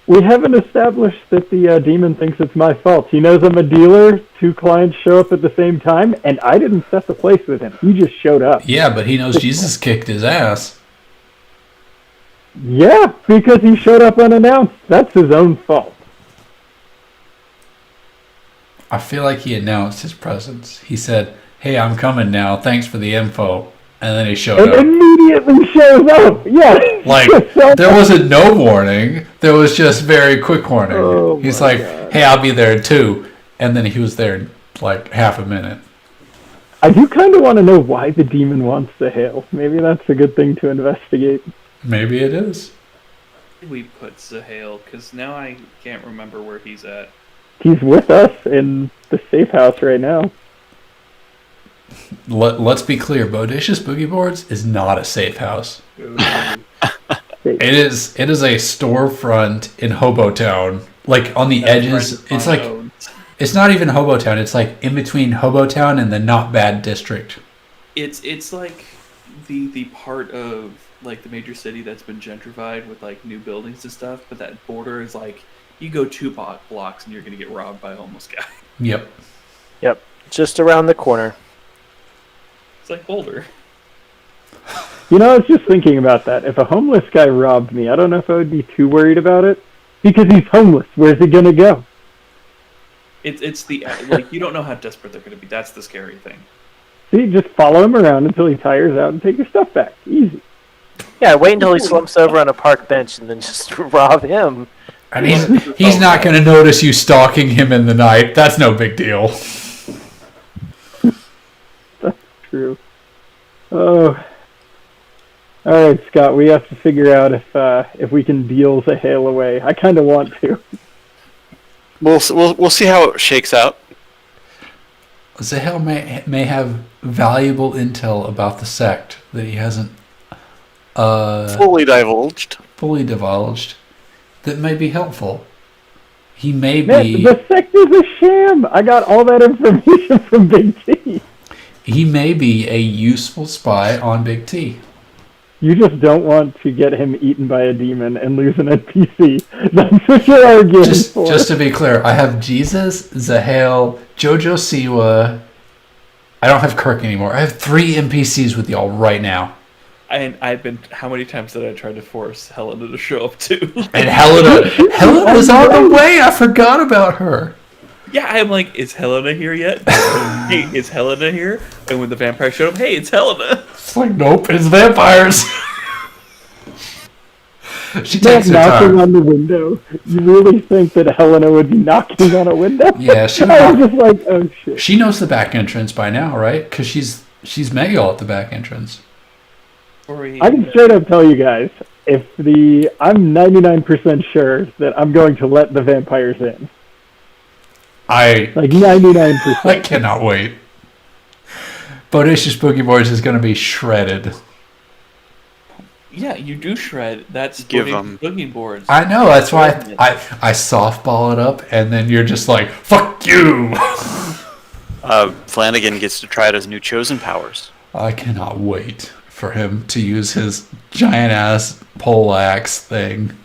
We haven't established that the demon thinks it's my fault. He knows I'm a dealer. 2 clients show up at the same time, and I didn't set the place with him. He just showed up. Yeah, but he knows Jesus kicked his ass. Yeah, because he showed up unannounced. That's his own fault. I feel like he announced his presence. He said, "Hey, I'm coming now. Thanks for the info." And then he showed And up. immediately shows up. Yeah. Like, there wasn't no warning. There was just very quick warning. Oh He's my like, God. "Hey, I'll be there in 2." And then he was there in like half a minute. I do kind of want to know why the demon wants the hail. Maybe that's a good thing to investigate. Maybe it is. We put Zahale, because now I can't remember where he's at. He's with us in the safe house right now. Let's be clear. Bodacious Boogie Boards is not a safe house. It is a storefront in Hobotown. Like on the edges. It's like, it's not even Hobotown. It's like in between Hobotown and the not bad district. It's like the part of like the major city that's been gentrified with like new buildings and stuff, but that border is like you go 2 blocks and you're gonna get robbed by a homeless guy. Yep. Yep, just around the corner. It's like Boulder. You know, I was just thinking about that. If a homeless guy robbed me, I don't know if I would be too worried about it. Because he's homeless. Where's he going to go? It's the like you don't know how desperate they're gonna be. That's the scary thing. See, just follow him around until he tires out and take your stuff back. Easy. Yeah, wait until he slumps over on a park bench and then just rob him. And he's not going to notice you stalking him in the night. That's no big deal. True. Oh. All right, Scott. We have to figure out if we can deal Zahale away. I kind of want to. We'll see how it shakes out. Zahale may have valuable intel about the sect that he hasn't Fully divulged. fully divulged that may be helpful. He may Man, be the sect is a sham. I got all that information from Big T. he may be a useful spy on Big T. You just don't want to get him eaten by a demon and lose an NPC. That's what you're arguing for. Just to be clear, I have Jesus, Zahale, Jojo Siwa. I don't have Kirk anymore. I have 3 NPCs with y'all right now. And I've been. How many times did I try to force Helena to show up too? And Helena's on the way. I forgot about her. Yeah, I'm like, is Helena here yet? Hey, is Helena here? And when the vampire showed up, hey, it's Helena. It's like, nope, it's vampires. She Not takes her knocking time. on the window. You really think that Helena would be knocking on a window? Yeah, she I was just like, oh shit. She knows the back entrance by now, right? Because she's met y'all at the back entrance. I can straight up tell you guys, I'm 99% sure that I'm going to let the vampires in. I Like 99%. I cannot wait. Bodacious Boogie Boys is going to be shredded. Yeah, you do shred. That's Give Boogie- 'em. boogie boards. I know, that's why I softball it up, and then you're just like, fuck you! Flanagan gets to try out his new chosen powers. I cannot wait for him to use his giant-ass poleaxe thing.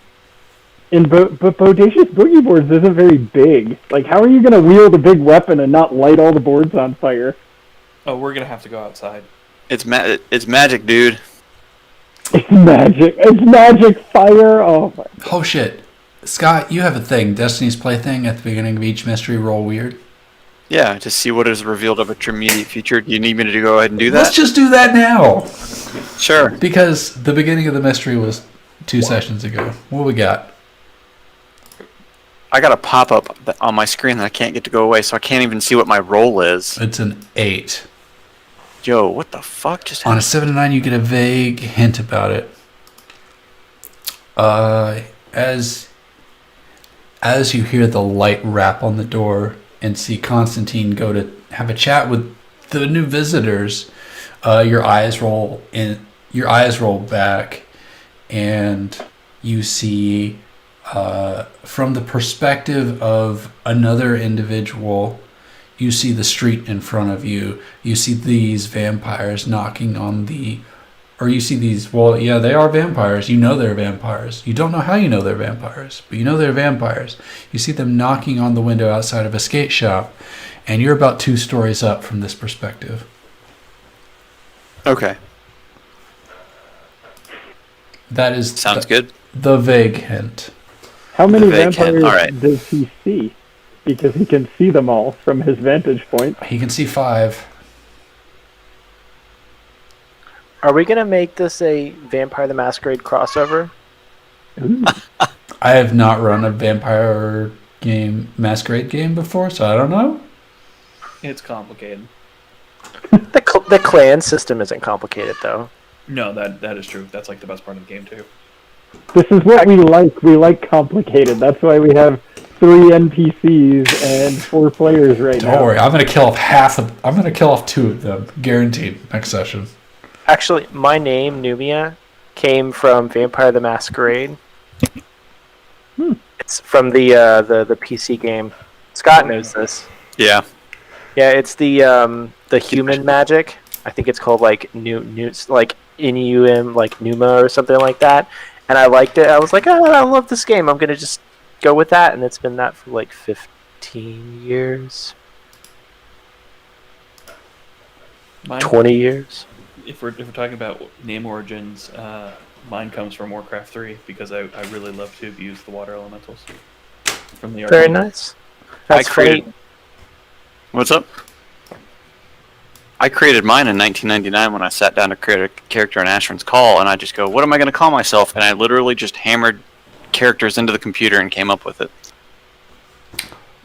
But Bodacious Boogie Boards isn't very big. Like, how are you going to wield a big weapon and not light all the boards on fire? Oh, we're gonna have to go outside. It's magic, dude. It's magic. It's magic fire. Oh my. Oh shit. Scott, you have a thing, Destiny's Plaything, at the beginning of each mystery roll weird. Yeah, to see what is revealed about your immediate future. Do you need me to go ahead and do that? Let's just do that now! Sure. Because the beginning of the mystery was 2 sessions ago. What we got? I got a pop-up on my screen that I can't get to go away, so I can't even see what my roll is. It's an 8. Yo, what the fuck just On a happened? 7 to 9, you get a vague hint about it. As you hear the light rap on the door and see Constantine go to have a chat with the new visitors, your eyes roll back, and you see, from the perspective of another individual, you see the street in front of you. You see these vampires knocking on the or you see these, well, yeah, they are vampires. You know they're vampires. You don't know how you know they're vampires, but you know they're vampires. You see them knocking on the window outside of a skate shop, and you're about 2 stories up from this perspective. Okay, That is sounds good. the vague hint. How many vague hint, vampires alright. does he see? Because he can see them all from his vantage point. He can see 5. Are we gonna make this a Vampire the Masquerade crossover? Ooh. I have not run a vampire masquerade game before, so I don't know. It's complicated. The clan system isn't complicated though. No, that is true. That's like the best part of the game too. This is what we like. We like complicated. That's why we have 3 NPCs and 4 players right now. Don't worry, I'm gonna kill off I'm gonna kill off 2 of them, guaranteed. Next session. Actually, my name Numia came from Vampire the Masquerade. It's from the PC game. Scott knows this. Yeah. Yeah, it's the human magic. I think it's called like like Inum, like Numa or something like that. And I liked it. I was like, oh, I love this game. I'm gonna just go with that, and it's been that for like 15 years, Mine, 20 years. if we're talking about name origins, mine comes from Warcraft 3 because I really love to abuse the water elementals from the Very RPG. nice. That's created- funny. What's up? I created mine in 1999 when I sat down to create a character in Ashran's Call, and I just go, what am I going to call myself? And I literally just hammered characters into the computer and came up with it.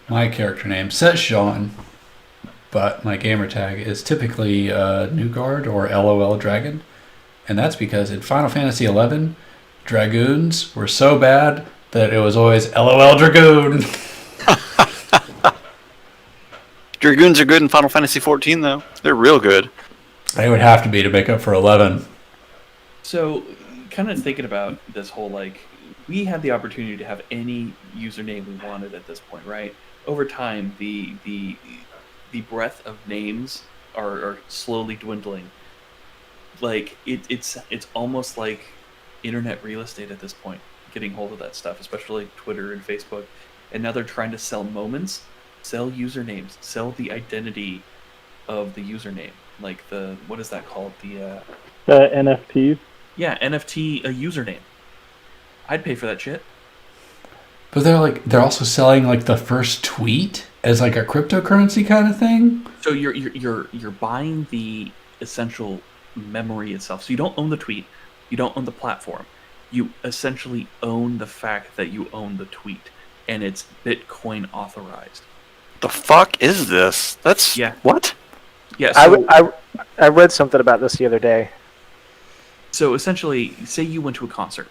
My character name says Sean, but my gamer tag is typically Newguard or LOL Dragon. And that's because in Final Fantasy XI, Dragoons were so bad that it was always LOL Dragoon. Dragoons are good in Final Fantasy 14, though. They're real good. They would have to be to make up for 11. So, kind of thinking about this whole like, we had the opportunity to have any username we wanted at this point, right? Over time, the breadth of names are slowly dwindling. Like it's almost like internet real estate at this point, getting hold of that stuff, especially Twitter and Facebook. And now they're trying to sell moments, sell usernames, sell the identity of the username. Like what is that called? The NFTs. Yeah, NFT a username. I'd pay for that shit. But they're also selling like the first tweet as like a cryptocurrency kind of thing. So you're buying the essential memory itself. So you don't own the tweet, you don't own the platform. You essentially own the fact that you own the tweet, and it's Bitcoin authorized. The fuck is this? That's... Yeah. What? Yeah. So, I read something about this the other day. so essentially, say you went to a concert,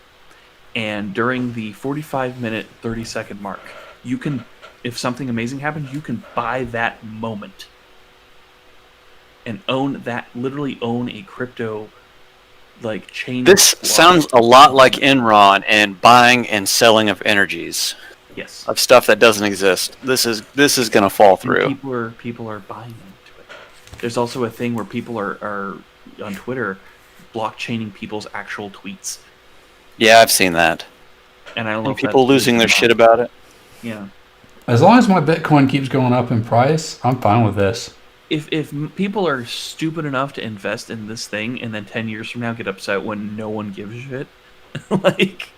and during the 45-minute, 30-second mark, you can, if something amazing happened, you can buy that moment and literally own a crypto, like, chain. This sounds a lot like Enron and buying and selling of energies. Yes. Of stuff that doesn't exist. This is gonna fall And through. people are buying into it. There's also a thing where people are on Twitter blockchaining people's actual tweets, Yeah, I've seen that. and I don't know And if people that's losing their legal or shit not. about it. Yeah. As long as my Bitcoin keeps going up in price, I'm fine with this. If people are stupid enough to invest in this thing and then 10 years from now get upset when no one gives a shit, like,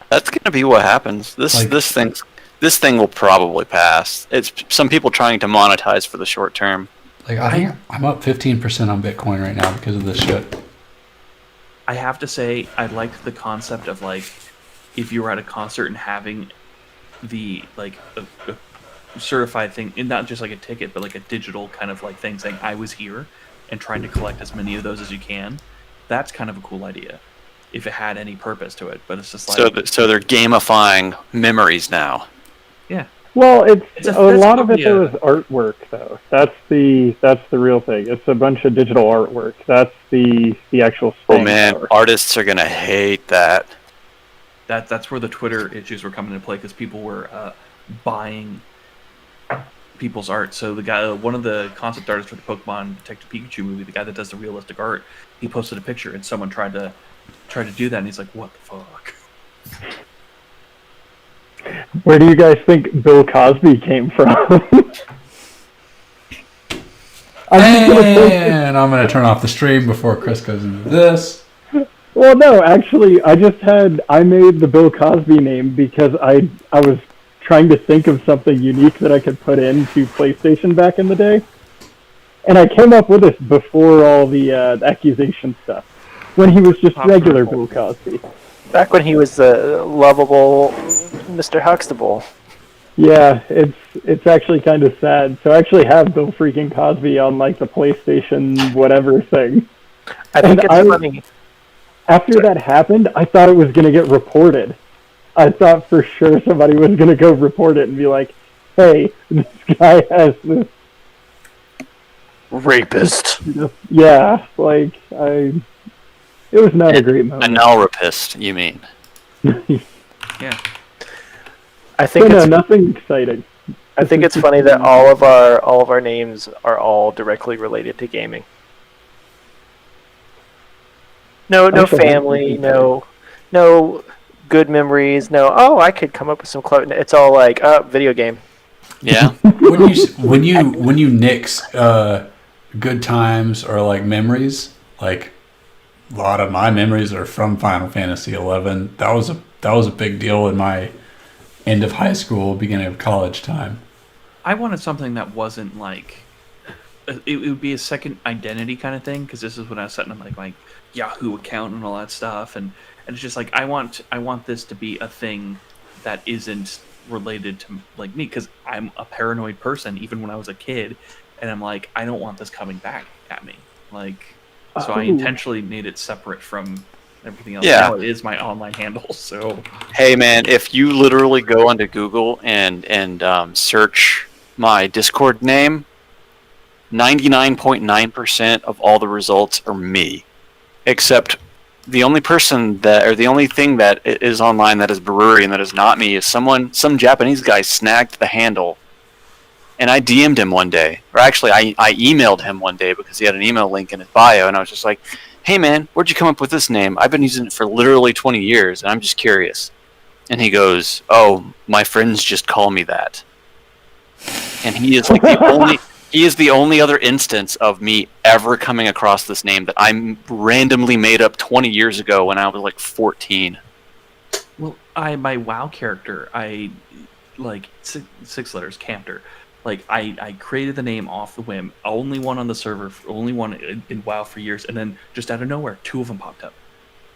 That's gonna be what happens. This thing will probably pass. It's some people trying to monetize for the short term. Like I think I'm up 15% on Bitcoin right now because of this shit. I have to say, I liked the concept of, like, if you were at a concert and having the, like, a certified thing, and not just like a ticket, but like a digital kind of like thing saying I was here, and trying to collect as many of those as you can. That's kind of a cool idea, if it had any purpose to it. But it's just like, So they're gamifying memories now. yeah, Well, it's That's a lot of probably it though is artwork though. That's the real thing. It's a bunch of digital artwork. That's the actual. Oh staying man, power. artists are gonna hate that. that's where the Twitter issues were coming into play, because people were buying people's art. So the guy, one of the concept artists for the Pokemon Detective Pikachu movie, the guy that does the realistic art, he posted a picture, and someone tried to do that, and he's like, "What the fuck?" Where do you guys think Bill Cosby came from? And I'm going to turn off the stream before Chris goes into this. Well, no, actually, I made the Bill Cosby name because I was trying to think of something unique that I could put into PlayStation back in the day. And I came up with this before all the accusation stuff, when he was just regular Bill Cosby. Back when he was the lovable Mr. Huxtable. Yeah, it's actually kind of sad. So I actually have Bill freaking Cosby on like the PlayStation whatever thing. I think it's funny. After that happened, I thought it was going to get reported. I thought for sure somebody was going to go report it and be like, hey, this guy has this Rapist. Yeah, like, it was not a great moment. Anal rapist, you mean? Yeah. I think So it's no, nothing exciting. I think it's funny that all of our names are all directly related to gaming. No family, no good memories, no. Oh, I could come up with some close. It's all like, video game. Yeah. when you nix good times or like memories, like a lot of my memories are from Final Fantasy XI. That was a big deal in my end of high school, beginning of college time. I wanted something that wasn't like it would be a second identity kind of thing, because this is when I was setting up like my Yahoo account and all that stuff, and it's just like I want this to be a thing that isn't related to like me, because I'm a paranoid person even when I was a kid, and I'm like, I don't want this coming back at me, like, so I intentionally made it separate from everything else. Yeah. Now it is my online handle. So Hey man, if you literally go onto Google and search my Discord name, 99.9% of all the results are me, except the only person that, or the only thing that is online that is Brewery and that is not me, is some Japanese guy snagged the handle, and I DM'd him one day, or actually I emailed him one day because he had an email link in his bio, and I was just like, hey man, where'd you come up with this name? I've been using it for literally 20 years, and I'm just curious. And he goes, oh, my friends just call me that. And he is like he is the only other instance of me ever coming across this name that I randomly made up 20 years ago when I was like 14. well, my WoW character, I like six letters, Campter. Like I created the name off the whim, only one on the server, only one in WoW for years, and then just out of nowhere, two of them popped up,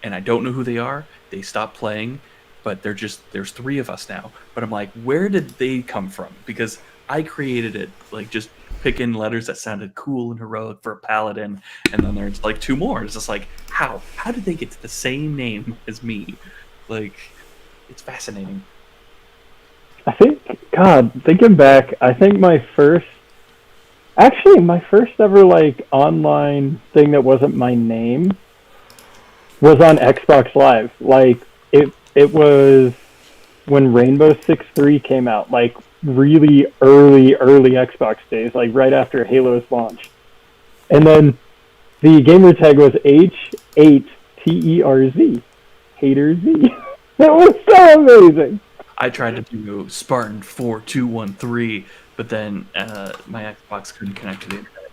and I don't know who they are. They stopped playing, but there's three of us now. But I'm like, where did they come from? Because I created it, like just picking letters that sounded cool and heroic for a paladin, and then there's like two more. It's just like, how did they get to the same name as me? Like, it's fascinating. I think, God, thinking back, I think my first ever like online thing that wasn't my name was on Xbox Live. Like it was when Rainbow Six 3 came out, like really early Xbox days, like right after Halo's launch. And then the gamer tag was H8TERZ, Hater Z. That was so amazing. I tried to do Spartan 4213, but then my Xbox couldn't connect to the internet.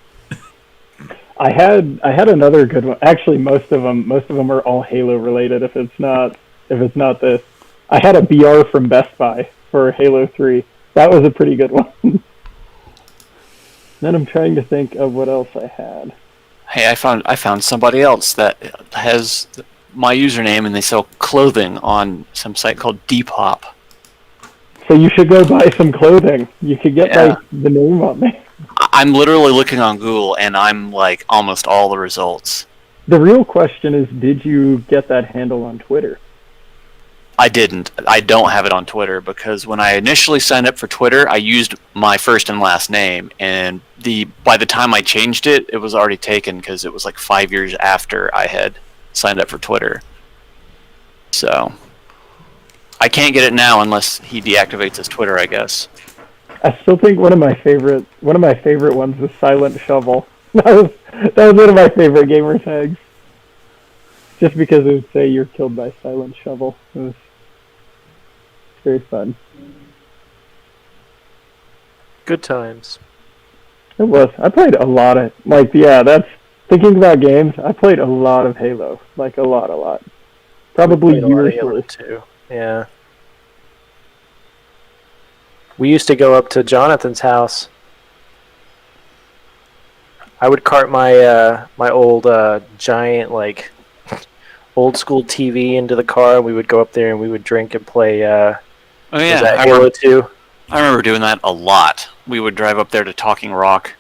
I had another good one. Actually, most of them are all Halo related. If it's not this, I had a BR from Best Buy for Halo 3. That was a pretty good one. Then I'm trying to think of what else I had. Hey, I found somebody else that has my username, and they sell clothing on some site called Depop. So you should go buy some clothing. You could get like the name on there. I'm literally looking on Google, and I'm like almost all the results. The real question is, did you get that handle on Twitter? I didn't. I don't have it on Twitter because when I initially signed up for Twitter, I used my first and last name, and by the time I changed it, it was already taken because it was like 5 years after I had signed up for Twitter. So I can't get it now unless he deactivates his Twitter, I guess. I still think one of my favorite ones was Silent Shovel. That was one of my favorite gamer tags. Just because it would say you're killed by Silent Shovel. It was very fun. Good times. It was. I played a lot of that's thinking about games. I played a lot of Halo, like a lot. Probably Played a lot of years Halo worth. too. Yeah. We used to go up to Jonathan's house. I would cart my my old giant old school TV into the car, and we would go up there and we would drink and play. Oh yeah, Was that I Halo remember, 2? I remember doing that a lot. We would drive up there to Talking Rock.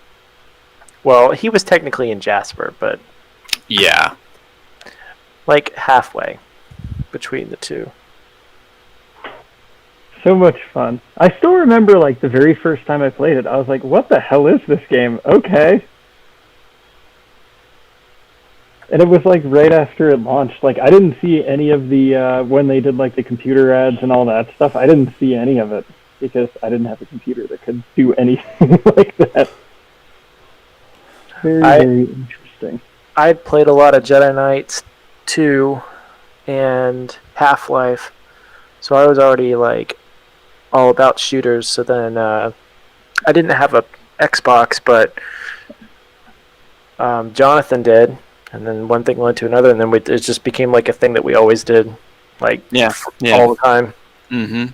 Well, he was technically in Jasper, but Yeah. like halfway between the two. So much fun. I still remember like the very first time I played it. I was like, "What the hell is this game?" Okay. And it was like right after it launched. Like I didn't see any of the when they did like the computer ads and all that stuff. I didn't see any of it because I didn't have a computer that could do anything like that. Very interesting. I played a lot of Jedi Knights 2 and Half-Life, so I was already like all about shooters. So then I didn't have a Xbox, but Jonathan did, and then one thing led to another, and then it just became like a thing that we always did, like all the time. Mm-hmm.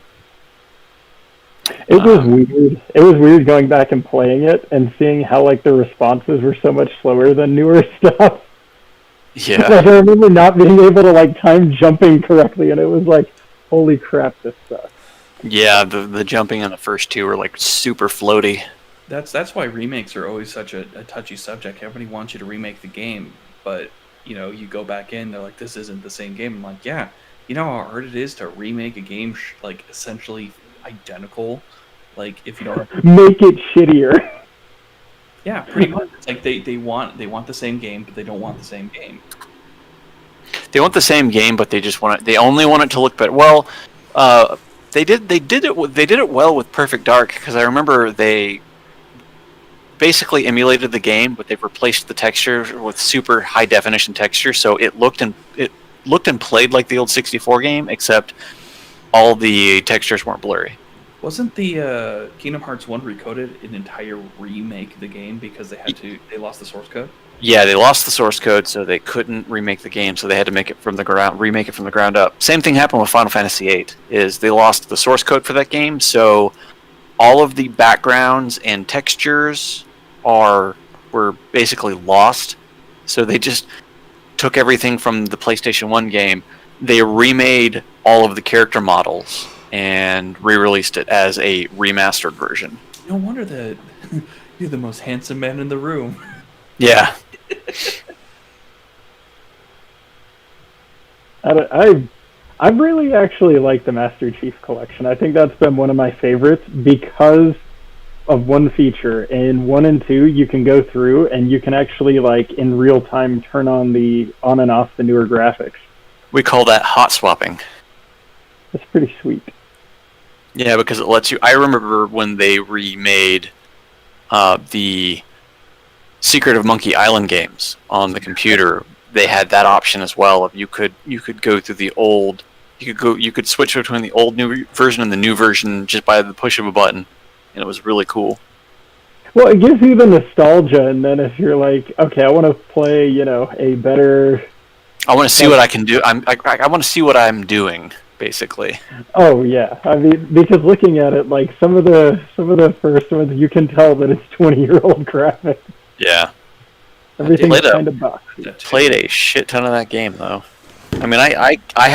It was weird. It was weird going back and playing it and seeing how like the responses were so much slower than newer stuff. Yeah. Like, I remember not being able to like time jumping correctly, and it was like, holy crap, this sucks. Yeah, the jumping on the first two were like super floaty. That's why remakes are always such a touchy subject. Everybody wants you to remake the game, but you go back in, they're like, this isn't the same game. I'm like, yeah, you know how hard it is to remake a game like essentially identical, like if you don't Make it shittier. yeah, pretty much. It's like they want the same game, but they don't want the same game. They want the same game, but they only want it to look better. Well, they did it well with Perfect Dark, because I remember they basically emulated the game, but they replaced the texture with super high definition texture, so it looked and played like the old 64 game, except all the textures weren't blurry. Wasn't the Kingdom Hearts 1 Recoded an entire remake of the game because they lost the source code? Yeah, they lost the source code, so they couldn't remake the game, so they had to remake it from the ground up. Same thing happened with Final Fantasy VIII, is they lost the source code for that game, so all of the backgrounds and textures were basically lost. So they just took everything from the PlayStation 1 game, they remade all of the character models and re-released it as a remastered version. No wonder that you're the most handsome man in the room. Yeah. I really actually like the Master Chief Collection. I think that's been one of my favorites because of one feature. In 1 and 2, you can go through and you can actually, like, in real time turn on and off the newer graphics. We call that hot swapping. That's pretty sweet. Yeah, because it lets you... I remember when they remade the Secret of Monkey Island games on the computer, they had that option as well. If you could go through the old... You could switch between the old new version and the new version just by the push of a button, and it was really cool. Well, it gives you the nostalgia, and then if you're like, okay, I want to play, a better... I want to see what I can do. I want to see what I'm doing, basically. Oh yeah, I mean, because looking at it, like some of the first ones, you can tell that it's 20-year-old graphics. Yeah. Everything's Played kind of boxy. Played a shit ton of that game though. I mean, I